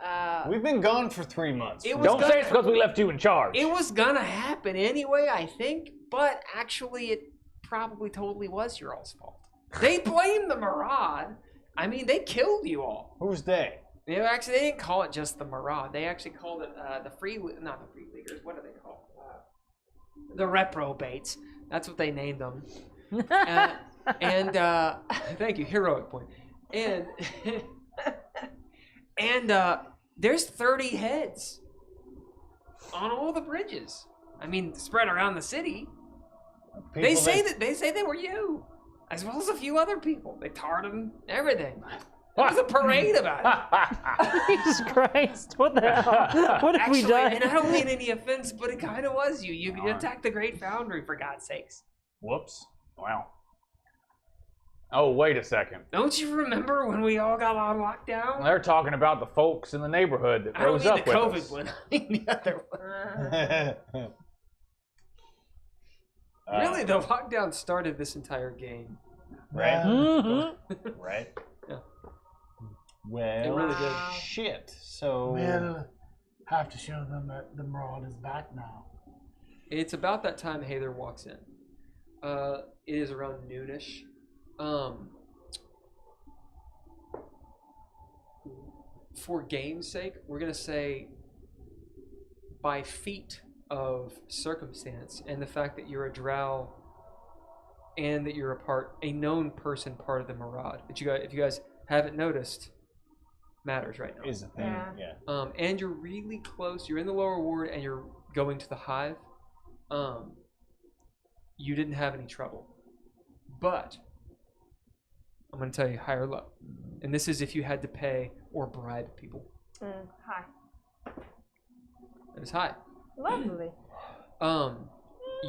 We've been gone for 3 months. Don't say it's because we left you in charge. it was gonna happen anyway, I think, but actually it probably totally was your all's fault. They blamed the Murad. I mean, they killed you all. Who's they? They didn't call it just the Murad. They actually called it not the free leaguers. What are they called? The reprobates. That's what they named them. And thank you, heroic point. And there's 30 heads on all the bridges. I mean, spread around the city. They say they were you, as well as a few other people. They tarred them, everything. There was a parade about it. Jesus Christ! What the hell? What have we done? And I don't mean any offense, but it kind of was you. You attacked the Great Foundry, for God's sakes. Whoops. Wow. Oh, wait a second. Don't you remember when we all got on lockdown? They're talking about the folks in the neighborhood that I don't rose mean up the with COVID us. one. I mean the other one. Really, the lockdown started this entire game. Right? Mm-hmm. Right? Yeah. Well, It really did. shit. So, We'll have to show them that the Murad is back now. It's about that time Heiðr walks in. It is around noonish. For game's sake, we're gonna say by feat of circumstance and the fact that you're a drow and that you're a known person, part of the Murad. If you guys haven't noticed, matters right now. is a thing. Yeah. And you're really close. You're in the lower ward and you're going to the hive. You didn't have any trouble, but I'm going to tell you high or low. And this is if you had to pay or bribe people. Hi. It was high. Lovely.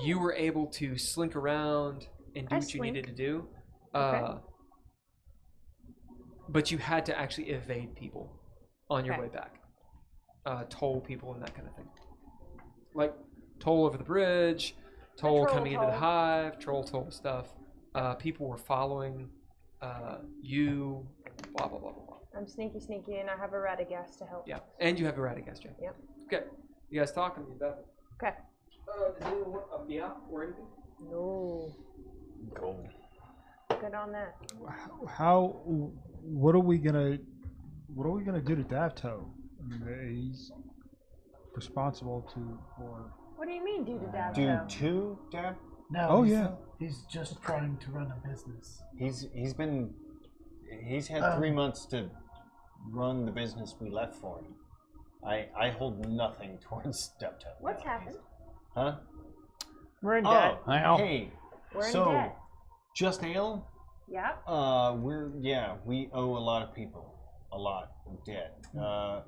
You were able to slink around and do I what you needed to slink. do. Okay. But you had to actually evade people on your Okay. way back. Toll people and that kind of thing. Like toll over the bridge, toll troll coming into the toll. hive, toll stuff. People were following you, blah, blah, blah, blah, blah. I'm sneaky, and I have a Radagast to help. Yeah, and you have a Radagast, yeah. Yep. Okay, you guys talking about it? Okay. Does anyone want a beer or anything? No. Cool. Good on that. What are we gonna do to Dav Idthè? I mean, he's responsible for. What do you mean, do to Dav Do Idthè? two, Dab? No. Oh, he's, yeah. He's just trying to run a business. He's had 3 months to run the business we left for him. I hold nothing towards Dab Idthè. What's happened? Huh? We're in debt. Wow. Hey. We're in so, debt. Just Ale? Yep. We owe a lot of people a lot of debt.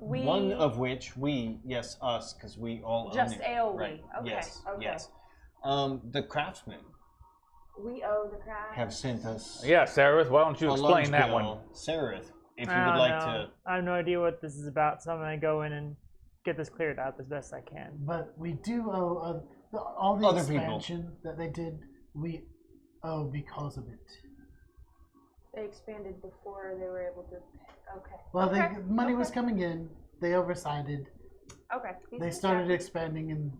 We- One of which us, because we all Just own it. Ale we. Right. Okay, Yes. okay. Yes. The craftsmen We owe the craft. have sent us Yeah, Sararith, why don't you a explain lunch that bill. one? Sararith, if you I would don't like know. to. I have no idea what this is about, so I'm gonna go in and get this cleared up as best I can. But we do owe all the Other people. expansion that they did. We owe because of it. They expanded before they were able to. Okay. Well, okay. money was coming in. They oversighted. Okay. They started expanding, and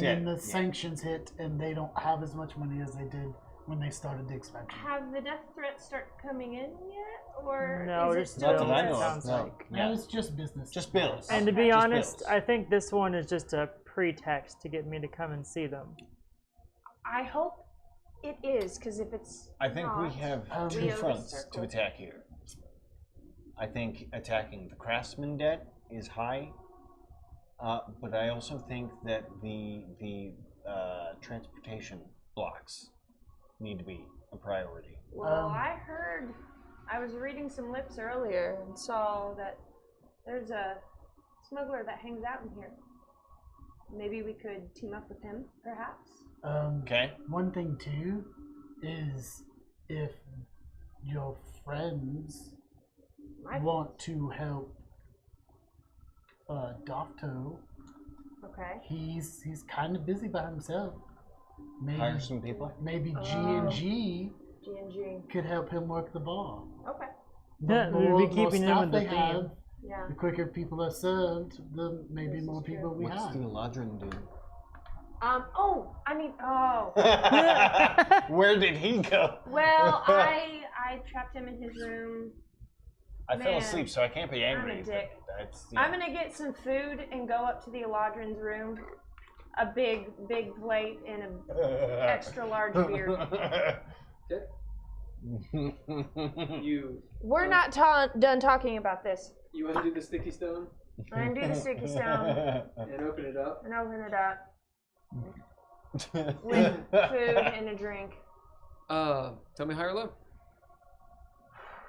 then the Yeah. sanctions hit, and they don't have as much money as they did when they started the expansion. Have the death threats start coming in yet, or No, is we're it still- Not still? that I it know of. sounds No. like. No, Yeah. it's just business. Just bills. And to be Just honest, bills. I think this one is just a pretext to get me to come and see them. I hope it is, because if it's I think we not, have we two owe the fronts to circle. attack here. I think attacking the craftsman debt is high, but I also think that the transportation blocks need to be a priority. Well, I was reading some lips earlier and saw that there's a smuggler that hangs out in here. Maybe we could team up with him, perhaps? Okay. One thing, too, is if your friends want to help Dofto, Okay. he's kind of busy by himself. Maybe, Hire some people? Maybe G&G G&G. could help him work the bar. Okay. Yeah, we'll be keeping him with the theme. Yeah. The quicker people are served, the maybe This more is true. people we What's have. the Eladrin do? Where did he go? Well, I trapped him in his room. I fell Man, asleep, so I can't be angry. I'm a dick. but That's, I'm gonna get some food and go up to the Eladrin's room. A big plate and an extra large beer. Okay. You We're not done talking about this. you undo the sticky stone I'm gonna do the sticky stone and open it up. and open it up with food and a drink. Tell me high or low.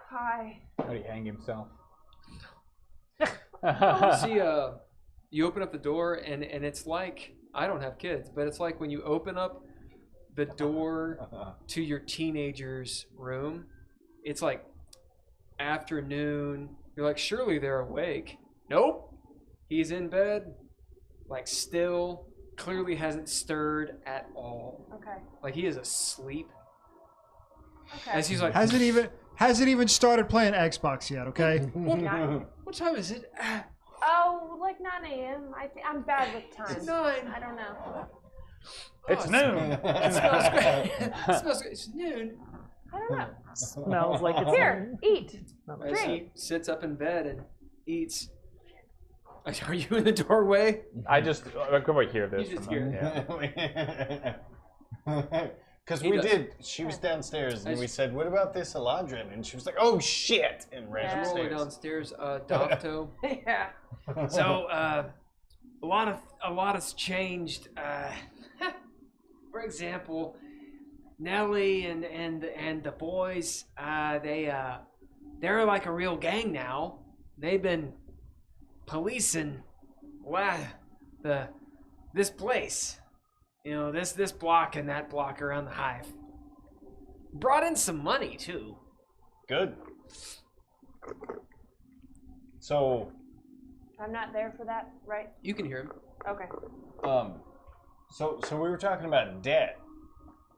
Hi. How do you hang himself? See, you open up the door and it's like, I don't have kids, but it's like when you open up the door to your teenager's room, it's like afternoon. You're like, surely they're awake. Nope. He's in bed, like still, clearly hasn't stirred at all. Okay. Like he is asleep. Okay. As he's like, Hasn't even started playing Xbox yet. Okay. what time is it? Oh, like 9 a.m. I'm bad with time. It's 9. I don't know. It's noon. It smells great. It smells great. It's noon. I don't know. Smells like it's Here, eat. As he Drink. sits up in bed and eats. Are you in the doorway? I just I could probably hear this. You just from hear them, yeah. Because He we does. did. She was downstairs, and we said, "What about this Eladrin?" And she was like, "Oh shit!" and ran Yeah. Roller upstairs. downstairs, Dofto. Yeah. So, a lot has changed. For example, Nelly and the boys, they're like a real gang now. They've been policing this place. You know, this block and that block around the hive. Brought in some money too. Good. So, I'm not there for that, right? You can hear him. Okay. so we were talking about debt.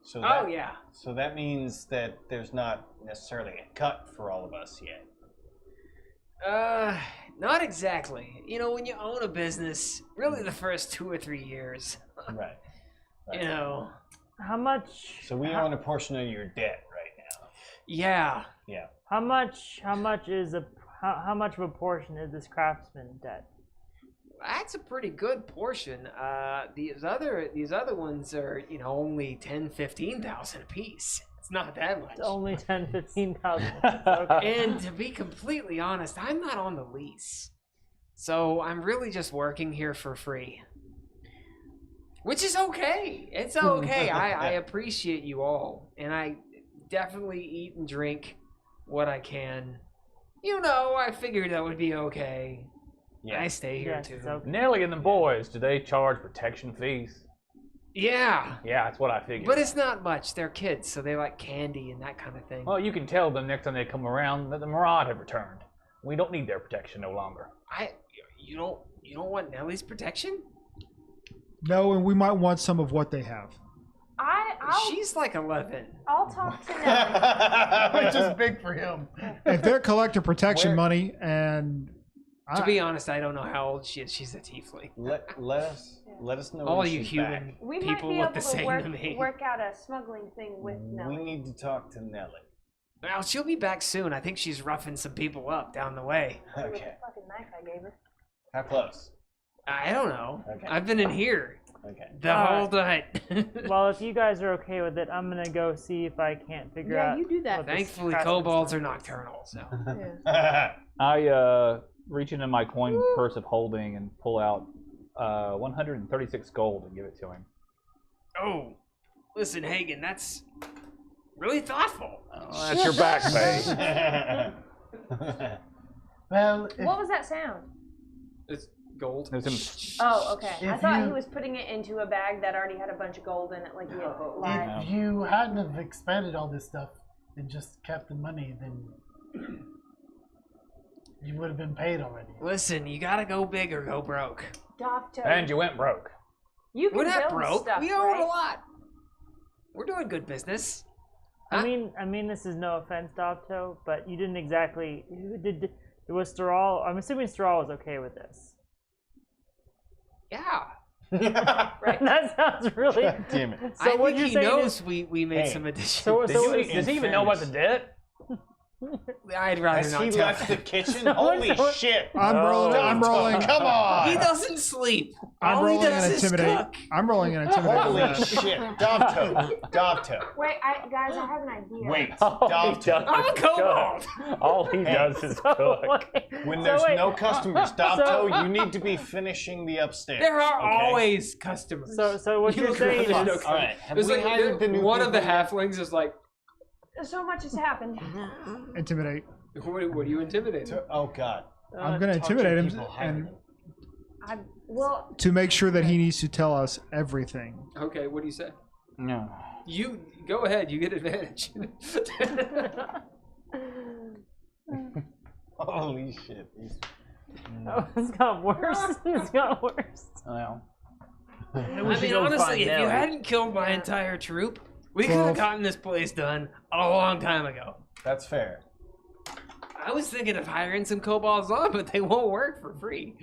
So Oh yeah. So that means that there's not necessarily a cut for all of us yet. Not exactly. You know, when you own a business, really the first 2 or 3 years, Right. you know. How much? So we own a portion of your debt right now. Yeah. Yeah. How much how much of a portion is this craftsman debt? That's a pretty good portion. These other ones are, you know, only 10,000-15,000 a piece. It's not that much. It's only 10,000-15,000. Okay. And to be completely honest, I'm not on the lease. So I'm really just working here for free. Which is okay. It's okay. I appreciate you all. And I definitely eat and drink what I can. You know, I figured that would be okay. Yeah. I stay here Yes, too. it's okay. Nelly and the boys, do they charge protection fees? Yeah. Yeah, that's what I figured. But it's not much. They're kids, so they like candy and that kind of thing. Well, you can tell them next time they come around that the Murad have returned. We don't need their protection no longer. You don't want Nelly's protection? No, and we might want some of what they have. She's like 11. I'll talk to Nelly. Which is big for him. If they're collecting protection Where- money, and To be honest, I don't know how old she is. She's a tiefling. Let us know. All when you she's human back. We people might be look able the to same to me. work out a smuggling thing with We Nelly. need to talk to Nelly. Well, she'll be back soon. I think she's roughing some people up down the way. With Okay. the fucking knife I gave her. How close? I don't know. Okay. I've been in here Okay. the whole night. Well, if you guys are okay with it, I'm gonna go see if I can't figure Yeah, out. you do that. what this Thankfully, craftsman kobolds are stuff is. nocturnal, so. Yeah. I reach into my coin purse of holding and pull out 136 gold and give it to him. Oh, listen, Haygen, that's really thoughtful. Oh, that's your back pay. Well, What was that sound? It's gold. There's him. Oh, okay. I If thought you- he was putting it into a bag that already had a bunch of gold in it, like he had lied. if you hadn't have expanded all this stuff and just kept the money, then you would have been paid already. Listen, you gotta go big or go broke. Dofto, And you went broke. you can We're not build broke. stuff, We own right? a lot. We're doing good business. I mean, this is no offense, Dofto, but you didn't exactly. Was Steral? I'm assuming Steral was okay with this. Yeah. Right. That sounds really. God damn it. So I what think you're he saying knows is, we made Hey. some additions. so Does he even know about the debt? I'd rather Has not he tell. left the kitchen? So- Holy so- shit! I'm rolling. I'm rolling. Come on! He doesn't sleep. I'm All he rolling does an is intimidate. cook. I'm rolling an intimidate. Holy with that. shit! Dovto. Wait, guys, I have an idea. Wait, All he Dovto. does I'm a is kobold. cook. All he does is cook. When So there's wait, no customers, Dovto, you need to be finishing the upstairs. There are okay? always customers. So what You you're look saying around, is, okay. All right, have It's we like hired the new one of the people yet? halflings is like, So much has happened. Intimidate. what are you intimidating? Oh god. I'm gonna Talk to intimidate him people, hire and them. Well, to make sure that he needs to tell us everything. Okay, what do you say? No. You go ahead. You get advantage. Holy shit. oh, it's got worse. It's got worse. Well. I mean, honestly, if you hadn't killed my entire troop, we could have gotten this place done a long time ago. That's fair. I was thinking of hiring some kobolds on, but they won't work for free.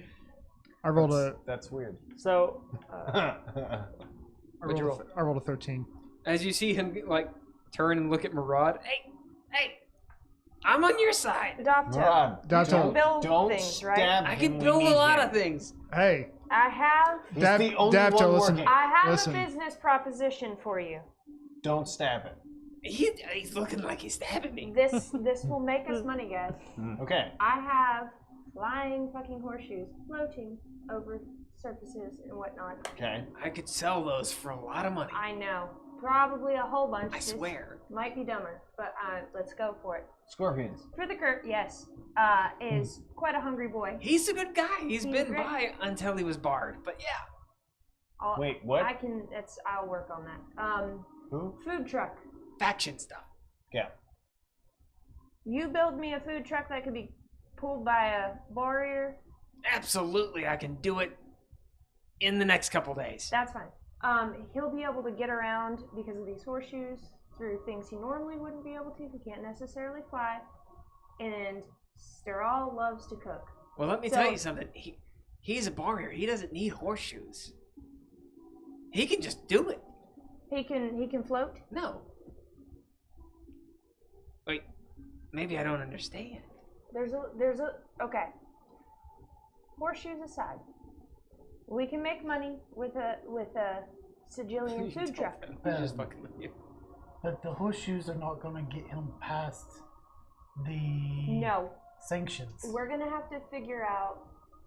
I rolled a. That's weird. So I What'd you roll? I rolled a 13. As you see him like turn and look at Murad. Hey, I'm on your side. Dofto, Murad, Dovto. don't, Build don't things, right? stab I him, can we build a need lot him. of things. Hey, I have He's Dav- the only Davto, one listen. working. Listen. a business proposition for you. Don't stab him. He's looking like he's stabbing me. This will make us money, guys. Okay. I have flying fucking horseshoes floating over surfaces and whatnot. Okay. I could sell those for a lot of money. I know, probably a whole bunch. I This swear. might be dumber, but let's go for it. Scorpions. Trickster, yes, is quite a hungry boy. He's a good guy. He's been great. by until he was barred. But yeah, Wait, what? I'll work on that. Who? Food truck. faction stuff. Yeah. You build me a food truck that could be pulled by a warrior. Absolutely, I can do it in the next couple days. That's fine. He'll be able to get around because of these horseshoes through things he normally wouldn't be able to. He can't necessarily fly. And Steral loves to cook. Well, let me So- tell you something. He's a warrior. He doesn't need horseshoes. He can just do it. He can float. No. Wait, maybe I don't understand. There's a okay. Horseshoes aside, we can make money with a Sigilian food truck. He's just fucking with you. But the horseshoes are not going to get him past the No, sanctions. we're gonna have to figure out.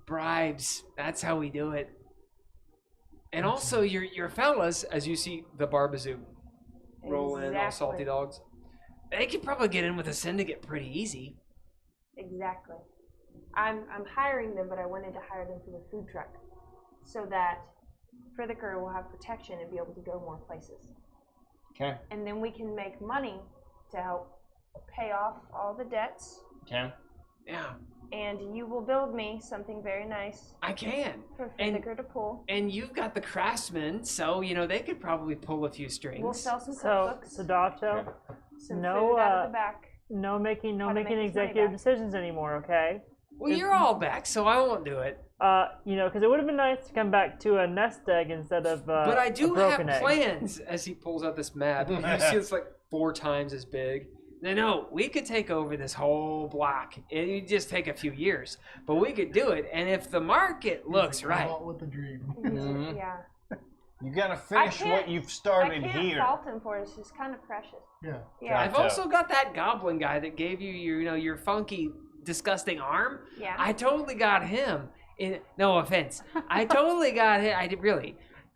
Bribes. That's how we do it. And also, your fellas, As you see the Barbazoo roll in all salty Exactly. dogs. they could probably get in with a syndicate pretty easy. Exactly. I'm hiring them, but I wanted to hire them for the food truck, so that Kassbrakkr will have protection and be able to go more places. Okay. And then we can make money to help pay off all the debts. Okay. Yeah, And you will build me something very nice I can. for And- Kassbrakkr to pull. And you've got the craftsmen, so they could probably pull a few strings. We'll sell some So cookbooks, Sadato, some no, food out of the back. no making How to make this money executive back. decisions anymore, okay? Well, you're all back, so I won't do it. Because it would have been nice to come back to a nest egg instead of But I a do have broken egg. plans. As he pulls out this map, you see it's like 4 times as big. No, we could take over this whole block. It would just take a few years, but we could do it. And if the market looks right, Out with the dream. Mhm. Yeah. You gotta finish can't- what you've I started can't here. fault him for it. It's just kind of precious. Yeah. Yeah. I've Gotcha. also got that goblin guy that gave you your funky disgusting arm. Yeah. I totally got him. No offense. I totally got him.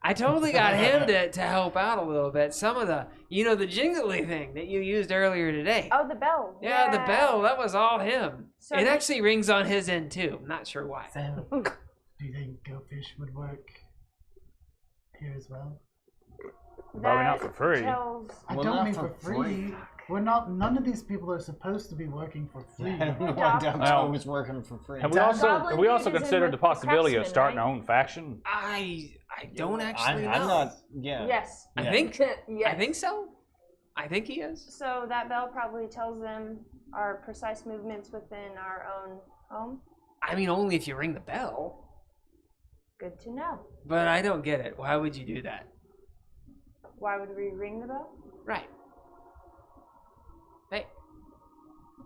I totally got him to help out a little bit. Some of the, the jingly thing that you used earlier today. Oh, the bell. Yeah, the bell. That was all him. So it actually rings on his end too. I'm not sure why. So, do you think Go Fish would work here as well? Probably not for free. I Well, don't not mean for for free. We're not. None of these people are supposed to be working for free. I don't know why Doubtful was working for free. Have we also Goblin considered is the in possibility of Craftsman, starting right? our own faction? I don't actually know. I'm not. Yeah. Yes. I Yeah. think Yes. I think so. I think he is. So that bell probably tells them our precise movements within our own home. I mean, only if you ring the bell. Good to know. But I don't get it. Why would you do that? Why would we ring the bell? Right. Hey,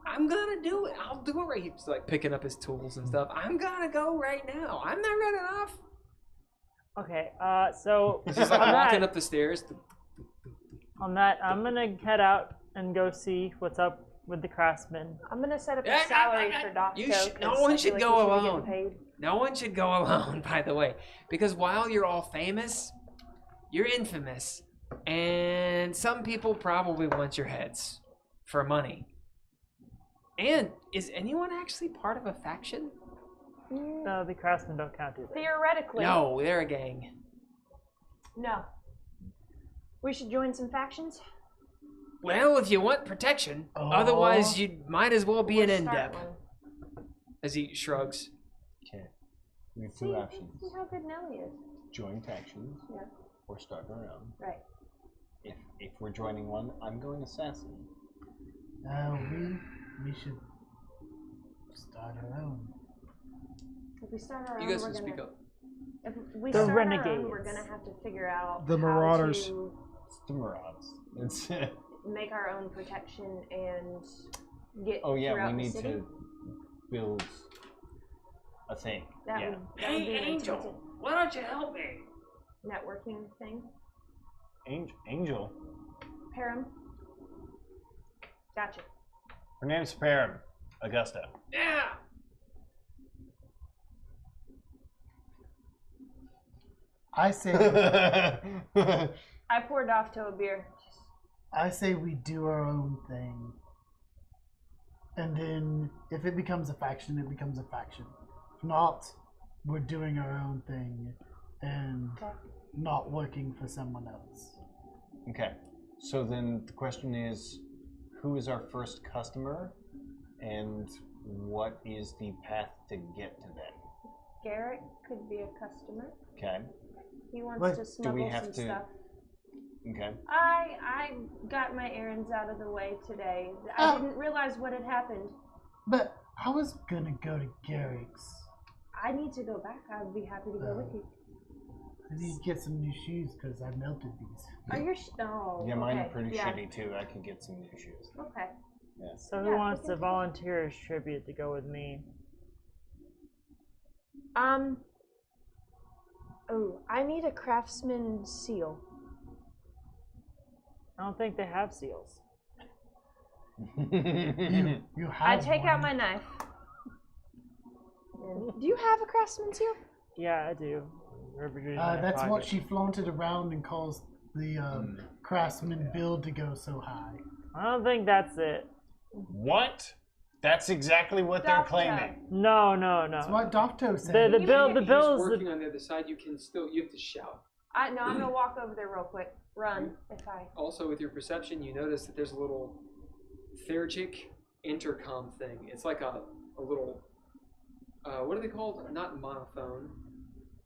I'm gonna do it. I'll do it right. He's like picking up his tools and stuff. I'm gonna go right now. I'm not running off. Okay, so He's just like on walking that, up the stairs. on that, I'm gonna head out and go see what's up with the craftsmen. I'm gonna set up Yeah, a salary for Doc. no one should go alone. No one should go alone, by the way, because while you're all famous, you're infamous, and some people probably want your heads for money. And is anyone actually part of a faction? No, the craftsmen don't count either. Theoretically. No, they're a gang. No. We should join some factions. Well, if you want protection, otherwise you might as well be an Or start in-depth. one. As he shrugs. Okay. We have See, two options: see how good Nelly is. join factions, Yeah. or start our own. Right. If we're joining one, I'm going assassin. We should start our own. If we start our You own, guys we're can gonna. speak up. If we The start our own, renegades. we're gonna have to figure out The how marauders. to It's the Murads. It's. make our own protection and get. Oh yeah, throughout we the need city. to build a thing. That Yeah. would, that would be an intensive why don't you help me? networking thing. Angel. Param. Gotcha. Her name's Param. Augusta. Yeah. I say I poured off to a beer. we do our own thing. And then if it becomes a faction, it becomes a faction. If not, we're doing our own thing and not working for someone else. Okay. So then the question is, who is our first customer, and what is the path to get to them? Garrett could be a customer. Okay. He wants But to do smuggle we have some to- stuff. Okay. I got my errands out of the way today. I Oh. didn't realize what had happened. But I was gonna go to Garrick's. I need to go back. I'd be happy to go with you. I need to get some new shoes because I melted these. Are your oh? Yeah, mine okay. are pretty yeah. shitty too. I could get some new shoes. Okay. So who Yeah, wants we to can- volunteer as tribute to go with me? Oh, I need a craftsman seal. I don't think they have seals. You I have take out one. my knife. Do you have a craftsman seal? Yeah, I do. That's what she flaunted around and caused the craftsman build to go so high. I don't think that's it. What? That's exactly what they're Doctor. claiming. No. That's what Docto said. The He's bills. working on the other side. You have to shout. I'm gonna walk over there real quick. Run if I. Also, with your perception, you notice that there's a little Thergic intercom thing. It's like a little, what are they called? Not monophone.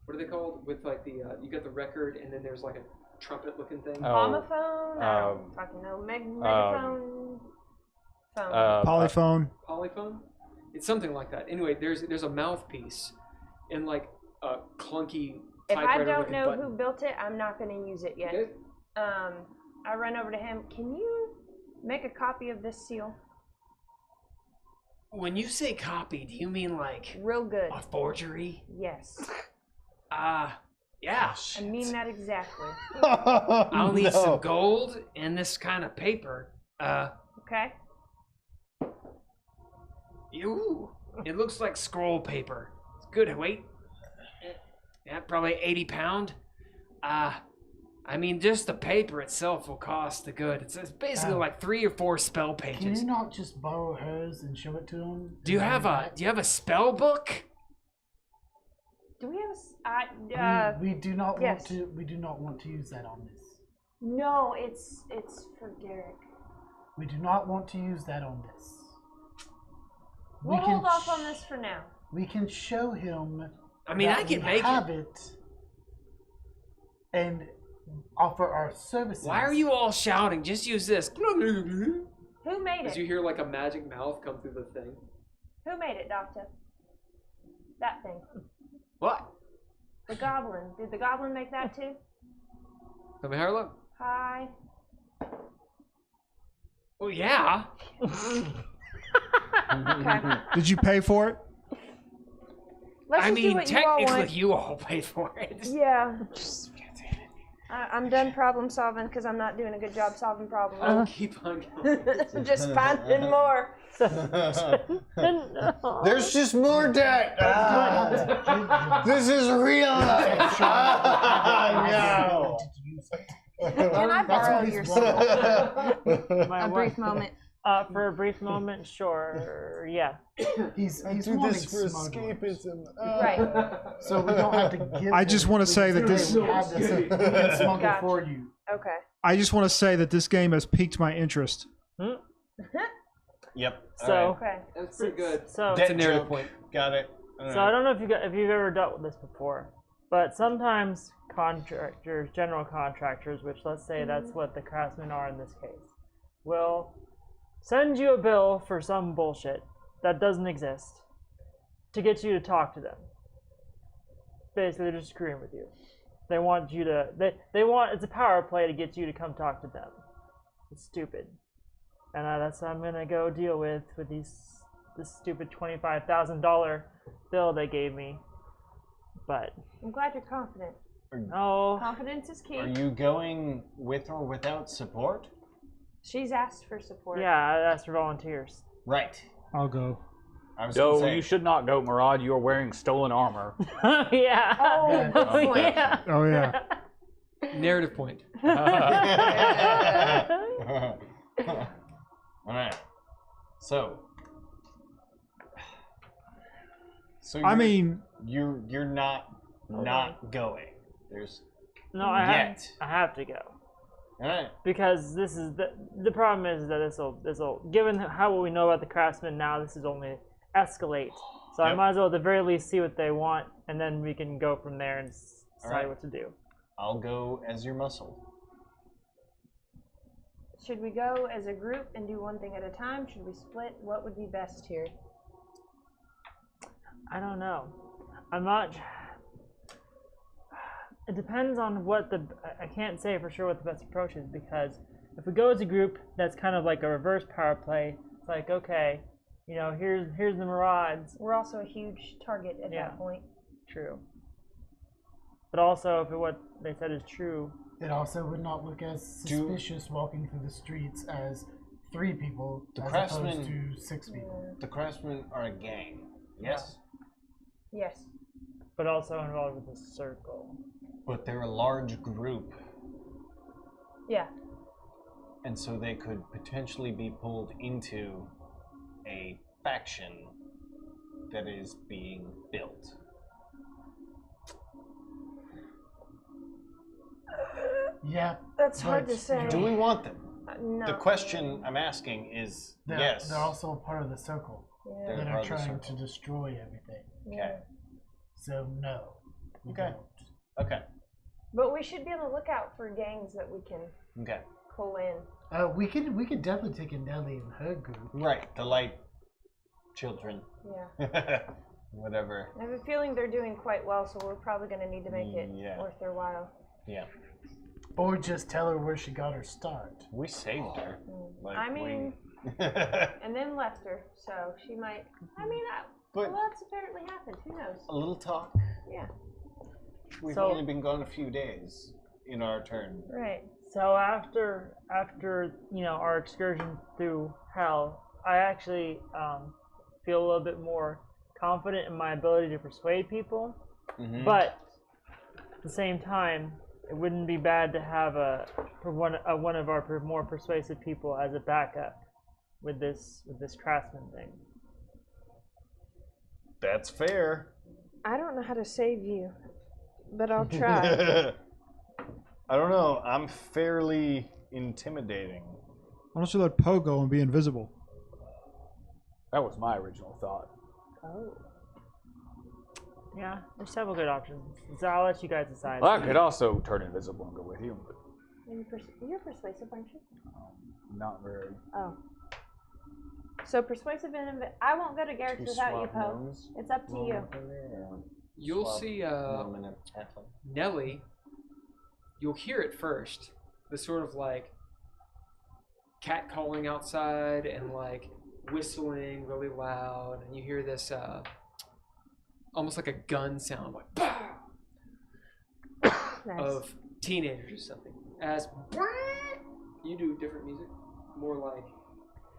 What are they called? With like the, you got the record and then there's like a trumpet looking thing. Homophone? I don't fucking know. Megaphone? Phone. Polyphone. Polyphone? It's something like that. Anyway, there's a mouthpiece and like a clunky If I typewriter don't looking know button. who built it, I'm not gonna use it yet. Okay. I run over to him. Can you make a copy of this seal? When you say copy, do you mean like Real good. a forgery? Yes. Yeah. I mean that exactly. I'll need some gold and this kind of paper. Okay. Ooh, it looks like scroll paper. It's good weight. Yeah, probably 80 pound. I mean, just the paper itself will cost the good. It's basically like 3 or 4 spell pages. Can you not just borrow hers and show it to him? Do you have a spell book? Do we have a? We do not yes. want to. We do not want to use that on this. No, it's for Garrick. We do not want to use that on this. We'll hold off on this for now. We can show him. I mean, I can make it and offer our services. Why are you all shouting? Just use this. Who made As it? you hear like a magic mouth come through the thing. Who made it, Doctor? That thing. What? The goblin. Did the goblin make that too? Let me have a look. Hi. Well, yeah. Okay. Did you pay for it? Let's I just do mean, what you all technically, want. you all paid for it. Yeah. I'm done problem solving because I'm not doing a good job solving problems. Keep on going. Just finding more. There's just more debt. This is real life. No. Can I borrow your stuff? My A wife- brief moment. For a brief moment, sure. Yeah. He's I do wanting this for smugglers. escapism. Right. So we don't have to give. I just him. wanna We say that just this- we have this. We can smuggle Gotcha. for you. Okay. I just want to say that this game has piqued my interest. Yep. So, Okay. That's pretty good. so, That's a Debt narrative joke. point. Got it. so I don't know if you've ever dealt with this before, but sometimes contractors, general contractors, which let's say that's what the craftsmen are in this case, will send you a bill for some bullshit that doesn't exist to get you to talk to them. Basically, they're just screwing with you. They want you to. They want. It's a power play to get you to come talk to them. It's stupid, and that's what I'm gonna go deal with this stupid $25,000 bill they gave me. But I'm glad you're confident. oh, Confidence is key. Are you going with or without support? She's asked for support. yeah, that's for volunteers. Right. I'll go. I was gonna No, say, you should not go, Murad. You are wearing stolen armor. Yeah. Oh, good point. yeah. Oh yeah. Narrative point. All right. So I mean, you're not going. There's No, I have to go. all right. Because this is the problem is that this'll given how we know about the craftsmen now, this is only escalate. So I Yep. might as well at the very least see what they want, and then we can go from there and decide Alright. what to do. I'll go as your muscle. Should we go as a group and do one thing at a time? Should we split? What would be best here? I don't know. I'm not. It depends on what I can't say for sure what the best approach is, because if we go as a group, that's kind of like a reverse power play. It's like, okay, you know, here's the Murads. We're also a huge target at Yeah. that point. True. But also, if what they said is true, It also would not look as suspicious walking through the streets as 3 people The as craftsmen- opposed to 6 people. The craftsmen are a gang. Yes, Yes. but also involved with the circle. but they're a large group, Yeah. and so they could potentially be pulled into a faction that is being built. Yeah. That's hard but to say. Do we want them? No. The question I'm asking is yes. They're also a part of the circle Yeah. They're that part are of the trying to circle. destroy everything. Okay. So no. we Okay. don't. Okay. But we should be on the lookout for gangs that we can Okay. pull in. We could definitely take a Nelly and her group. Right. The light children. Yeah. Whatever. I have a feeling they're doing quite well, so we're probably going to need to make it Yeah. worth their while. Yeah. Or just tell her where she got her start. We saved her. Like, I mean, we... and then left her, so she might. I mean, But- well, that's apparently happened. Who knows? a little talk. Yeah. We've So- only been gone a few days in our turn. Right. So after you know our excursion through hell, I actually feel a little bit more confident in my ability to persuade people. Mm-hmm. But at the same time, it wouldn't be bad to have one of our more persuasive people as a backup with this craftsman thing. That's fair. I don't know how to save you, but I'll try. I don't know. I'm fairly intimidating. Why don't you let Poe go and be invisible? That was my original thought. Oh. Yeah, there's several good options. So I'll let you guys decide. Well, I could also turn invisible and go with you, but You're persuasive, aren't you? not very. Oh. So persuasive and I won't go to Garrett's without you, Poe. It's up to you. You'll see Nelly. You'll hear it first. The sort of like cat calling outside and like whistling really loud, and you hear this almost like a gun sound, like Nice. of teenagers or something. As you do different music, more like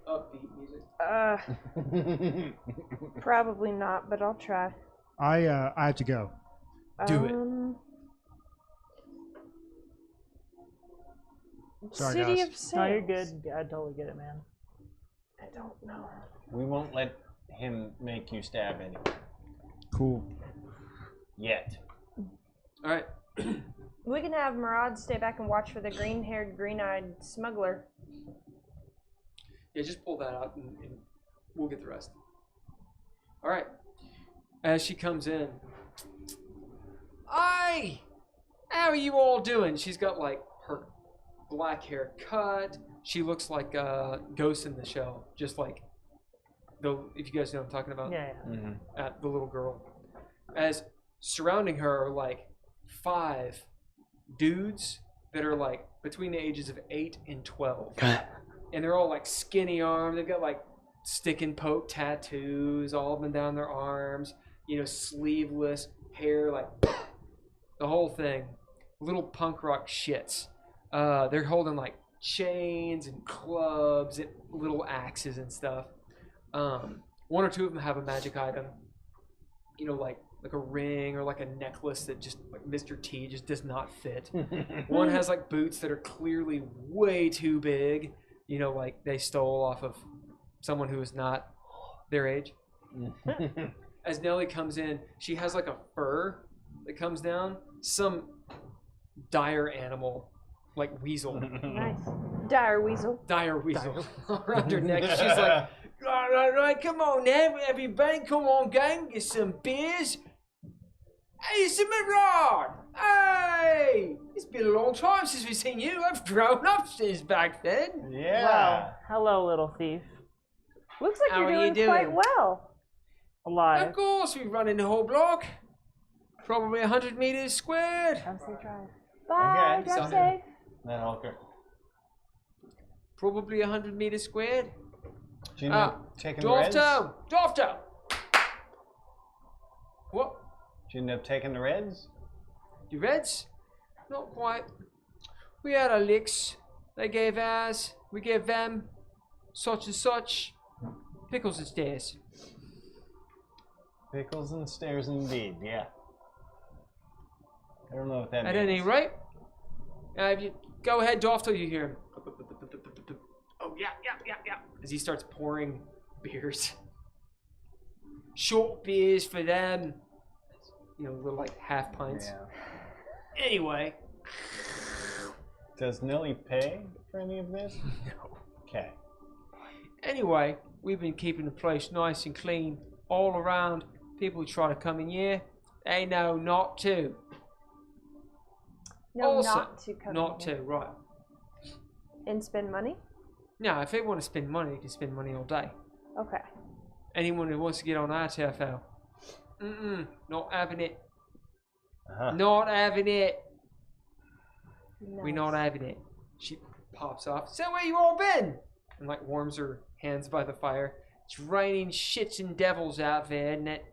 upbeat music. Probably not, but I'll try. I have to go. Do it. Sorry, City guys. of Saints. No, you're good. I totally get it, man. I don't know. We won't let him make you stab anyone. Cool. Yet. All right. We can have Murad stay back and watch for the green-haired, green-eyed smuggler. Yeah, just pull that out and we'll get the rest. All right. As she comes in, Hi! How are you all doing? She's got like her black hair cut. She looks like Ghost in the Shell, just like if you guys know what I'm talking about. Yeah. Mm-hmm. The little girl. As surrounding her are like 5 dudes that are like between the ages of 8 and 12. And they're all like skinny armed. They've got like stick and poke tattoos all up and down their arms. You know, sleeveless hair, like the whole thing. Little punk rock shits. They're holding like chains and clubs and little axes and stuff. 1 or 2 of them have a magic item. You know, like a ring or like a necklace that just like Mr. T just does not fit. One has like boots that are clearly way too big. You know, like they stole off of someone who is not their age. As Nelly comes in, she has like a fur that comes down. Some dire animal, like weasel. Nice. Dire weasel. Dire weasel around her neck. She's like, right, come on now, everybody, come on, gang, get some beers. Hey, it's a Murad! Hey! It's been a long time since we've seen you. I've grown up since back then. Yeah. Well, hello, little thief. Looks like How you're are you doing quite doing? well. Alive. Of course, we run in the whole block. Probably 100 meters squared. Have a safe drive. Bye. Okay. Drive So- safe. That okay. Probably 100 meters squared. Do you know taking the reds? Dofto! What? Did you end up taking the reds? The Reds? Not quite. We had our licks. They gave ours. We gave them. Such and such. Pickles and stairs. Pickles and stairs indeed, yeah. I don't know what that At means. any rate, if you go ahead, Dofto, you hear him. Oh, yeah. As he starts pouring beers. Short beers for them. You know, little like half pints. Yeah. Anyway. Does Nelly pay for any of this? No. Okay. Anyway, we've been keeping the place nice and clean all around. People who try to come in here, they know not to. No, Also, not to come Not in. to, right. And spend money? Now, if they want to spend money, they can spend money all day. Okay. Anyone who wants to get on our TFL, not having it. Uh-huh. Not having it. Nice. We're not having it. She pops off. So where you all been? And like warms her hands by the fire. It's raining shits and devils out there, isn't it?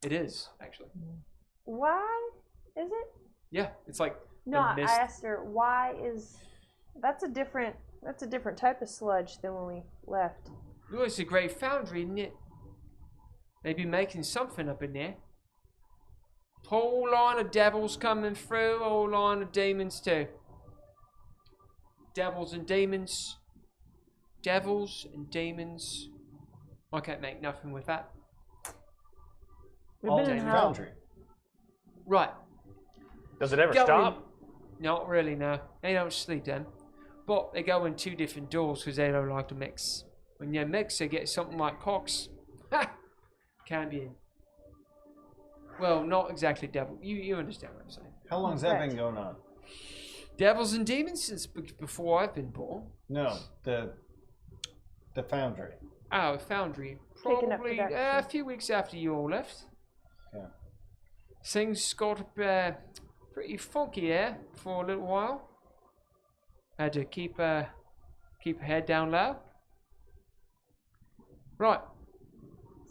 It is, actually. Why is it? Yeah, it's like No, the I mist. asked her why is that's a different type of sludge than when we left. Oh, it's a great foundry, isn't it? They be making something up in there. Whole line of devils coming through, whole line of demons too. Devils and demons. Devils and demons. I can't make nothing with that. We've All been in in hell. foundry. Right. Does it ever Go stop? in. Not really, no. They don't sleep then. But they go in 2 different doors because they don't like to mix. When you mix, they get something like cocks. Ha! Can be. Well, not exactly devil. You understand what I'm saying. How long's that been going on? Devils and demons since before I've been born. No, the foundry. Oh, foundry. Picking up Probably production. a few weeks after you all left. Yeah. Things got pretty funky here for a little while. Had to keep head down low. Right.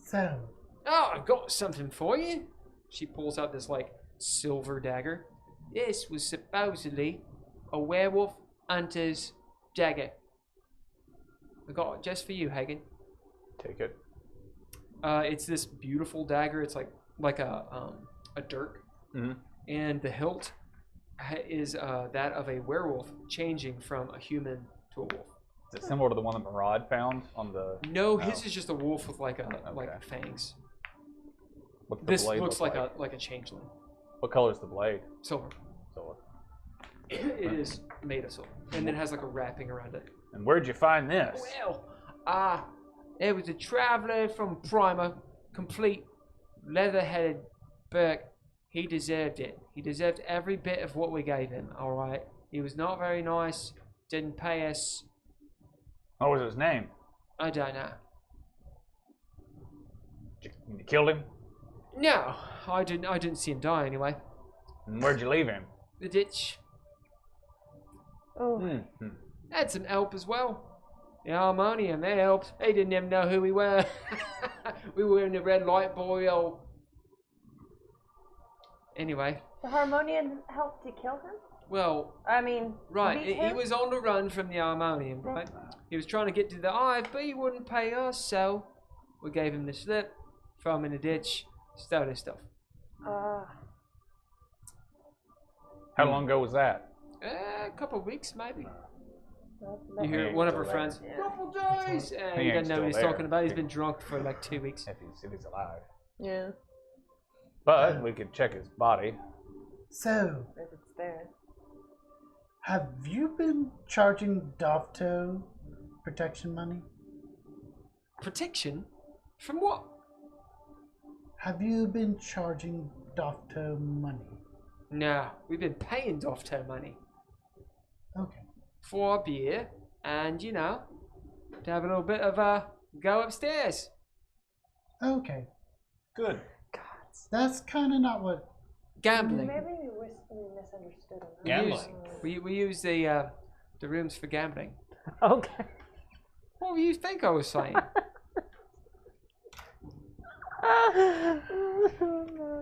So, Oh, I've got something for you. She pulls out this like silver dagger. This was supposedly a werewolf hunter's dagger. I got it just for you, Haygen. Take it. It's this beautiful dagger. It's like a dirk, and the hilt is that of a werewolf changing from a human to a wolf. Is it similar to the one that Murad found on the? No, his is just a wolf with like fangs. What's the This blade looks look like a changeling. What color is the blade? Silver. Silver. It is made of silver, and then it has like a wrapping around it. And where'd you find this? Well, there was a traveler from Primer, complete leather-headed Burke. He deserved it. He deserved every bit of what we gave him. All right. He was not very nice. Didn't pay us. What was his name? I don't know. You killed him? No, I didn't see him die anyway. And where'd you leave him? The ditch. Oh, Had some help as well. The harmonium, they helped. They didn't even know who we were. We were in the red light boil. Anyway, the harmonium helped to kill him? well, I mean, right, beat he him? was on the run from the harmonium, right? He was trying to get to the hive, but he wouldn't pay us, so we gave him the slip, throw him in the ditch, stole his stuff. How long ago was that? A couple of weeks, maybe. That You hear ain't one of still her there. friends, Yeah. couple days! And He he ain't doesn't know what he's still there. talking about. He's been drunk for like 2 weeks. If he's alive. Yeah, But we could check his body. so if it's there. have you been charging Dav protection money? Protection? From what? Have you been charging Dav money? No, we've been paying Dofto money Okay. for beer and, you know, to have a little bit of a go upstairs. Okay. Good. That's kind of not what. Gambling. Maybe we misunderstood him. Gambling. We use the rooms for gambling. Okay. What do you think I was saying?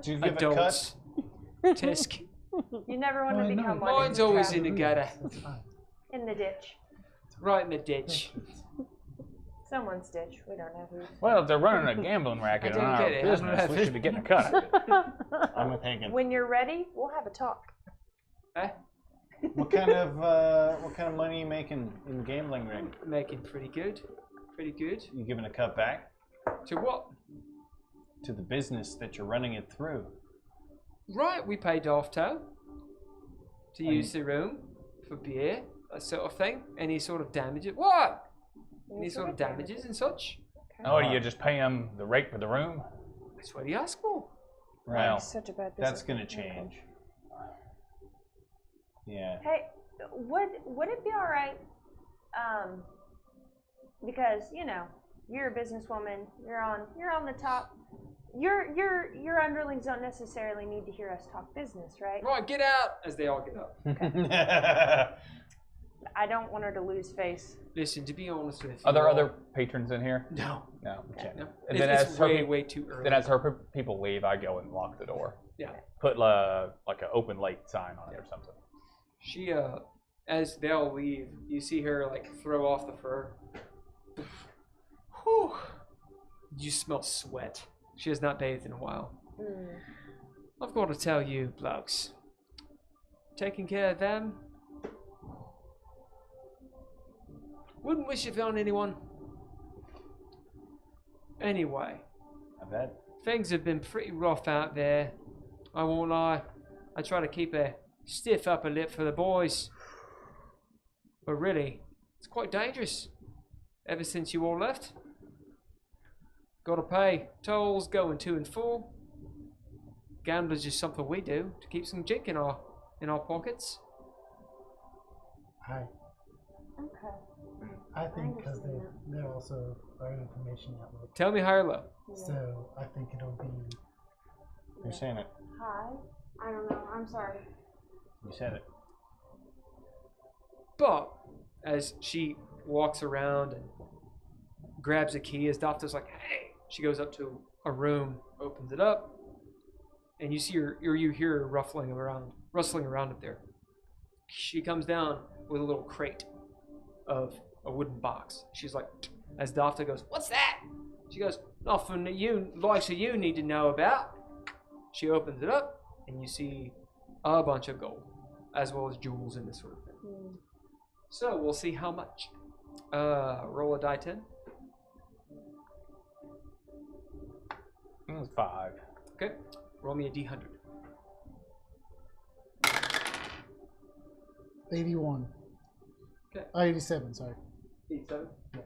Do you give a cut? Adults. Tisk. You never want Oh, to I know. become one. Mine's always in the gutter. That's fine. In the ditch. Right in the ditch. Someone's ditch. We don't know who's. Well, if they're running a gambling racket I on don't our get it. I don't business, have we it. should be getting a cut. of it. I'm with Hagen. When you're ready, we'll have a talk. Eh? What kind of money are you making in gambling ring? Making pretty good. Pretty good. You giving a cut back To what? to the business that you're running it through? Right, we pay Dofto to use the room for beer, that sort of thing. Any sort of damages. What? Any sort of damages and such. Oh, do you just pay him the rate for the room? That's what he asked for. Well, Such a bad business. That's gonna Okay. change. Yeah. Hey, would it be all right? Because you know you're a businesswoman. You're on the top. Your underlings don't necessarily need to hear us talk business, right? Right, get out! As they all get up. I don't want her to lose face. Listen, to be honest with you. are there all- other patrons in here? No. No. Okay. No. And It's, then it's as her way, peop- way too early. Then as her people leave, I go and lock the door. Yeah. Put like an open late sign on it or something. She, as they all leave, you see her, like, throw off the fur. Whew. You smell sweat. She has not bathed in a while. Mm. I've got to tell you, blokes, taking care of them, wouldn't wish it on anyone. Anyway, I bet. things have been pretty rough out there. I won't lie. I try to keep a stiff upper lip for the boys. But really, it's quite dangerous. Ever since you all left. Gotta pay tolls going 2 and 4. Gambling's just something we do to keep some jink in our pockets. Hi. Okay. I think because understand they're also our information network. Tell me high or low. Yeah. So I think it'll be. You're saying it. Hi. I don't know. I'm sorry. You said it. But as she walks around and grabs a key, as Dafta's like, hey, she goes up to a room, opens it up, and you see her, or you hear her rustling around up there. She comes down with a little crate of a wooden box. She's like, as Dafta goes, what's that? She goes, nothing that you, likes of you, need to know about. She opens it up, and you see a bunch of gold, as well as jewels and this sort of thing. Mm. So we'll see how much. Roll a die 10. It was 5. Okay. Roll me a d100. 81. Okay. 87, sorry. 87. Yeah.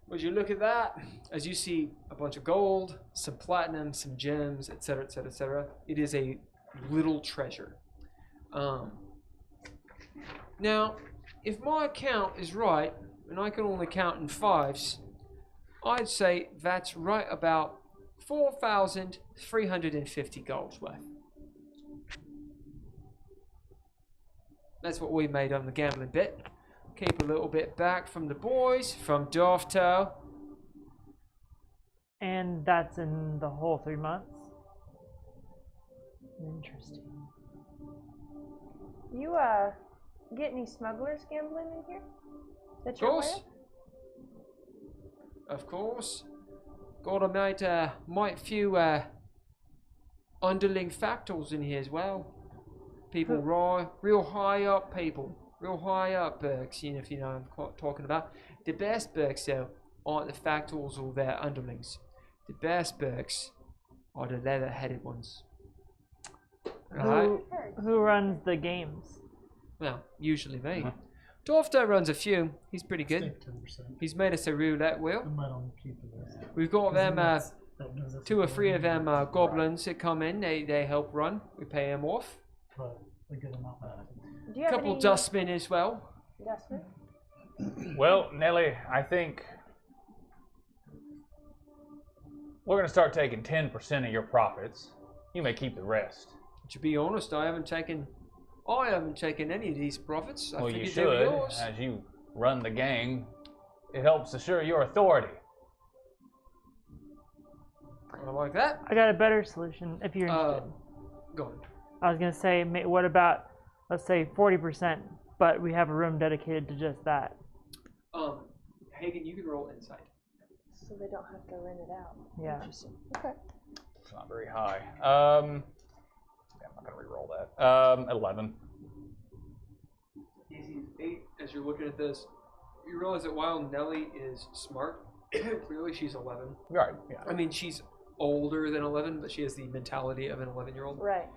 Would you look at that? As you see a bunch of gold, some platinum, some gems, etc., etc., etc. It is a little treasure. Now, if my count is right, and I can only count in 5s, I'd say that's right about 4,350 gold worth. That's what we made on the gambling bit. Keep a little bit back from the boys, from Dafta. And that's in the whole 3 months? Interesting. You get any smugglers gambling in here? That Of you're aware course. Of course. Got a might few underling factors in here as well. People real high up people. Real high up Berks, you know, if you know what I'm talking about. The best Berks, though, aren't the factors or their underlings. The best Berks are the leather-headed ones. Right? Who runs the games? Well, usually me. Dafta runs a few. He's pretty good. Stake 10%. He's made us a roulette wheel. I might only keep the rest. We've got them, That gives us 2 or a 3 of them right. goblins that come in. They help run. We pay them off. But a good amount. Do you A have couple any dustmen as well. dustmen? Well, Nelly, I think we're going to start taking 10% of your profits. You may keep the rest. To be honest, I haven't taken any of these profits. I Well, you figured they were should, yours. as you run the gang. It helps assure your authority. I like that. I got a better solution if you're interested. Go on. I was going to say, what about, let's say, 40%, but we have a room dedicated to just that? Haygen, you can roll insight. So they don't have to rent it out. Yeah. Interesting. Okay. It's not very high. Yeah, I'm not going to re-roll that. 11. Easy 8. As you're looking at this, you realize that while Nelly is smart, clearly she's 11. Right, yeah. I mean, she's older than 11, but she has the mentality of an 11-year-old. Right.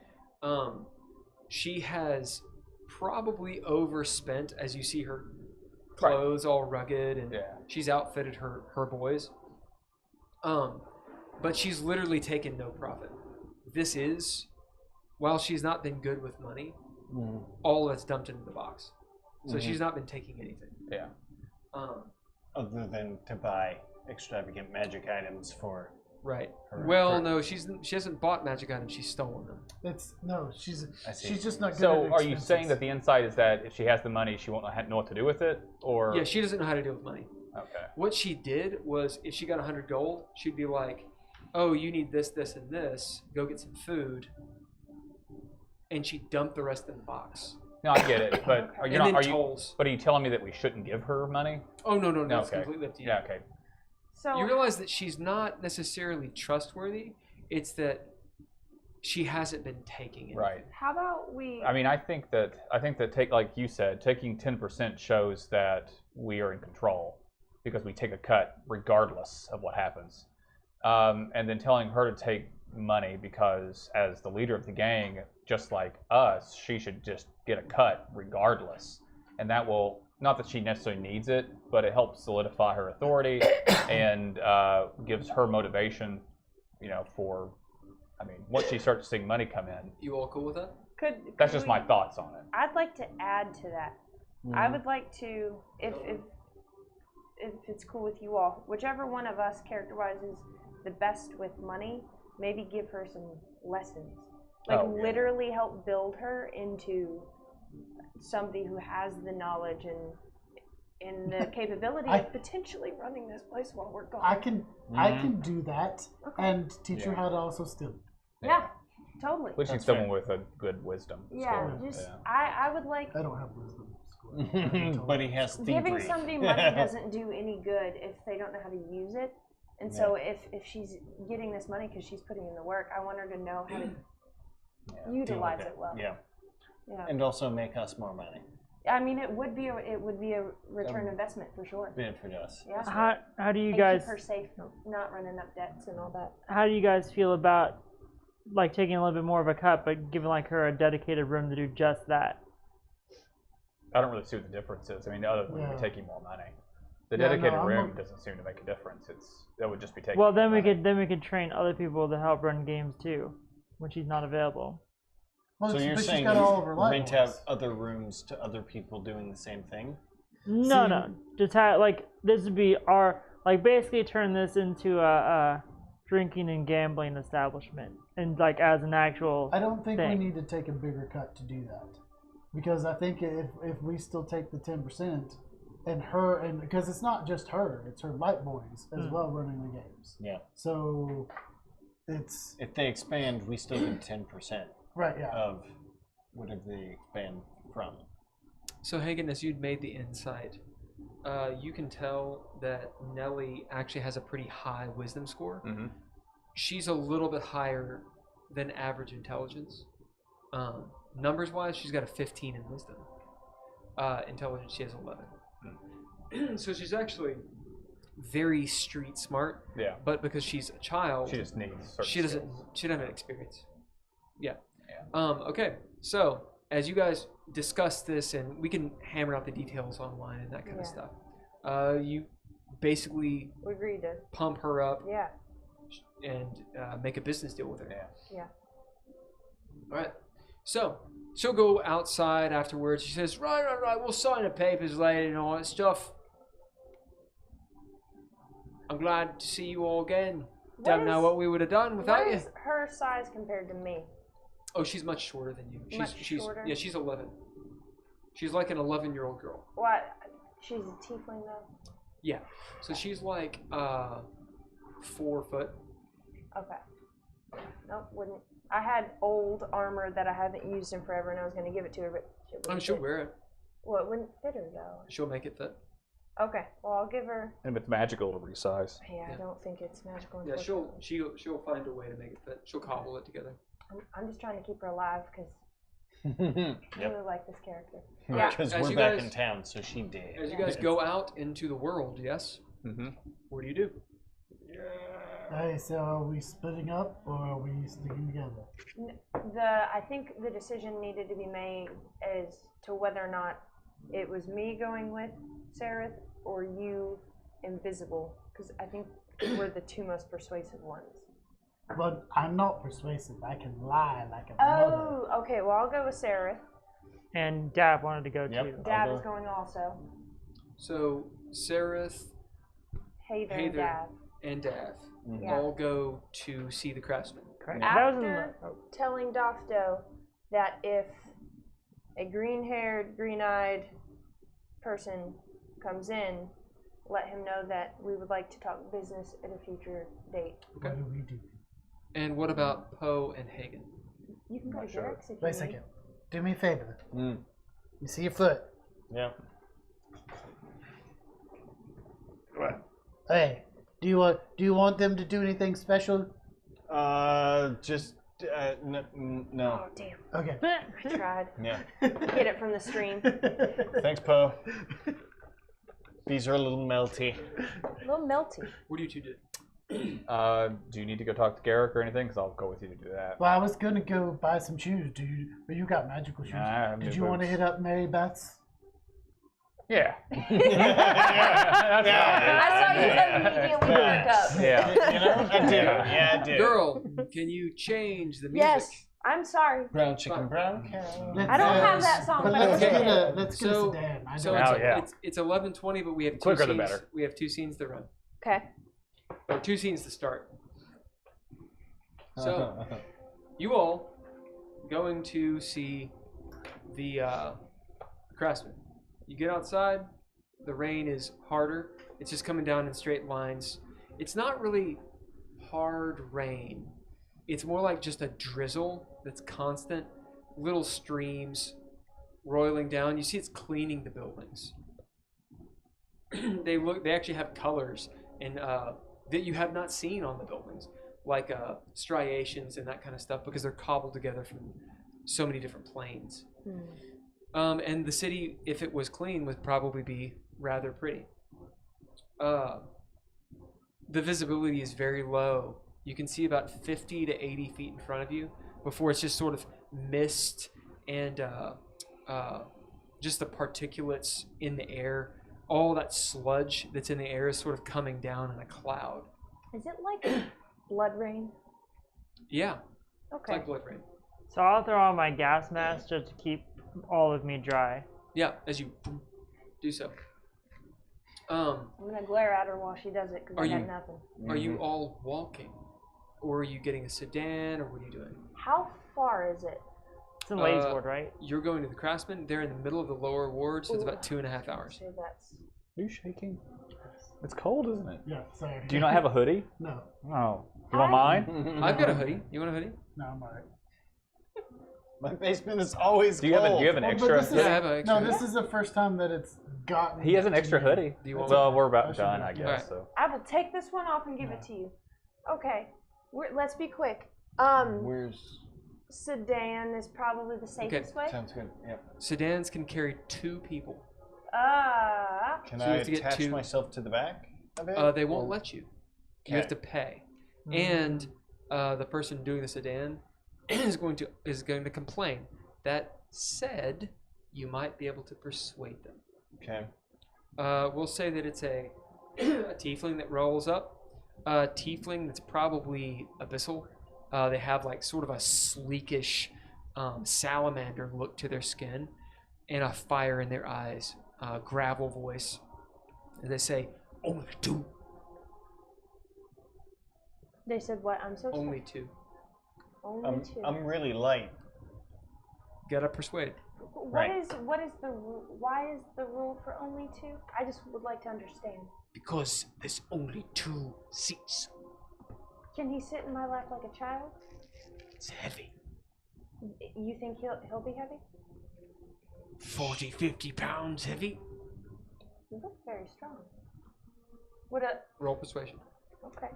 She has probably overspent as you see her clothes all rugged and she's outfitted her boys. But she's literally taken no profit. This is, while she's not been good with money, all that's dumped into the box. So she's not been taking anything. Yeah. Other than to buy extravagant magic items for Right. her. Well, no, she hasn't bought magic items. She's stolen them. She's I see. she's just not good at So, are you expenses. saying that the insight is that if she has the money, she won't know what to do with it? Or Yeah, she doesn't know how to deal with money. Okay. What she did was, if she got 100 gold, she'd be like, oh, you need this, this, and this. Go get some food. And she dumped the rest in the box. No, I get it, but are you But are you telling me that we shouldn't give her money? Oh no, it's Okay. completely up to you. Yeah, okay. So You realize that she's not necessarily trustworthy. It's that she hasn't been taking it. Right. how about we? I mean, I think that like you said, taking 10% shows that we are in control because we take a cut regardless of what happens. And then telling her to take money because as the leader of the gang, just like us, she should just get a cut regardless. And that will, not that she necessarily needs it, but it helps solidify her authority and gives her motivation, for, once she starts seeing money come in. You all cool with that? That's just my thoughts on it. I'd like to add to that. I would like to, if it's cool with you all, whichever one of us character-wise is the best with money, maybe give her some lessons. Literally help build her into somebody who has the knowledge and the capability of potentially running this place while we're gone. I can do that and teach her how to also steal. Yeah, totally. Which is someone with a good wisdom. Yeah, score. I would like. I don't have wisdom score. But he has thievery. Giving somebody money doesn't do any good if they don't know how to use it. And so if she's getting this money because she's putting in the work, I want her to know how to utilize it well. Yeah. Yeah. And also make us more money. I mean, it would be a return investment for sure. Benefit us. Yeah. How do you And guys keep her safe, not running up debts and all that. how do you guys feel about like taking a little bit more of a cut, but giving like her a dedicated room to do just that? I don't really see what the difference is. Other than we taking more money. The Yeah, dedicated no, room doesn't seem to make a difference. That would just be taking. Well, then more money. we could train other people to help run games too, when she's not available. Well, So you're but she's saying got all of her light rent out ones. other rooms to other people doing the same thing? No. Just have this would be our basically turn this into a drinking and gambling establishment, and as an actual. I don't think thing. we need to take a bigger cut to do that, because I think if we still take the 10% and because it's not just her, it's her light boys as well running the games. Yeah. So it's If they expand, we still get 10% right. Yeah. of whatever they expand from. So Hagen, as you'd made the insight, you can tell that Nellie actually has a pretty high wisdom score. Mm-hmm. She's a little bit higher than average intelligence. Numbers-wise, she's got a 15 in wisdom. Intelligence, she has 11. So she's actually very street smart. Yeah. But because she's a child, She just needs. she doesn't have experience. Yeah. Okay. So as you guys discuss this, and we can hammer out the details online and that kind of stuff. You basically We agreed to. pump her up Yeah. and make a business deal with her. Yeah. All right. So she'll go outside afterwards. She says, right. We'll sign the papers later and all that stuff. I'm glad to see you all again. Don't know what we would have done without What you. is her size compared to me? Oh, she's much shorter than you. Much shorter? Yeah, she's 11. She's like an 11-year-old girl. What? She's a tiefling though. Yeah. So she's like 4 foot. Okay. Nope, wouldn't. I had old armor that I haven't used in forever, and I was going to give it to her, but She'll wear it. Well, it wouldn't fit her though. She'll make it fit. Okay. Well, I'll give her. And if it's magical, it'll resize. Yeah, I don't think it's magical. Yeah, she'll find a way to make it fit. She'll cobble it together. I'm just trying to keep her alive because I really like this character. Yeah, because As we're you back guys- in town, so she did. As you guys go out into the world, yes? Mm-hmm. What do you do? Hey, so are we splitting up or are we sticking together? I think the decision needed to be made as to whether or not it was me going with Sararith or you invisible, because I think we're the two most persuasive ones. But I'm not persuasive. I can lie like a mother. Oh, okay. Well, I'll go with Sararith. And Dav wanted to go Yep. too. Dav is going also. So, Sararith, Heiðr and Heiðr. Dav. and Dav Yeah. all go to see the craftsman. Correct. That was in After the, telling Dofto that if a green-haired, green-eyed person comes in, let him know that we would like to talk business at a future date. What do we do? And what about Poe and Haygen? You can go to Garrick's if you Wait a need. second. Do me a favor. Mm. You see your foot? Yeah. Hey, do you want them to do anything special? Just no. Oh, damn. Okay. I tried. Yeah. Get it from the stream. Thanks, Poe. These are a little melty. A little melty. What do you two do? Do you need to go talk to Karrek or anything? Because I'll go with you to do that. Well, I was gonna go buy some shoes, dude. But you got magical shoes. Nah, I have Did new you want to boots. hit up Mary Beth's? Yeah. I saw you immediately perk up. Yeah. You know, I do. Yeah, I do. Girl, can you change the music? Yes, I'm sorry. Brown chicken, brown cow. I don't have that song. But but let's okay. get a sedan. I So don't Oh, it's, yeah. it's 11:20, but we have two Quicker the scenes. better. We have 2 scenes to run. Okay. Or 2 scenes to start. So you all going to see the craftsman. You get outside. The rain is harder. It's just coming down in straight lines. It's not really hard rain. It's more like just a drizzle that's constant. Little streams roiling down. You see it's cleaning the buildings. They actually have colors and that you have not seen on the buildings, like striations and that kind of stuff, because they're cobbled together from so many different planes. And the city, if it was clean, would probably be rather pretty. The visibility is very low. You can see about 50 to 80 feet in front of you before it's just sort of mist and just the particulates in the air. All that sludge that's in the air is sort of coming down in a cloud. Is it like blood rain? Yeah, it's Okay. like blood rain. So I'll throw on my gas mask just to keep all of me dry. Yeah, as you do so. I'm gonna glare at her while she does it because Are I got you- nothing. Are you all walking? Or are you getting a sedan, or what are you doing? How far is it? It's in Ladesward, right? You're going to the Craftsman. They're in the middle of the lower ward, so it's about 2.5 hours. So that's. Are you shaking? It's cold, isn't it? Yeah, sorry. Do you not have a hoodie? No. Oh. You want mine? I've got a hoodie. You want a hoodie? No, I'm alright. My basement is always Do you have cold. an Well, extra? but this is, Yeah, I have an extra no, hoodie. this is the first time that it's gotten. He has an to extra me. hoodie. Do you want Well, we're about I should done, do I it. guess. Alright. So. I will take this one off and give it to you. Okay. Let's be quick. Where's? Sedan is probably the safest way. Sounds good. Yep. Sedans can carry 2 people. Can So I you have to get attach two- myself to the back of it? They won't Or- let you. You have to pay. And the person doing the sedan is going to complain. That said, you might be able to persuade them. Okay. We'll say that it's a tiefling that rolls up. A tiefling that's probably abyssal. They have like sort of a sleekish salamander look to their skin and a fire in their eyes. Gravel voice. And they say, only 2. They said what? I'm so Only sorry. 2. Only 2. I'm really light. Gotta persuade. Right. Why is the rule for only 2? I just would like to understand. Because there's only 2 seats. Can he sit in my lap like a child? It's heavy. You think he'll be heavy? 40, 50 pounds heavy. You look very strong. What a Roll persuasion. okay.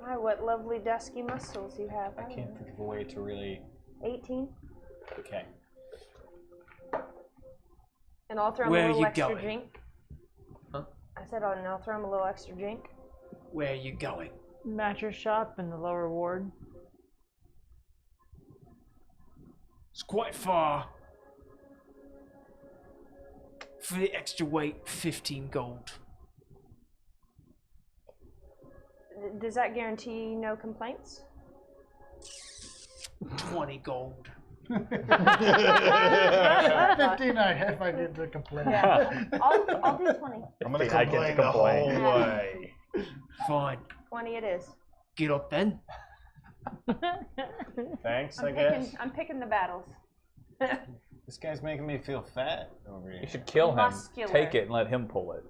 My, what lovely dusky muscles you have. I can't think of a way to really. 18. Okay. And I'll throw him Where a are little you extra going? drink. Huh? I said, oh, and I'll throw him a little extra drink. Where are you going? Mattress shop in the lower ward. It's quite far. For the extra weight, 15 gold. Does that guarantee no complaints? 20 gold. 59 if I did the complaint. Yeah. I'll do 20. I'm gonna I get to complain the whole complain. way. Fine. 20 it is. Get up then. Thanks, I guess. I'm picking the battles. This guy's making me feel fat over here. You should kill him, Muscular. take it, and let him pull it.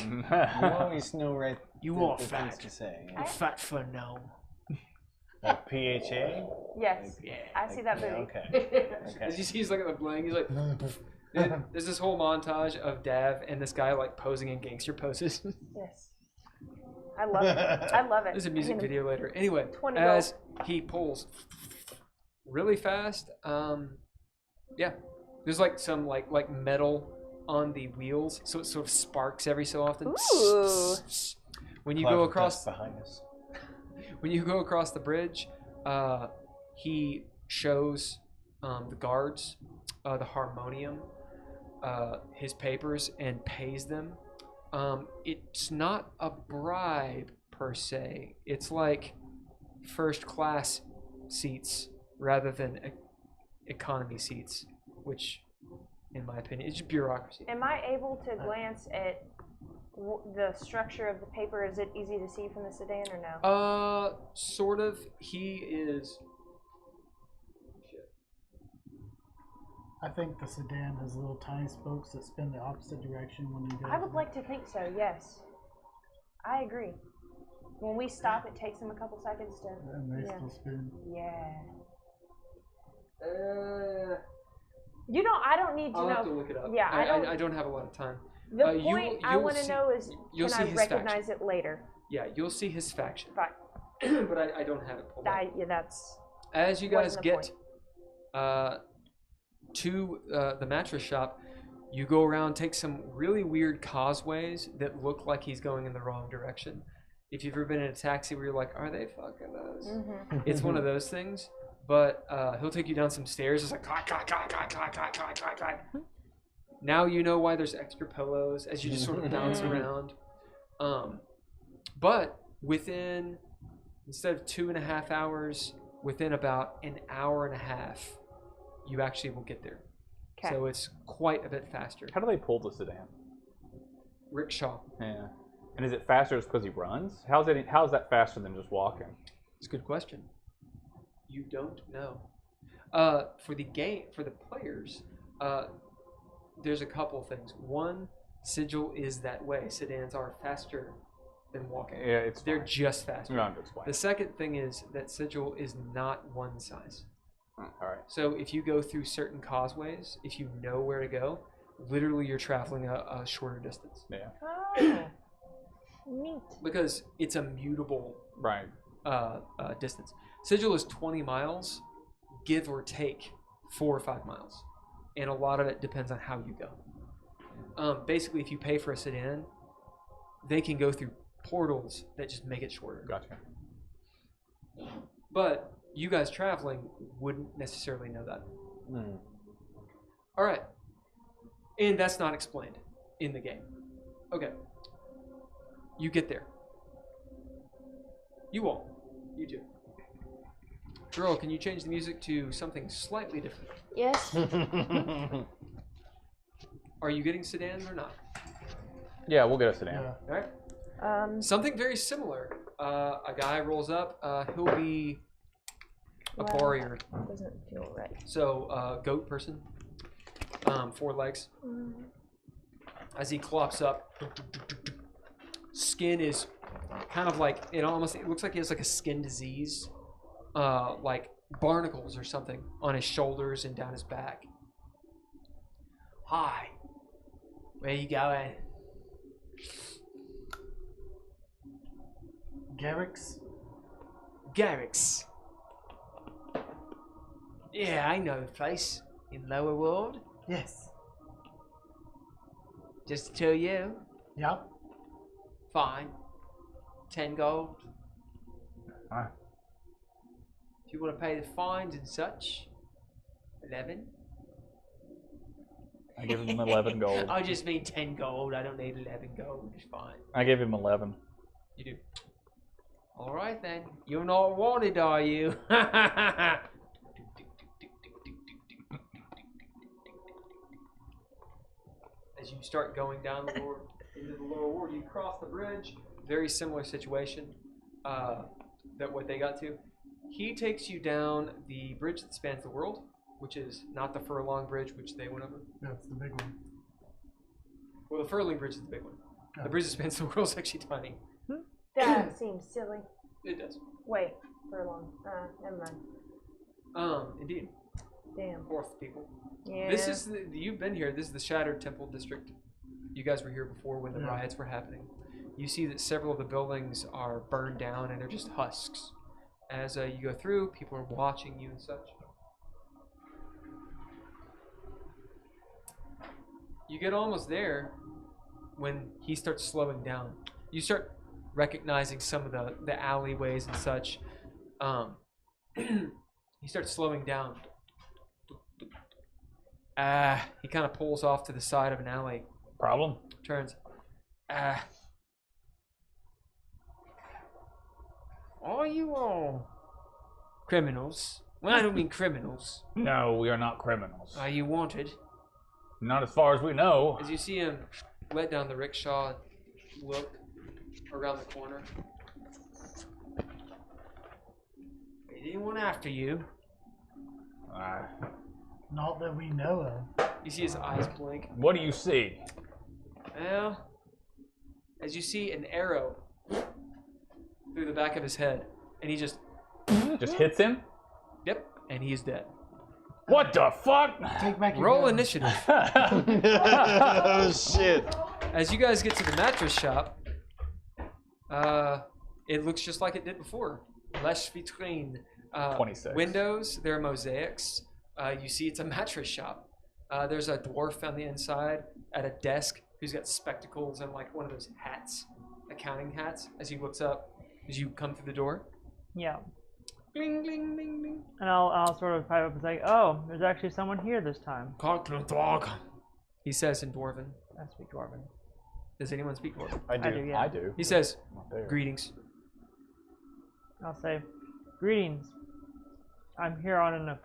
You always know right. You the are things fat. to say. You're fat for now. Like PHA. Yes. Yeah. I see that Yeah, movie. okay. As you see, he's looking at the blank. He's like, there's this whole montage of Dav and this guy like posing in gangster poses. Yes. I love it. I love it. There's a music video later. Anyway, 20 as he pulls really fast, yeah, there's like some like metal on the wheels, so it sort of sparks every so often. Ooh. When you Cloud go of across, dust behind us. when you go across the bridge, he shows the guards the harmonium, his papers, and pays them. It's not a bribe per se. It's like first class seats rather than economy seats, which, in my opinion, is just bureaucracy. Am I able to glance at the structure of the paper? Is it easy to see from the sedan or no? Sort of. He is. I think the sedan has little tiny spokes that spin the opposite direction when you go. I would like to think so, yes. I agree. When we stop, it takes them a couple seconds to... And they yeah. still spin. Yeah. You don't... I don't need to I'll know... have to look it up. Yeah, I don't have a lot of time. The point I you'll want to see- know is, you'll can see I his recognize faction. it later? Yeah, you'll see his faction. Fine. But I don't have it pulled up. Yeah, that's... As you guys wasn't the get to the mattress shop, you go around, take some really weird causeways that look like he's going in the wrong direction. If you've ever been in a taxi where you're like, are they fucking us? Mm-hmm. It's one of those things. But he'll take you down some stairs. It's like, clack, clack, clack, clack, clack, clack, clack, clack, clack. Now you know why there's extra pillows as you just sort of bounce around. But within, instead of 2.5 hours, within about an hour and a half, you actually will get there. Okay. So it's quite a bit faster. How do they pull the sedan? Rickshaw. Yeah. And is it faster just because he runs? How's that faster than just walking? It's a good question. You don't know. For the game, for the players, there's a couple things. One, Sigil is that way. Sedans are faster than walking. Yeah, They're fine. just faster. You don't have to explain. The second thing is that Sigil is not one size. All right. So if you go through certain causeways, if you know where to go, literally you're traveling a shorter distance. Yeah. Oh. Neat. Because it's a mutable Right. distance. Sigil is 20 miles, give or take 4 or 5 miles. And a lot of it depends on how you go. Basically, if you pay for a sedan, they can go through portals that just make it shorter. Gotcha. But you guys traveling wouldn't necessarily know that. Mm. All right. And that's not explained in the game. Okay. You get there. You won't. You do. Girl, can you change the music to something slightly different? Yes. Are you getting sedans or not? Yeah, we'll get a sedan. Yeah. All right. Something very similar. A guy rolls up. He'll be a Well, warrior. Doesn't feel right. So, goat person. 4 legs. As he clops up, skin is kind of like, it looks like he has like a skin disease. Like barnacles or something on his shoulders and down his back. Hi. Where you going? Garrick's. Yeah, I know the place. In Lower Ward. Yes. Just to tell you. Yep. Fine. 10 gold. Alright. If you want to pay the fines and such, 11. I give him 11 gold. I just mean 10 gold. I don't need 11 gold. It's fine. I gave him 11. You do. All right then. You're not wanted, are you? As you start going down the lower, into the lower ward, you cross the bridge. Very similar situation that what they got to. He takes you down the bridge that spans the world, which is not the Furlong Bridge, which they went over. That's the big one. Well, the Furling Bridge is the big one. Oh. The bridge that spans the world is actually tiny. That seems silly. It does. Wait, for long. Never mind. Indeed. Damn. Fourth people. Yeah. This is you've been here. This is the Shattered Temple District. You guys were here before when the riots were happening. You see that several of the buildings are burned down and they're just husks. As you go through, people are watching you and such. You get almost there when he starts slowing down. You start recognizing some of the alleyways and such. He starts slowing down. He kind of pulls off to the side of an alley. Problem? Turns. Are you all criminals? Well, I don't mean criminals. No, we are not criminals. Are you wanted? Not as far as we know. As you see him let down the rickshaw, look around the corner. Is anyone after you? Not that we know of. You see his eyes blink. What do you see? Well, as you see an arrow through the back of his head, and he just hits him? Yep, and he is dead. What the fuck? Take back your Roll gun. initiative. Oh shit. As you guys get to the mattress shop, it looks just like it did before. Less vitrine. 26. Windows, there are mosaics. You see it's a mattress shop. There's a dwarf on the inside at a desk who's got spectacles and like one of those hats, accounting hats, as he looks up as you come through the door. Yeah. Bling, bling, bling, bling. And I'll sort of pipe up and say, oh, there's actually someone here this time. He says in Dwarven. I speak Dwarven. Does anyone speak Dwarven? I do. yeah. I do. He says, Not there. greetings. I'll say, greetings. I'm here on an,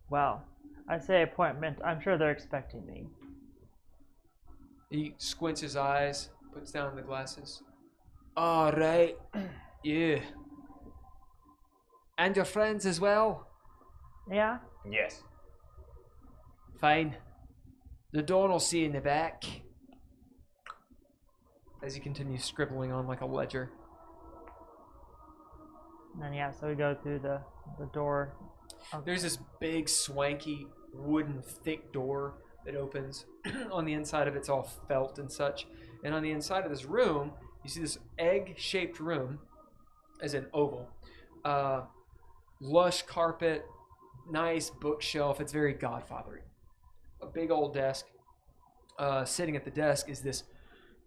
well, I say appointment. I'm sure they're expecting me. He squints his eyes, puts down the glasses. All right. Yeah. And your friends as well? Yeah? Yes. Fine. The door will see in the back. As he continues scribbling on like a ledger. And then, yeah, so we go through the door. There's this big, swanky, wooden, thick door that opens. On the inside of it's all felt and such. And on the inside of this room, you see this egg-shaped room, as an oval. Lush carpet, nice bookshelf. It's very Godfathery. A big old desk. Sitting at the desk is this,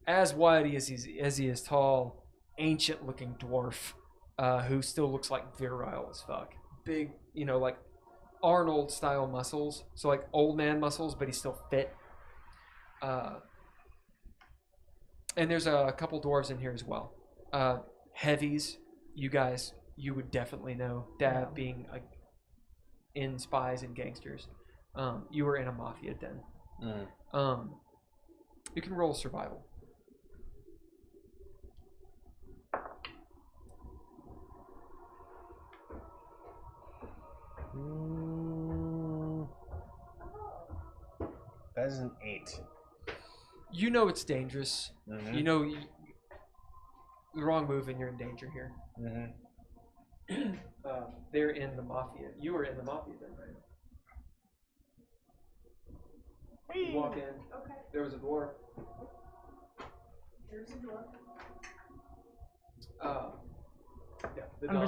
as wide as he is tall, ancient-looking dwarf, who still looks like virile as fuck. Big, like Arnold-style muscles. So like old man muscles, but he's still fit. And there's a couple dwarves in here as well. Heavies, you would definitely know. Dav being in Spies and Gangsters. You were in a mafia den. You can roll survival. That is an 8. You know it's dangerous. Mm-hmm. You know the wrong move and you're in danger here. Mm-hmm. They're in the mafia. You were in the mafia then, right? You walk in. Okay. There was a dwarf. There's a door. Yeah. the I'm dog-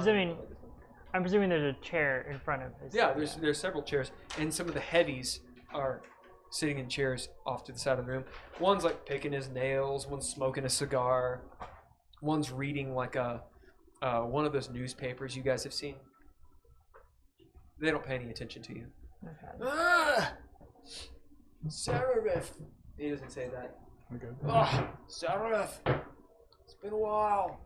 presuming there's a chair in front of his. Yeah, there's several chairs, and some of the heavies are sitting in chairs off to the side of the room. One's like picking his nails. One's smoking a cigar. One's reading like one of those newspapers you guys have seen. They don't pay any attention to you. Okay. Sararith. He doesn't say that. Okay. Sararith. It's been a while.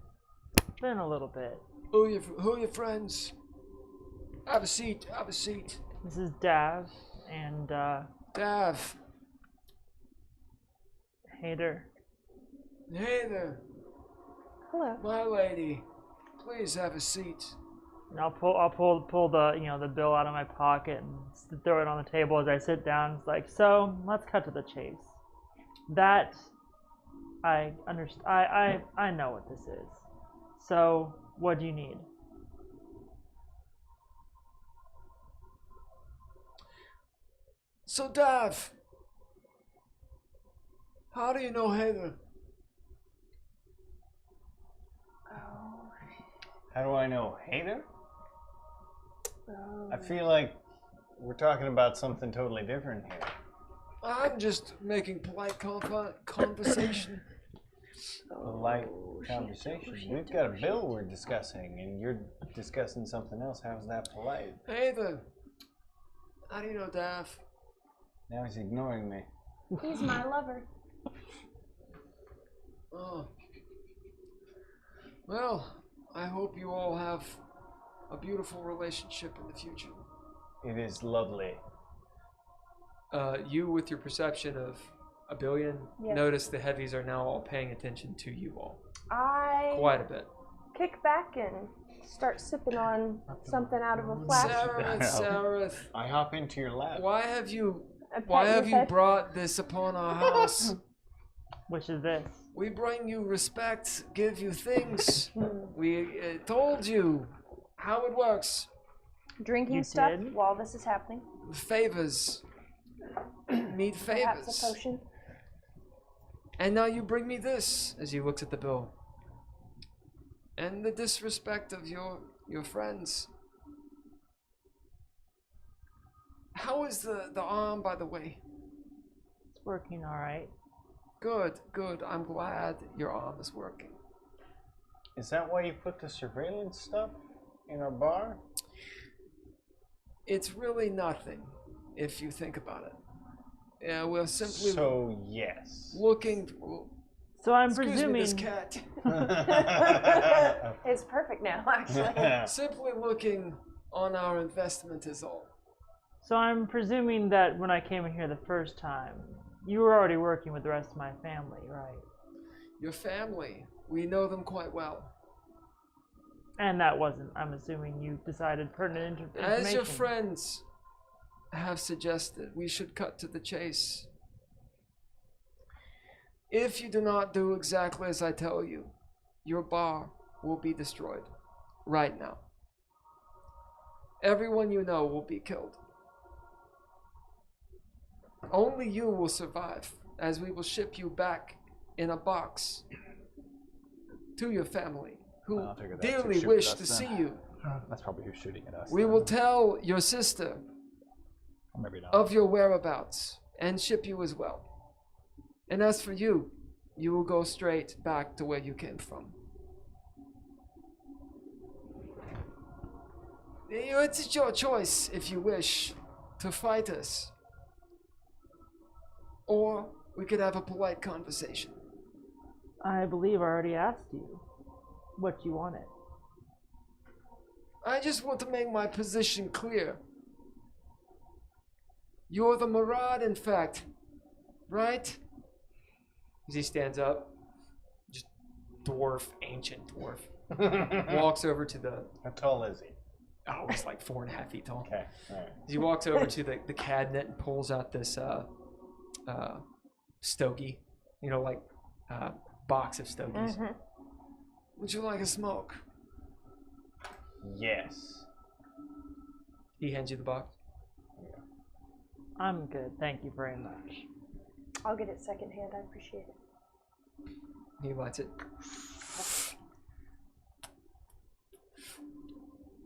It's been a little bit. Who are your friends? Have a seat. Have a seat. This is Dav and Dav. Heiðr. Hey there, Hello. my lady. Please have a seat. And I'll pull the the bill out of my pocket and throw it on the table as I sit down. It's like, so let's cut to the chase. That I understand. I know what this is. So what do you need? So Dav, how do you know Heiðr? How do I know Heiðr? I feel like we're talking about something totally different here. I'm just making polite conversation. Polite conversation. We've got a bill we're discussing, and you're discussing something else. How's that polite? Heiðr, how do you know Dav? Now he's ignoring me. He's my lover. Oh. Well, I hope you all have a beautiful relationship in the future. It is lovely. You, with your perception of a billion, Yes. notice the heavies are now all paying attention to you all. I Quite a bit. kick back and start sipping on something out of a flask. Sararith, I hop into your lap. why have you A pet Why you have you said? brought this upon our house? Which is this? We bring you respect, give you things. We told you how it works. Drinking You stuff did? while this is happening. Favors. Need Perhaps favors. a potion. And now you bring me this, as he looks at the bill. And the disrespect of your friends. How is the arm, by the way? It's working all right. Good, good. I'm glad your arm is working. Is that why you put the surveillance stuff in our bar? It's really nothing, if you think about it. Yeah, we're simply So, yes. looking. So I'm Excuse presuming. me, this cat. It's perfect now, actually. Simply looking on our investment is all. So I'm presuming that when I came in here the first time, you were already working with the rest of my family, right? Your family, we know them quite well. And that wasn't. I'm assuming you decided pertinent information. As your friends have suggested, we should cut to the chase. If you do not do exactly as I tell you, your bar will be destroyed right now. Everyone you know will be killed. Only you will survive, as we will ship you back in a box to your family, who I figured that's who's dearly shooting wish us to then. see you. That's probably who's shooting at us. We then. will tell your sister Or maybe not. of your whereabouts and ship you as well. And as for you, you will go straight back to where you came from. It's your choice if you wish to fight us. Or we could have a polite conversation. I believe I already asked you what you wanted. I just want to make my position clear. You're the Murad, in fact, right? As he stands up, just dwarf, ancient dwarf, walks over to the. How tall is he? Oh, he's like 4.5 feet tall. Okay, alright. As he walks over to the cabinet and pulls out this stogie, like box of stogies. Mhm. Would you like a smoke? Yes. He hands you the box. I'm good. Thank you very much. I'll get it secondhand. I appreciate it. He lights it.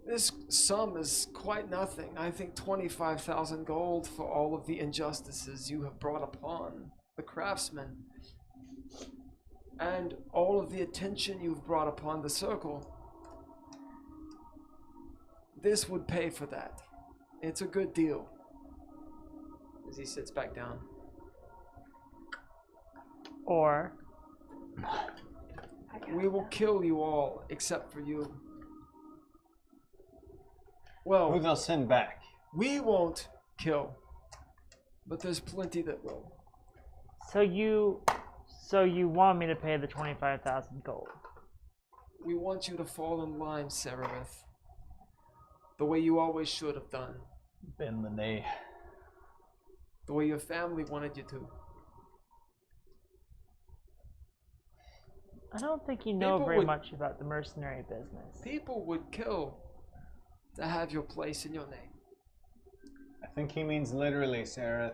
This sum is quite nothing. I think 25,000 gold for all of the injustices you have brought upon the craftsmen. And all of the attention you've brought upon the circle. This would pay for that. It's a good deal. As he sits back down. Or I got We will that. kill you all except for you. Who Well, they'll send back? we won't kill. But there's plenty that will. so you want me to pay the 25,000 gold? We want you to fall in line, Sararith. The way you always should have done. Bend the knee. The way your family wanted you to. I don't think you know People very would- much about the mercenary business. People would kill to have your place in your name. I think he means literally, Sarah.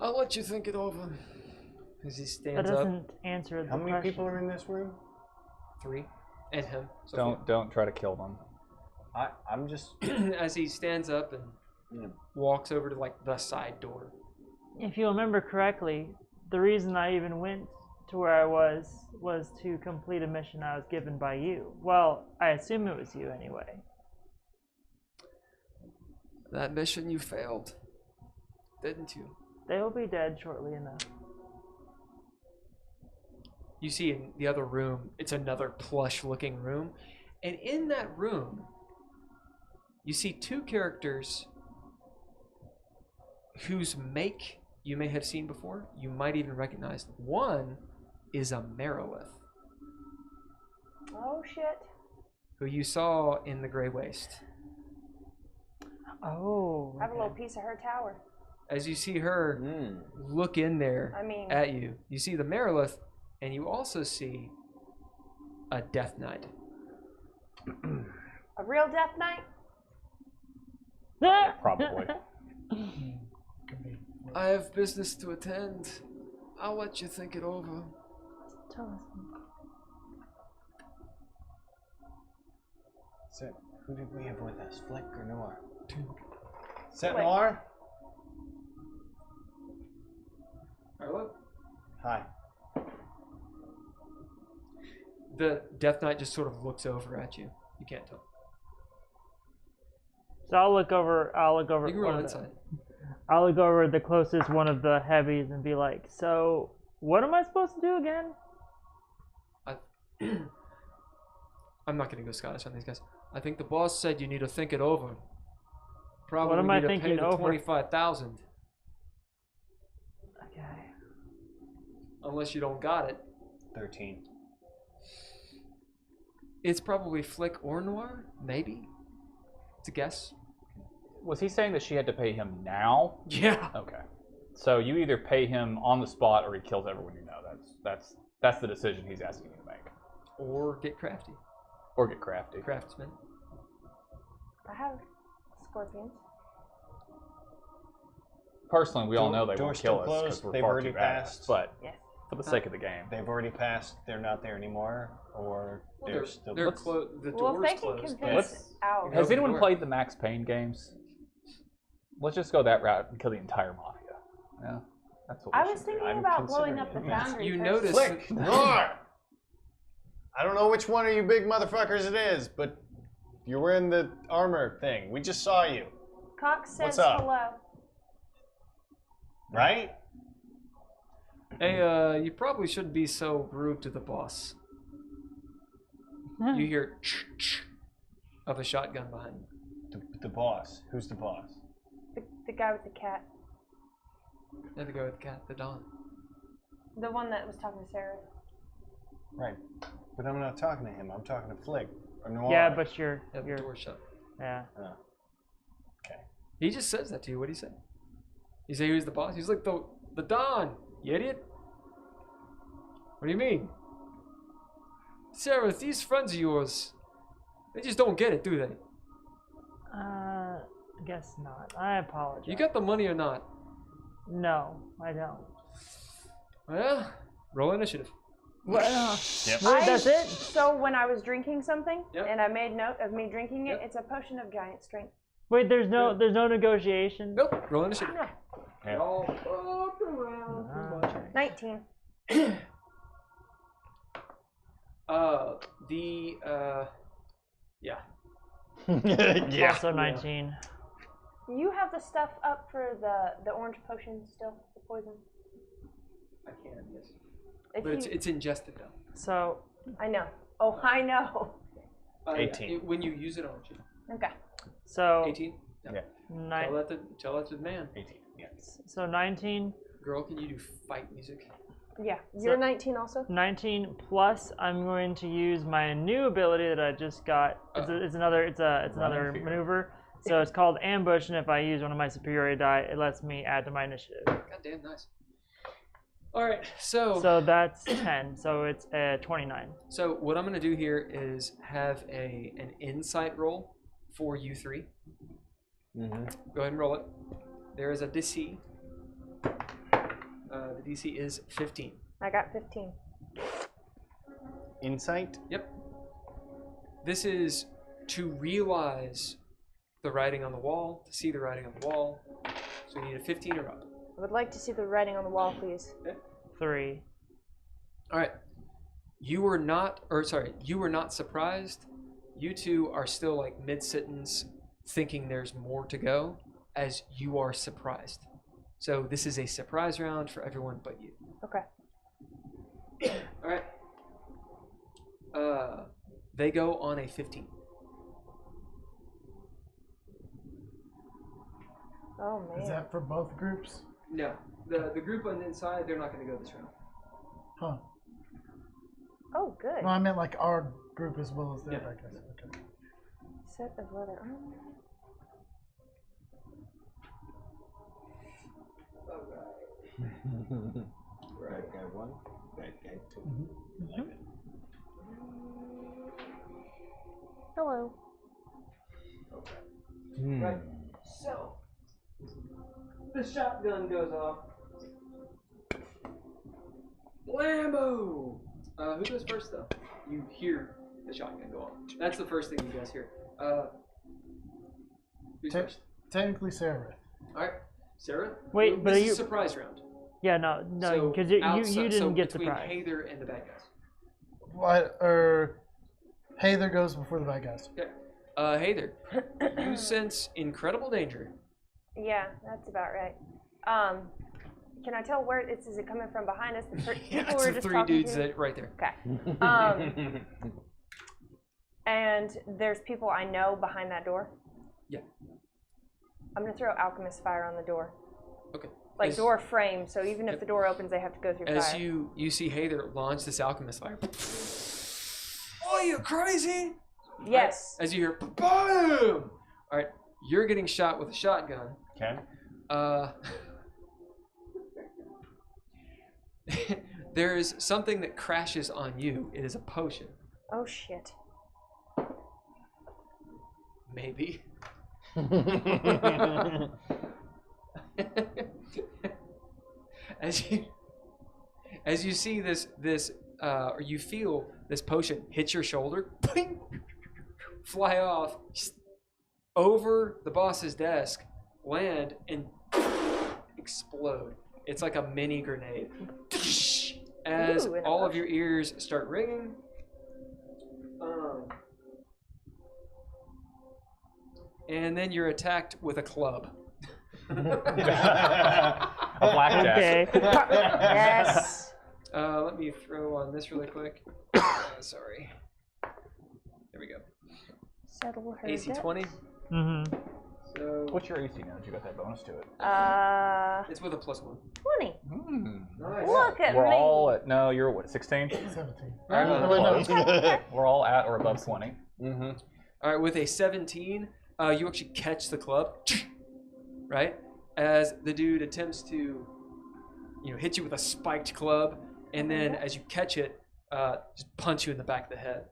I'll let you think it over. As he That stands up. doesn't answer the How many question. people are in this room? 3. And him. So Don't try to kill them. I'm just. as he stands up and walks over to like the side door. If you remember correctly, the reason I even went to where I was to complete a mission I was given by you. Well, I assume it was you anyway. That mission you failed, didn't you? They will be dead shortly enough. You see in the other room, it's another plush-looking room, and in that room, you see 2 characters whose make you may have seen before. You might even recognize. One is a Merilith, Oh shit. who you saw in the Grey Waste. Oh. I have a little piece of her tower. As you see her look in there I mean, at you, you see the Merilith, and you also see a Death Knight. a real Death Knight? Probably. I have business to attend. I'll let you think it over. Tell us. So, who did we have with us? Flick or Noir? Is that Noir? Hello? Hi. The Death Knight just sort of looks over at you. You can't tell. So I'll look over. You can roll inside. I'll look over the closest one of the heavies and be like, "So, what am I supposed to do again?" I'm not going to go Scottish on these guys. I think the boss said you need to think it over. Probably What am I need to thinking pay the over? 25,000. Okay. Unless you don't got it. 13. It's probably Flick or Noir, maybe. It's a guess. Was he saying that she had to pay him now? Yeah. Okay. So you either pay him on the spot or he kills everyone you know. That's the decision he's asking you to make. Or get crafty. Or get crafty. Craftsman. I have scorpions. Personally, we all know they Door won't still kill us because closed. we're They've far already too badass. passed. But Yes. for the sake of the game, They've already passed. They're not there anymore, or Well, they're still. they're Let's- closed. The Well, if door's they can closed. convince Al. has Open anyone door. played the Max Payne games? Let's just go that route and kill the entire mafia. Yeah, that's what we I was should do. thinking I'm about blowing considering up the it. foundry. You first. notice Flick! Noir! I don't know which one of you big motherfuckers it is, but you're wearing the armor thing. We just saw you, Cox says What's up? hello. right? Hey, you probably shouldn't be so rude to the boss. You hear of a shotgun behind you. The boss. Who's the boss? The guy with the cat. And the guy with the cat, the Don. The one that was talking to Sarah. Right. But I'm not talking to him. I'm talking to Flick or Noir. Yeah, but you're Had the door shut. yeah. He just says that to you. What do you say? You say who's the boss? He's like the Don, you idiot. What do you mean? Sarah, these friends of yours, they just don't get it, do they? I guess not. I apologize. You got the money or not? No, I don't. Well, roll initiative. Well, Yep. wait, that's it. So when I was drinking something, Yep. and I made note of me drinking it, Yep. it's a potion of giant strength. Wait, there's no negotiation. Nope, roll initiative. Yeah. All up around too much. 19. Yeah. Yeah. Also 19. You have the stuff up for the orange potion still, the poison. I can, yes. If But you, it's ingested though. So I know. Oh, I know. 18. When you use it on you. Okay. so 18? Yeah. Tell that to the man. 18. Yes. so 19. Girl, can you do fight music? Yeah, you're 19 also? 19 plus I'm going to use my new ability that I just got. It's another maneuver. So it's called Ambush, and if I use one of my superiority die, it lets me add to my initiative. Goddamn nice. All right, so that's 10. So it's 29. So what I'm going to do here is have an insight roll for you three. Mm-hmm. Go ahead and roll it. There is a DC. The DC is 15. I got 15. Insight? Yep. This is to realize the writing on the wall, to see the writing on the wall. So you need a 15 or up. I would like to see the writing on the wall, please. Okay. 3. All right. You were not surprised. You two are still like mid-sentence thinking there's more to go as you are surprised. So this is a surprise round for everyone but you. Okay. All right. They go on a 15. Oh, man. Is that for both groups? No. The group on the inside, they're not going to go this round. Huh. Oh, good. No, I meant like our group as well as theirs, Yeah. I guess. Okay. Set of letter. Oh. Bad guy 1, bad guy 2. Hello. Right. So, the shotgun goes off. Blammo! Who goes first, though? You hear the shotgun go off. That's the first thing you guys hear. Who's first? Technically, Sararith. All right, Sarah. Wait, but this are is you- surprise round? Yeah, no, because you didn't get between surprised. Heiðr and the bad guys. What? Or Heiðr goes before the bad guys. Okay. Heiðr, you sense incredible danger. Yeah, that's about right. Can I tell where is it coming from behind us? The people Yeah, we it's were the just three talking dudes to? right there. Okay. And there's people I know behind that door? Yeah. I'm going to throw Alchemist Fire on the door. Okay. Like As- door frame, so even if the door opens, they have to go through As fire. you see Heiðr launch this alchemist fire. Oh, you crazy? Yes. As you hear boom. All right, you're getting shot with a shotgun. Okay. There is something that crashes on you. It is a potion. Oh, shit. Maybe. As you see this or you feel this potion hit your shoulder, ping, fly off over the boss's desk, land, and explode. It's like a mini grenade. As Ooh, and a all of potion. your ears start ringing. And then you're attacked with a club. A blackjack. Okay. Yes. Let me throw on this really quick. Sorry. There we go. Settle her AC debt. 20. Mm-hmm. So What's your AC now? Did you got that bonus to it? it's with a +1. 20. Nice. Look at We're me. all at, no, you're what, 16? 17. Alright, we're all at or above 20. Mm-hmm. All right, with a 17, you actually catch the club, right? As the dude attempts to, hit you with a spiked club, and then as you catch it, just punch you in the back of the head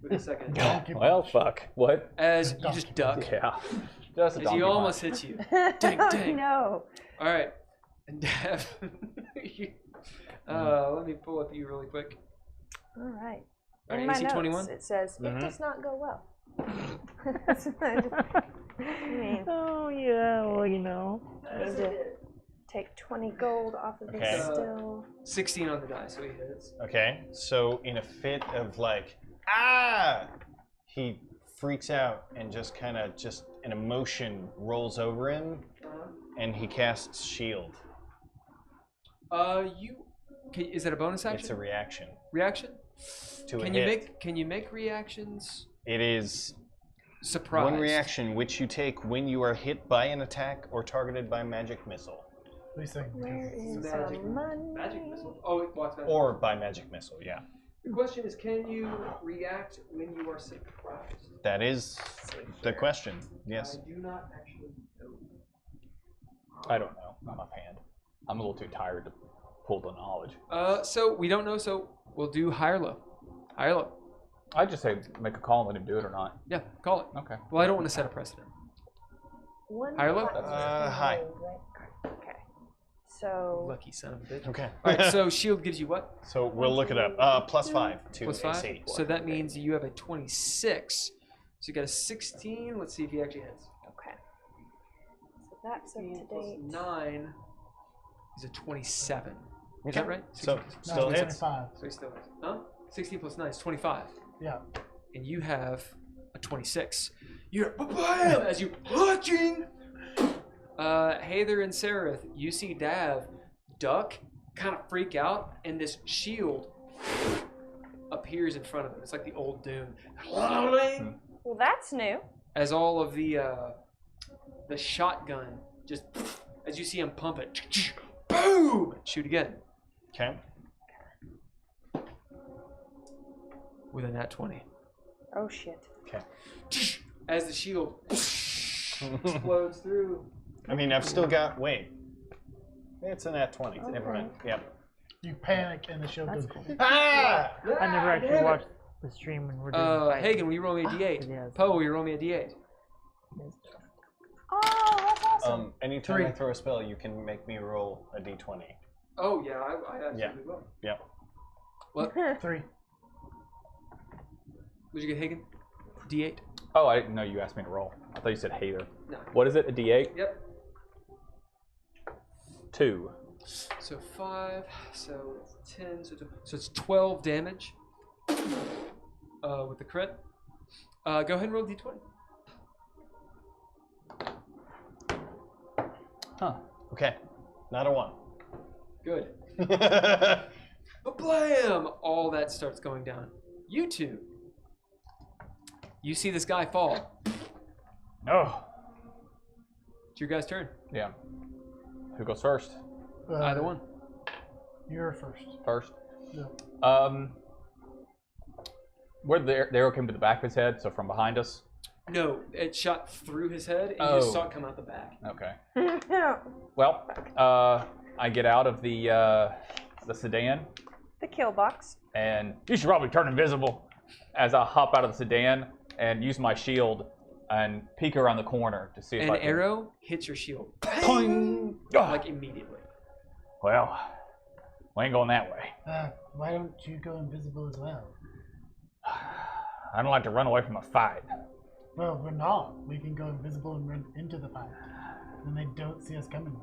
with a second attack. Well, fuck. What? As you just duck, Yeah. Just a as donkey he almost punch. hits you. Dang, dang. No. All right, and Dav, let me pull up you really quick. All right. All right, In my AC notes, 21. it says, Mhm. it does not go well. That's what I mean, Oh yeah, well I need to take 20 gold off of this Okay. still. 16 on the die, so he hits. Okay, so in a fit of he freaks out and just kind of an emotion rolls over him, and he casts shield. Is that a bonus action? It's a reaction reaction. to a Can hit. you make reactions? It is Surprise. one reaction which you take when you are hit by an attack or targeted by magic missile. What are you saying? Where is Magic. money? Magic missile. Oh, it blocks magic. Or by magic missile, yeah. The question is, can you react when you are surprised? That is the question. Yes. I do not actually know. I don't know. Not offhand. I'm a little too tired to pull the knowledge. So we don't know. So we'll do high or low. High or low. I'd just say make a call and let him do it or not. Yeah, call it. Okay. Well, I don't want to set a precedent. High or low? High. Okay. So. Lucky son of a bitch. Okay. All right. So shield gives you what? So we'll look it up. +5 to +5. AC. So that means you have a 26. So you got a 16. Let's see if he actually hits. Okay. So that's up to 16 plus date. 9 is a 27. Is Okay. that right? So 16. still hits. 25. So he still hits. Huh? 16 plus 9 is 25. Yeah. And you have a 26. You're bam as you punching. Heiðr and Sararith, you see Dav duck, kind of freak out, and this shield appears in front of him. It's like the old Doom. Well, that's new. As all of the shotgun just as you see him pump it, boom, shoot again Okay. with a nat 20. Oh shit. Okay. As the shield explodes through. I mean, I've still got. Wait. It's a nat 20. Never mind. Yep. You panic and the shield That's goes. cool. Ah! I never actually watched the stream when we're doing the fight. Hagen, will you roll me a d8? Yes. Poe, will you roll me a d8? Oh, that's awesome. Anytime 3. I throw a spell, you can make me roll a d20. Oh yeah, I absolutely will. Yep. What? 3. Would you get Hagen? D8? Oh, I didn't know you asked me to roll. I thought you said Heiðr. No. What is it? A D8? Yep. 2. So 5, so it's 10, so it's 12 damage with the crit. Go ahead and roll d20. Huh. Okay. Not a 1. Good. But blam! All that starts going down. You two. You see this guy fall. Oh. It's your guys' turn. Yeah. Who goes first? Either one. You're first. First. Yeah. Where the arrow came to the back of his head, so from behind us. No, it shot through his head, and you just saw it come out the back. Okay. Well, I get out of the sedan, The kill box. and you should probably turn invisible as I hop out of the sedan and use my shield and peek around the corner to see if An I can... arrow hits your shield. Ping! Like immediately. Well, we ain't going that way. Why don't you go invisible as well? I don't like to run away from a fight. Well, we're not. We can go invisible and run into the fight. Then they don't see us coming.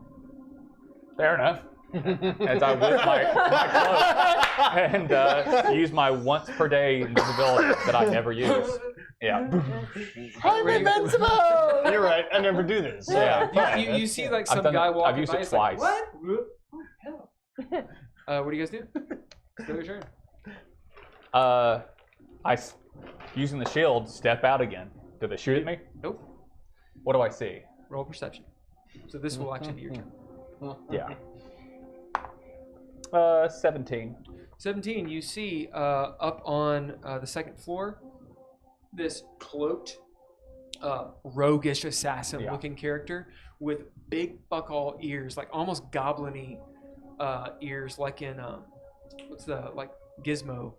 Fair enough. As I whip my cloak and use my once per day invisibility that I never use. Yeah. I'm invincible! You're right. I never do this. Yeah. You see like I've some done guy it- walking I've used by. it He's like, twice. what? Oh, hell. What do you guys do? Still your turn. Using the shield, step out again. Do they shoot at me? Nope. What do I see? Roll perception. So this will actually be your turn. Yeah. 17. 17, you see up on the second floor, this cloaked, roguish assassin-looking character with big buck-all ears, like almost goblin-y ears, like in what's the Gizmo?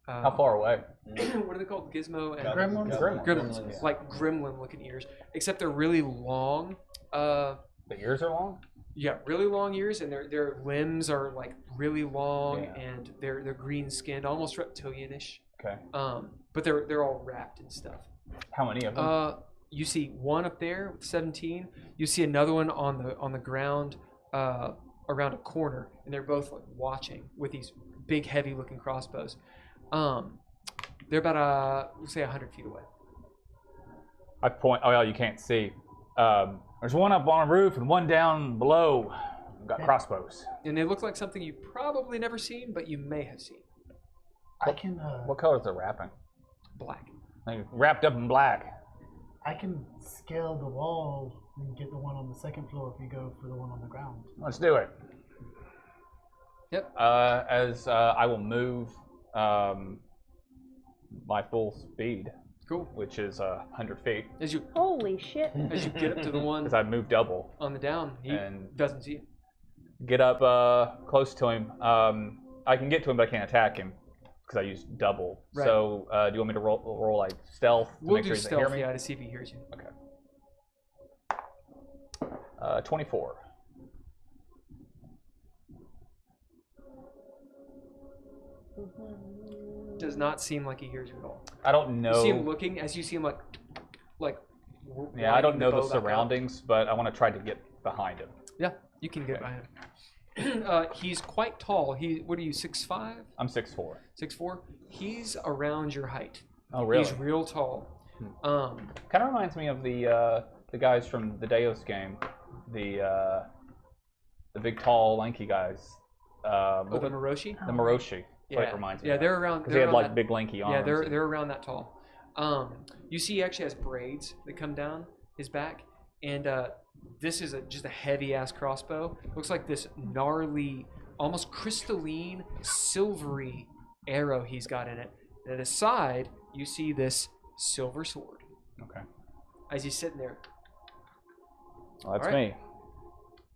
How far away? What are they called? Gizmo and Gremlins? Gremlins. Yeah. Like gremlin-looking ears, except they're really long. The ears are long? Yeah, really long ears, and their limbs are like really long, Yeah. and they're green skinned, almost reptilian-ish. Okay. But they're all wrapped in stuff. How many of them? You see one up there with 17. You see another one on the ground around a corner, and they're both like watching with these big, heavy-looking crossbows. They're about let's say 100 feet away. I point. Oh, yeah, you can't see. There's one up on a roof and one down below. We've got crossbows. And they look like something you've probably never seen, but you may have seen. I can What color is the wrapping? Black. Like, wrapped up in black. I can scale the wall You can get the one on the second floor if you go for the one on the ground. Let's do it. Yep. As I will move my full speed, Cool. which is 100 feet, As you Holy shit. get up to the one because I moved double. on the down, he And- doesn't see you. Get up close to him. I can get to him, but I can't attack him because I used double. Right. So, do you want me to roll like stealth to We'll make do sure he doesn't hear stealth, me? yeah, to see if he hears you. Okay. 24. Does not seem like he hears you at all. I don't know. You see him looking as you see him like. Yeah, I don't winding know the bow back up. surroundings, but I want to try to get behind him. Yeah, you can get by him. He's quite tall. What are you, 6'5"? I'm 6'4". 6'4"? He's around your height. Oh, really? He's real tall. Kind of reminds me of the guys from the Deos game, the big, tall, lanky guys. The Moroshi? The Moroshi. That's what Yeah, it reminds me. yeah, of. they're around. Because They're they had around like that, big, lanky arms. yeah, they're around that tall. You see, he actually has braids that come down his back, and this is just a heavy ass crossbow. Looks like this gnarly, almost crystalline, silvery arrow he's got in it. And at his side, you see this silver sword. Okay. As he's sitting there. Well, that's All right. me.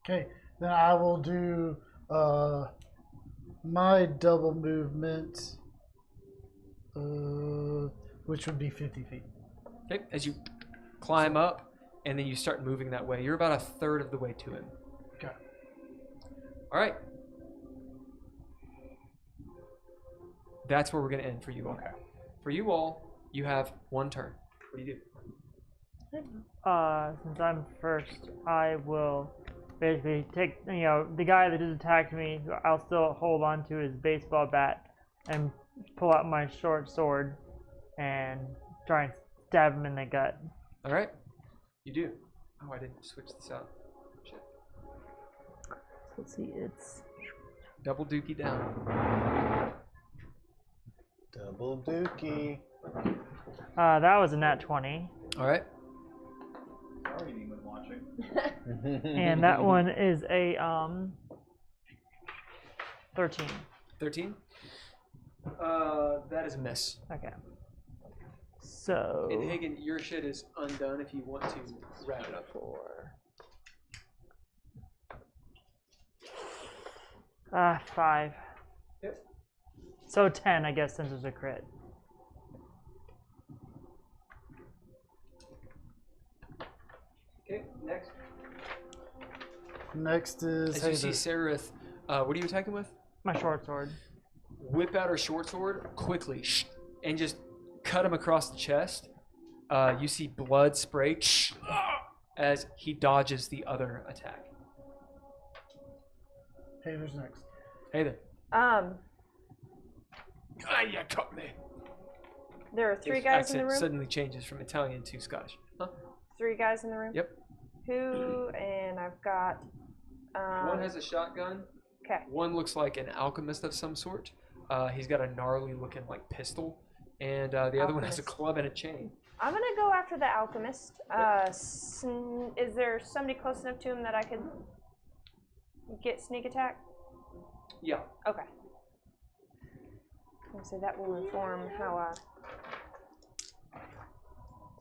Okay, then I will do my double movement, which would be 50 feet. Okay, as you climb up, and then you start moving that way. You're about a third of the way to him. Okay. All right. That's where we're going to end for you all. Okay. For you all, you have one turn. What do you do? Since I'm first, I will basically take, the guy that just attacked me, I'll still hold on to his baseball bat and pull out my short sword and try and stab him in the gut. All right. You do. Oh, I didn't switch this out. Shit. Let's see, it's Double dookie down. Double dookie. that was a nat 20, All right. Sorry, anyone watching. and that one is a 13. 13. That is a miss. Okay. So And Hagen, your shit is undone if you want to wrap it up. 5. Yep. So 10, I guess, since it's a crit. Okay, next. Next is As you see Heiðr. Sararith, what are you attacking with? My short sword. Whip out her short sword quickly and just cut him across the chest. You see blood spray as he dodges the other attack. Heiðr's next. Hey there. You cut me. There are 3 His guys in the accent room. suddenly changes from Italian to Scottish. Huh? 3 guys in the room. Yep. Who? And I've got. One has a shotgun. Okay. One looks like an alchemist of some sort. He's got a gnarly looking like pistol, and the other one has a Alchemist. club and a chain. I'm gonna go after the alchemist. Is there somebody close enough to him that I could get sneak attack? Yeah. Okay. So that will inform how I.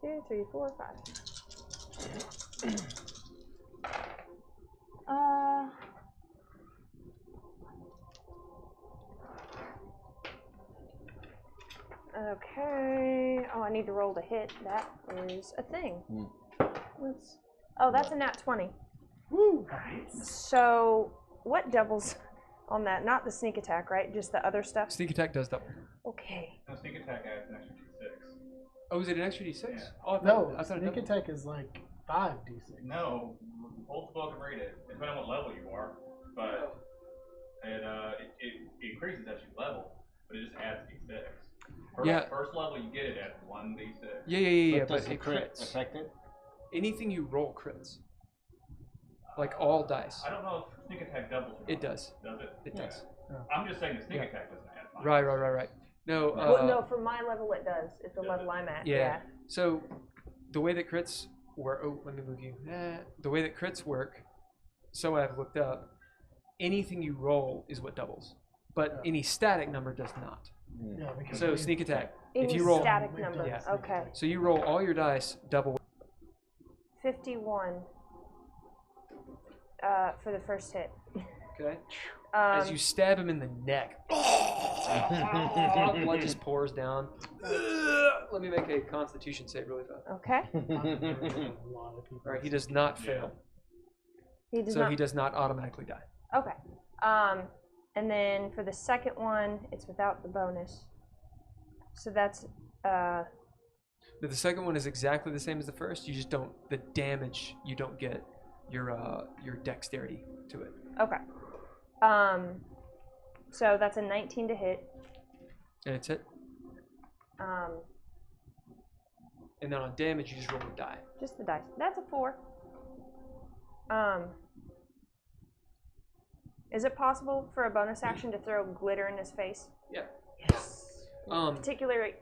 2, 3, 4, 5. Okay. Oh, I need to roll to hit. That is a thing. That's a nat 20. Woo! So, what doubles on that? Not the sneak attack, right? Just the other stuff? Sneak attack does double. Okay. No, sneak attack adds an extra d6. Oh, is it an extra d6? Yeah. Oh, No, I thought it sneak doubled. attack is like 5d6. No, hold the book and read it. Depending on what level you are, but it increases as you level, but it just adds d6. First level you get it at 1d6. Yeah, Does but the it crit crits. affect it? Anything you roll crits. Like all dice. I don't know if sneak attack doubles. Or It not. does. Does it? It does. I'm just saying the sneak Yeah. attack doesn't add 5. Right. No, Well, no, for my level it does. It's the Does level it? I'm at. yeah. So, the way that crits let me move you. The way that crits work, so I've looked up, anything you roll is what doubles, but any static number does not. Yeah, because So sneak attack. If Any you roll, static number. Yeah. Okay. so you roll all your dice double. 51 for the first hit. Okay. As you stab him in the neck, blood just pours down. Let me make a Constitution save really fast. Okay. All right, he does not fail, He does so not. he does not automatically die. Okay. And then for the second one, it's without the bonus. So that's But the second one is exactly the same as the first. You just don't the damage. You don't get your dexterity to it. okay. So that's a 19 to hit. And it's it. And then on damage, you just roll a die. Just the dice. That's a 4. Is it possible for a bonus action to throw glitter in his face? Yeah. Yes. Particularly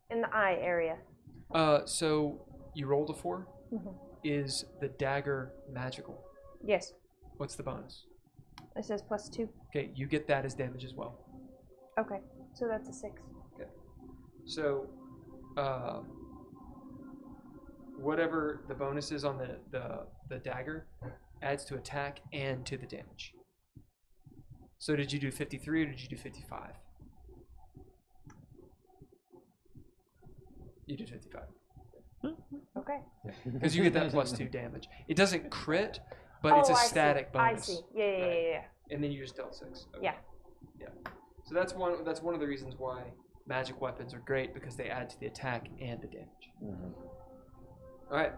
in the eye area. So you rolled a 4. Mhm. Is the dagger magical? Yes. What's the bonus? It says +2. Okay, you get that as damage as well. Okay. So that's a 6. So, whatever the bonus is on the dagger adds to attack and to the damage. So did you do 53 or did you do 55? You did 55. Okay. Because you get that +2 damage. It doesn't crit, but it's a I static see. bonus. I see. Yeah. And then you just dealt 6. Okay. Yeah. Yeah. So that's one of the reasons why magic weapons are great, because they add to the attack and the damage. All right.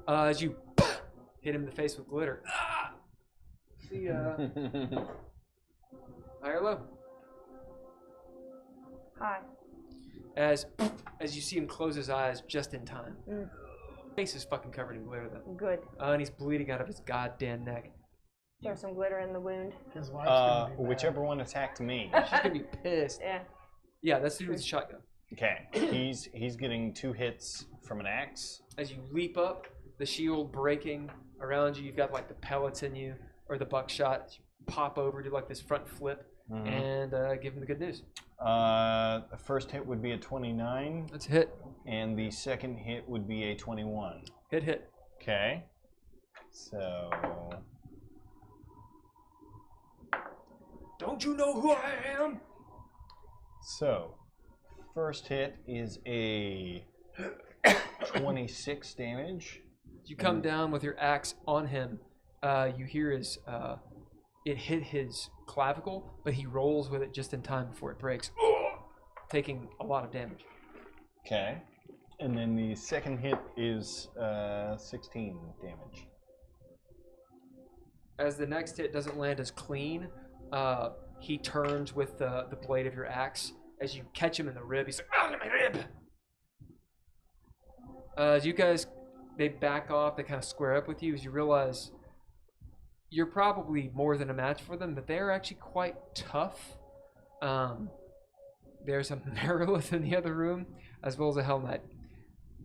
As you hit him in the face with glitter. See ya. High or low? Hi. As you see him close his eyes just in time. His face is fucking covered in glitter though. Good. And he's bleeding out of his goddamn neck. Throw some glitter in the wound. His wife's gonna be mad. Whichever one attacked me. She's gonna be pissed. Yeah. Yeah, that's the dude with the shotgun. Okay, he's getting 2 hits from an axe. As you leap up, the shield breaking around you, you've got like the pellets in you, or the buckshot. You pop over, do like this front flip, and give him the good news. The first hit would be a 29. That's a hit. And the second hit would be a 21. Hit. Okay. So. Don't you know who I am? So, first hit is a 26 damage. You come down with your axe on him. You hear his it hit his clavicle, but he rolls with it just in time before it breaks, taking a lot of damage. Okay. And then the second hit is 16 damage. As the next hit doesn't land as clean, he turns with the blade of your axe. As you catch him in the rib, he's like, "Ah, my rib!" As you guys, they back off, they kind of square up with you, as you realize you're probably more than a match for them, but they're actually quite tough. There's a Merilith in the other room, as well as a Hell Knight.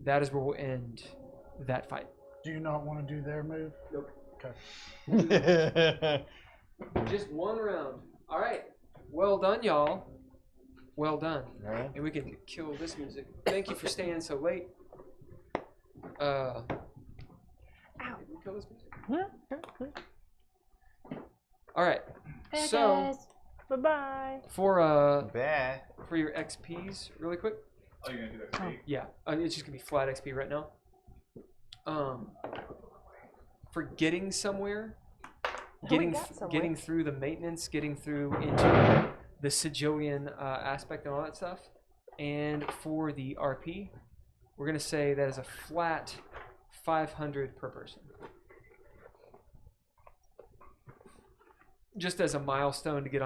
That is where we'll end that fight. Do you not want to do their move? Nope. Okay. Just one round. All right. Well done, y'all. Well done. All right. And we can kill this music. Thank you for staying so late. Ow. Did we kill this music? All right. Bye, So guys. Bye-bye. for your XPs, really quick. Oh, you're gonna do that? Yeah, it's just gonna be flat XP right now. For getting somewhere, getting through the maintenance, getting through into the Sigilian aspect and all that stuff, and for the RP, we're gonna say that is a flat 500 per person. Just as a milestone to get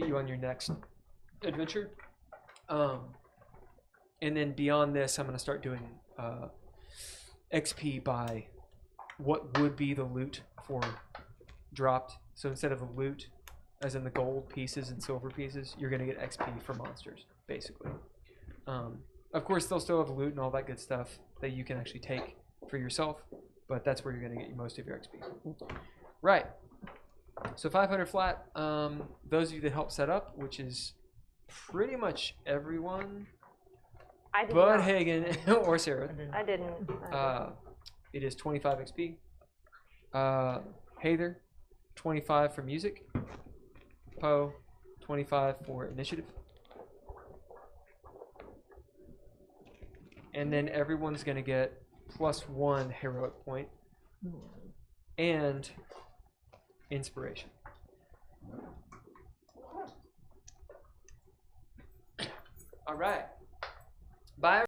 you on your next adventure. And then beyond this, I'm going to start doing XP by what would be the loot for dropped. So instead of the loot, as in the gold pieces and silver pieces, you're going to get XP for monsters, basically. Of course, they'll still have loot and all that good stuff that you can actually take for yourself, but that's where you're going to get most of your XP. Right. So 500 flat. Those of you that help set up, which is pretty much everyone, I did but not. Haygen or Sararith. I didn't. It is 25 XP. Heiðr, 25 for music. Poe, 25 for initiative. And then everyone's going to get +1 heroic point and inspiration. All right. Bye.